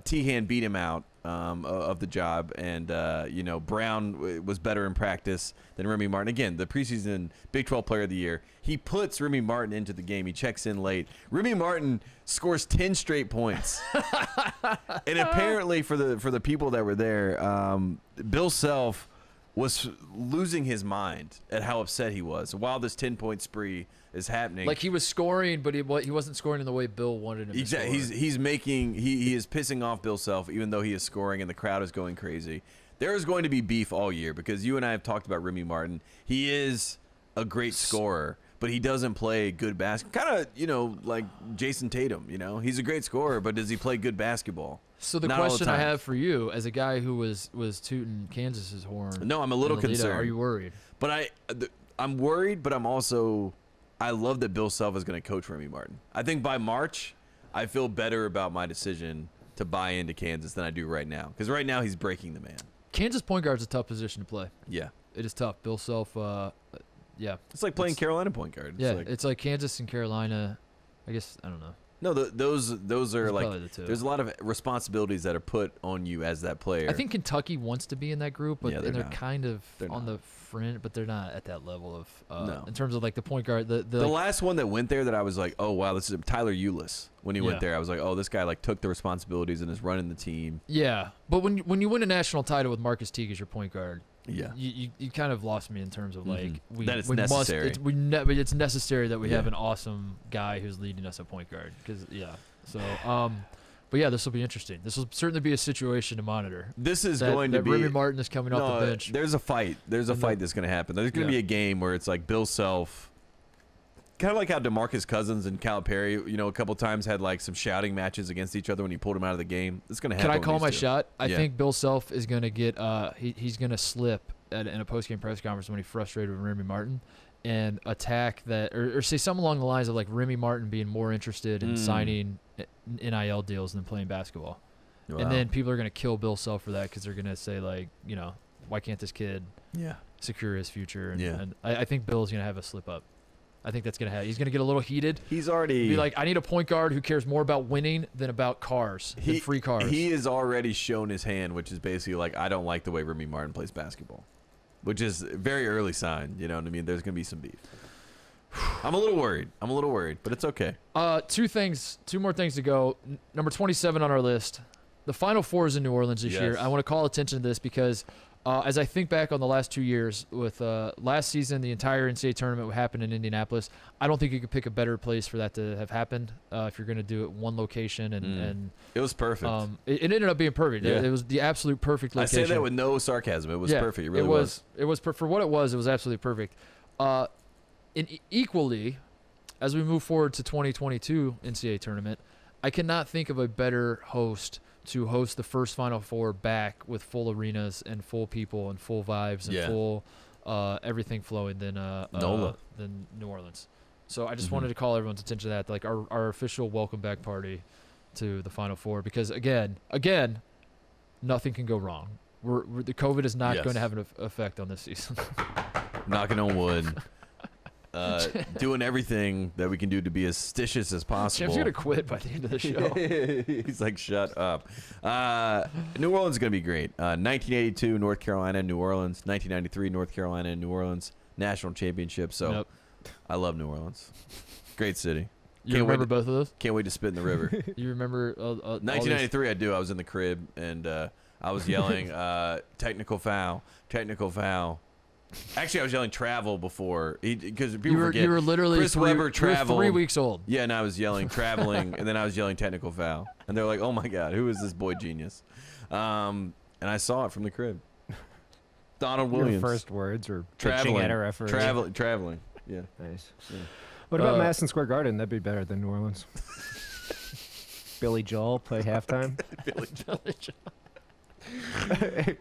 T-Han beat him out. of the job, and you know, Brown was better in practice than Remy Martin. Again, the preseason Big 12 Player of the Year. He puts Remy Martin into the game. He checks in late. Remy Martin scores 10 straight points, and apparently for the people that were there, Bill Self was losing his mind at how upset he was while this 10-point spree is happening. Like, he was scoring, but he wasn't scoring in the way Bill wanted him to score. He's making he is pissing off Bill Self, even though he is scoring and the crowd is going crazy. There is going to be beef all year because you and I have talked about Remy Martin. He is a great scorer, but he doesn't play good basketball. Kind of, you know, like Jason Tatum. You know, he's a great scorer, but does he play good basketball? So the question I have for you, as a guy who was tooting Kansas's horn, no, I'm a little concerned. Are you worried? But I'm worried, but I'm also, I love that Bill Self is going to coach Remy Martin. I think by March, I feel better about my decision to buy into Kansas than I do right now, because right now he's breaking the man. Kansas point guard is a tough position to play. Yeah, it is tough. Bill Self, yeah, it's like playing Carolina point guard. It's like Kansas and Carolina. I guess I don't know. No, those are like, the there's a lot of responsibilities that are put on you as that player. I think Kentucky wants to be in that group, but they're kind of on not. the fringe, but they're not at that level of no. in terms of like the point guard. The last one that went there that I was like, oh wow, this is Tyler Ulis. When he went there, I was like, oh, this guy like took the responsibilities and is running the team. Yeah, but when you win a national title with Marcus Teague as your point guard, yeah, you kind of lost me in terms of like that it's necessary. But it's necessary that we have an awesome guy who's leading us at point guard because but yeah, this will be interesting. This will certainly be a situation to monitor. This is going to be Remy Martin is coming off the bench. There's a fight. There's a fight that's going to happen. There's going to be a game where it's like Bill Self, kind of like how DeMarcus Cousins and Calipari, you know, a couple times had like some shouting matches against each other when he pulled him out of the game. It's going to happen. Can I call my shot? I think Bill Self is going to get he's going to slip in a post-game press conference when he's frustrated with Remy Martin and attack that or say something along the lines of like Remy Martin being more interested in signing NIL deals than playing basketball. Wow. And then people are going to kill Bill Self for that because they're going to say like, you know, why can't this kid secure his future? And I think Bill's going to have a slip up. I think that's going to happen. He's going to get a little heated. He's already be like, I need a point guard who cares more about winning than about cars, than free cars. He has already shown his hand, which is basically like, I don't like the way Remy Martin plays basketball, which is a very early sign. You know what I mean? There's going to be some beef. I'm a little worried, but it's okay. Two more things to go. Number 27 on our list. The Final Four is in New Orleans this year. I want to call attention to this because as I think back on the last 2 years, with last season, the entire NCAA tournament happened in Indianapolis. I don't think you could pick a better place for that to have happened if you're going to do it one location. And it was perfect. It ended up being perfect. Yeah. It was the absolute perfect location. I say that with no sarcasm. It was perfect. It really was. It was for what it was. It was absolutely perfect. And equally, as we move forward to 2022 NCAA tournament, I cannot think of a better host to host the first Final Four back with full arenas and full people and full vibes and full everything flowing than New Orleans. So I just wanted to call everyone's attention to that, like our official welcome back party to the Final Four, because again, nothing can go wrong. The COVID is not going to have an effect on this season. Knocking on wood. Doing everything that we can do to be as stitious as possible. Jim's gonna quit by the end of the show. He's like, shut up. New Orleans is gonna be great. 1982, North Carolina and New Orleans. 1993, North Carolina and New Orleans. National championship. So I love New Orleans. Great city. You remember both of those? Can't wait to spit in the river. You remember 1993, I do. I was in the crib and I was yelling technical foul. Actually, I was yelling travel before because people forget. You were literally Chris Webber traveled. 3 weeks old. Yeah, and I was yelling traveling, and then I was yelling technical foul, and they're like, "Oh my God, who is this boy genius?" And I saw it from the crib. Donald Williams. Your first words were traveling at a referee. Traveling. Yeah. Nice. Yeah. What about Madison Square Garden? That'd be better than New Orleans. Billy Joel play halftime. Billy Joel.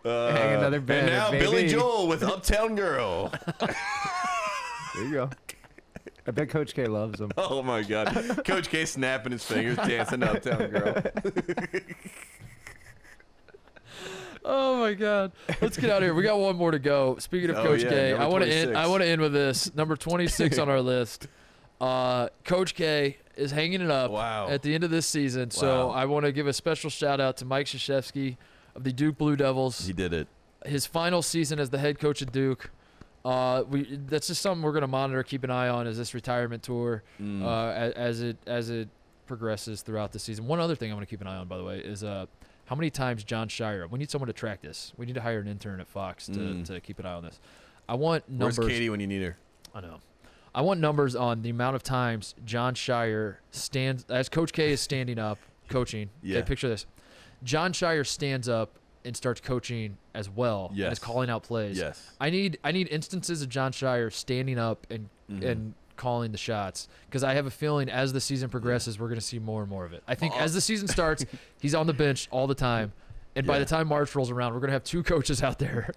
Hang another band. And now Billy Joel with Uptown Girl. There you go. I bet Coach K loves him. Oh my God, Coach K snapping his fingers, dancing Uptown Girl. Oh my God, let's get out of here. We got one more to go. Speaking of Coach K, I want to end with this. Number 26 on our list. Coach K is hanging it up at the end of this season. So I want to give a special shout out to Mike Krzyzewski of the Duke Blue Devils. He did it. His final season as the head coach of Duke. That's just something we're going to monitor, keep an eye on as this retirement tour as it progresses throughout the season. One other thing I'm going to keep an eye on, by the way, is how many times John Shire. We need someone to track this. We need to hire an intern at Fox to keep an eye on this. I want numbers. Where's Katie when you need her? I know. I want numbers on the amount of times John Shire stands as Coach K is standing up coaching. Yeah. Okay, picture this. John Shire stands up and starts coaching as well. Yes. And is calling out plays. Yes. I need instances of John Shire standing up and calling the shots, because I have a feeling as the season progresses, we're going to see more and more of it. I think as the season starts, he's on the bench all the time, and by the time March rolls around, we're going to have 2 coaches out there.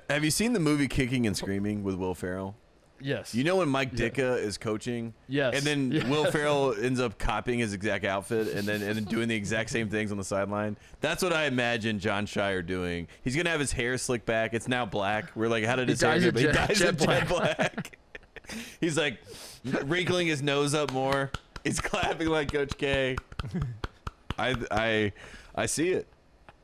Have you seen the movie Kicking and Screaming with Will Ferrell? Yes. You know when Mike Ditka is coaching? Yes. And then Will Ferrell ends up copying his exact outfit and then doing the exact same things on the sideline? That's what I imagine John Shire doing. He's going to have his hair slicked back. It's now black. We're like, how did his hair get? He dyes it jet black. He's like wrinkling his nose up more. He's clapping like Coach K. I see it.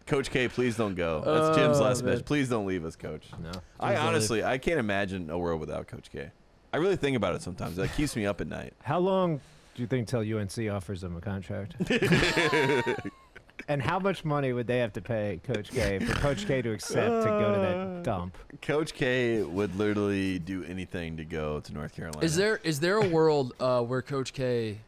Coach K, please don't go. That's Jim's last message. Please don't leave us, Coach. No. I can't imagine a world without Coach K. I really think about it sometimes. That keeps me up at night. How long do you think till UNC offers him a contract? And how much money would they have to pay Coach K for Coach K to accept to go to that dump? Coach K would literally do anything to go to North Carolina. Is there a world where Coach K?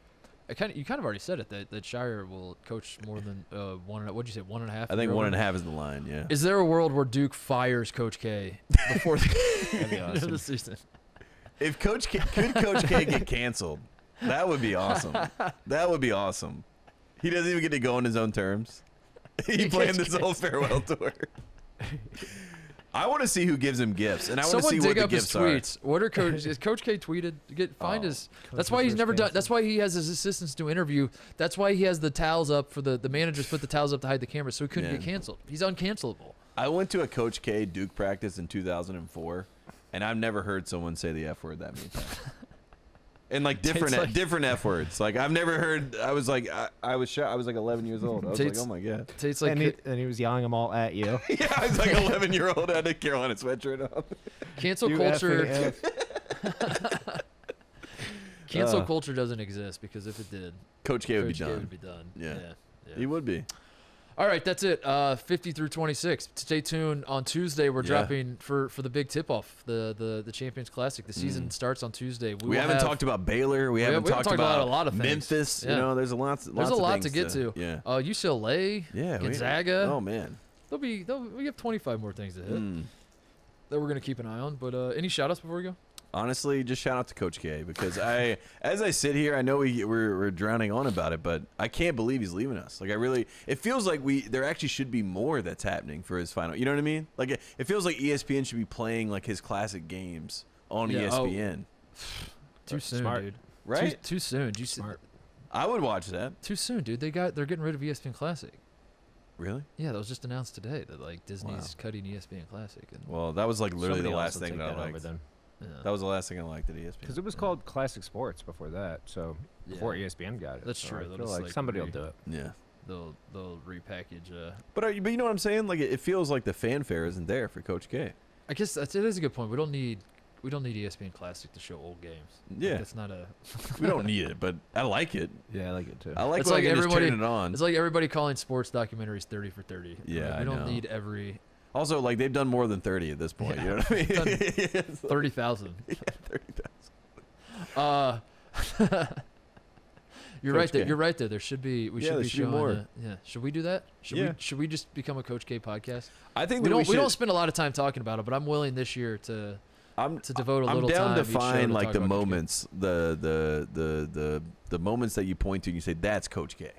You kind of already said it that Shire will coach more than what'd you say, 1.5? I think 1.5 is the line. Yeah. Is there a world where Duke fires Coach K before the end of the season? If Coach K get canceled, that would be awesome. That would be awesome. He doesn't even get to go on his own terms. He planned this whole farewell tour. I want to see who gives him gifts, and I want to see what the gifts are. Tweets. What are is Coach K tweeted? Find his. That's why he's never done. That's why he has his assistants do interview. That's why he has the towels up for the managers put the towels up to hide the camera, so he couldn't get canceled. He's uncancelable. I went to a Coach K Duke practice in 2004, and I've never heard someone say the F word that many times. And like different F words. Like I've never heard. I was like, I was shocked. I was like 11 years old. I was like, oh my god. Tate's like, and he was yelling them all at you. Yeah, I was like 11-year-old. I had a Carolina sweatshirt on. Cancel culture. Cancel culture doesn't exist, because if it did, Coach K would be done. Would be done. Yeah, he would be. All right, that's it. 50 through 26. Stay tuned. On Tuesday, we're dropping for the big tip-off, the Champions Classic. The season starts on Tuesday. We haven't talked about Baylor. We haven't talked about a lot of things. Memphis. Yeah. You know, there's a lot to get to. Yeah. UCLA. Yeah. Gonzaga. Oh man. We have 25 more things to hit that we're gonna keep an eye on. But any shout-outs before we go? Honestly, just shout out to Coach K, because as I sit here, I know we're drowning on about it, but I can't believe he's leaving us. Like it feels like there actually should be more that's happening for his final. You know what I mean? Like it feels like ESPN should be playing like his classic games on ESPN. Too soon, Smart. dude. Right? Too soon. Smart. I would watch that. Too soon, dude. They're getting rid of ESPN Classic. Really? Yeah, that was just announced today that like Disney's cutting ESPN Classic. Well, that was like literally the last thing that I liked. Yeah. That was the last thing I liked at ESPN. Because it was called Classic Sports before that, so before ESPN got it. That's so true. I feel like somebody will do it. Yeah. They'll repackage. But you know what I'm saying? Like it feels like the fanfare isn't there for Coach K. I guess it is a good point. We don't need ESPN Classic to show old games. Yeah, like, that's not a. We don't need it, but I like it. Yeah, I like it too. I like just turning it on. It's like everybody calling sports documentaries 30 for 30. Yeah, like, we don't need every. Also, like they've done more than 30 at this point. You know what I mean? 30,000. Yeah, 30,000. You're right there. You're right there. There should be. We should be showing more. Should we do that? Should we just become a Coach K podcast? I think we don't spend a lot of time talking about it, but I'm willing this year to devote a little time. I'm down to find like the moments, the moments that you point to and you say that's Coach K.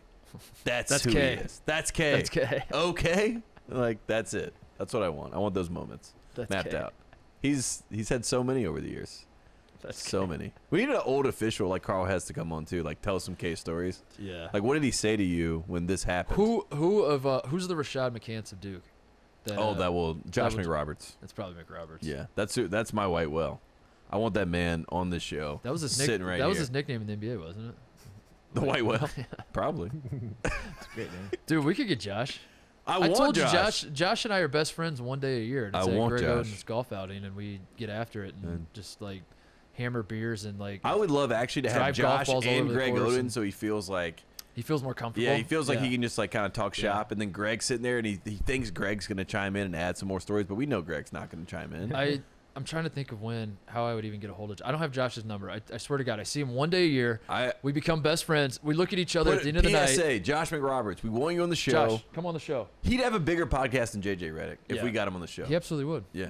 That's who K. he is. That's K. That's K. Okay, like that's it. That's what I want. I want those moments mapped out. He's had so many over the years. That's so many. We need an old official like Carl Hess to come on too, like tell us some K stories. Yeah. Like what did he say to you when this happened? Who's the Rashad McCants of Duke? Josh McRoberts. That's probably McRoberts. Yeah, that's my white whale. I want that man on this show. That was his sitting right That was here. his nickname in the NBA, wasn't it? The white whale. Probably. It's a great name. Dude, we could get Josh. I told you, Josh and I are best friends one day a year. And it's want Greg Josh. Oden's golf outing, and we get after it and just like hammer beers and like. I would love actually to have Josh and Greg Oden, so he feels like. He feels more comfortable. Yeah, he feels like he can just like kind of talk shop, and then Greg's sitting there, and he thinks Greg's going to chime in and add some more stories, but we know Greg's not going to chime in. I'm trying to think of how I would even get a hold of. I don't have Josh's number. I swear to God, I see him one day a year. We become best friends. We look at each other at the end of the night. PSA, Josh McRoberts, we want you on the show. Josh, come on the show. He'd have a bigger podcast than JJ Redick if we got him on the show. He absolutely would. Yeah.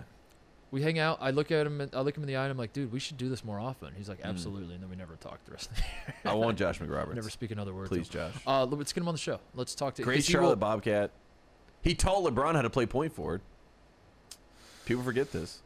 We hang out. I look at him. I look him in the eye, and I'm like, dude, we should do this more often. He's like, absolutely. And then we never talk the rest of the year. I want Josh McRoberts. Never speak another word. Please, Josh. Let's get him on the show. Let's talk to Great Charlotte Bobcat. He taught LeBron how to play point forward. People forget this.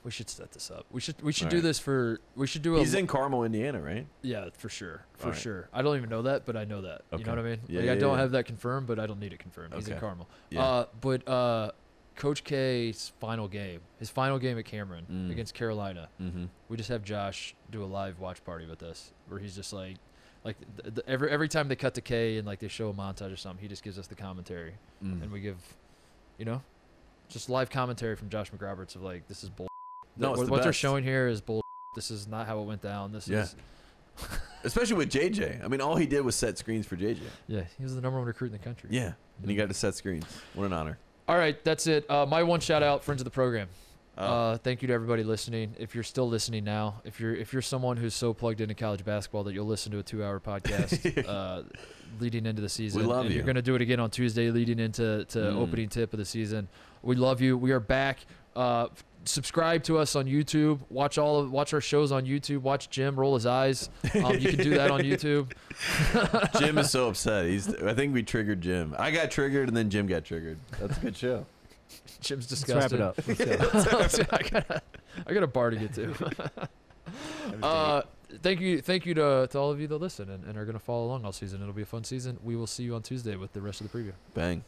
We should set this up. We should do this for. We should do. He's in Carmel, Indiana, right? Yeah, for sure, sure. I don't even know that, but I know that. Okay. You know what I mean? Yeah, like, I don't have that confirmed, but I don't need it confirmed. He's in Carmel. Yeah. But Coach K's final game, his final game at Cameron against Carolina. Mm-hmm. We just have Josh do a live watch party with us, where he's just like every time they cut to K and like they show a montage or something, he just gives us the commentary, and we give, just live commentary from Josh McRoberts of like, this is bull. No, it's what they're showing here is bull. This is not how it went down. This is. Especially with JJ. I mean, all he did was set screens for JJ. Yeah, he was the #1 recruit in the country. Yeah, and he got to set screens. What an honor. All right, that's it. My one shout out, friends of the program. Thank you to everybody listening. If you're still listening now, if you're someone who's so plugged into college basketball that you'll listen to a 2-hour podcast leading into the season, we love you. You're going to do it again on Tuesday, leading into opening tip of the season. We love you. We are back. Subscribe to us on YouTube. Watch our shows on YouTube. Watch Jim roll his eyes. You can do that on YouTube. Jim is so upset. I think we triggered Jim. I got triggered, and then Jim got triggered. That's a good show. Jim's disgusted. Let's wrap it up. I got a bar to get to. Thank you to all of you that listen and are going to follow along all season. It'll be a fun season. We will see you on Tuesday with the rest of the preview. Bang.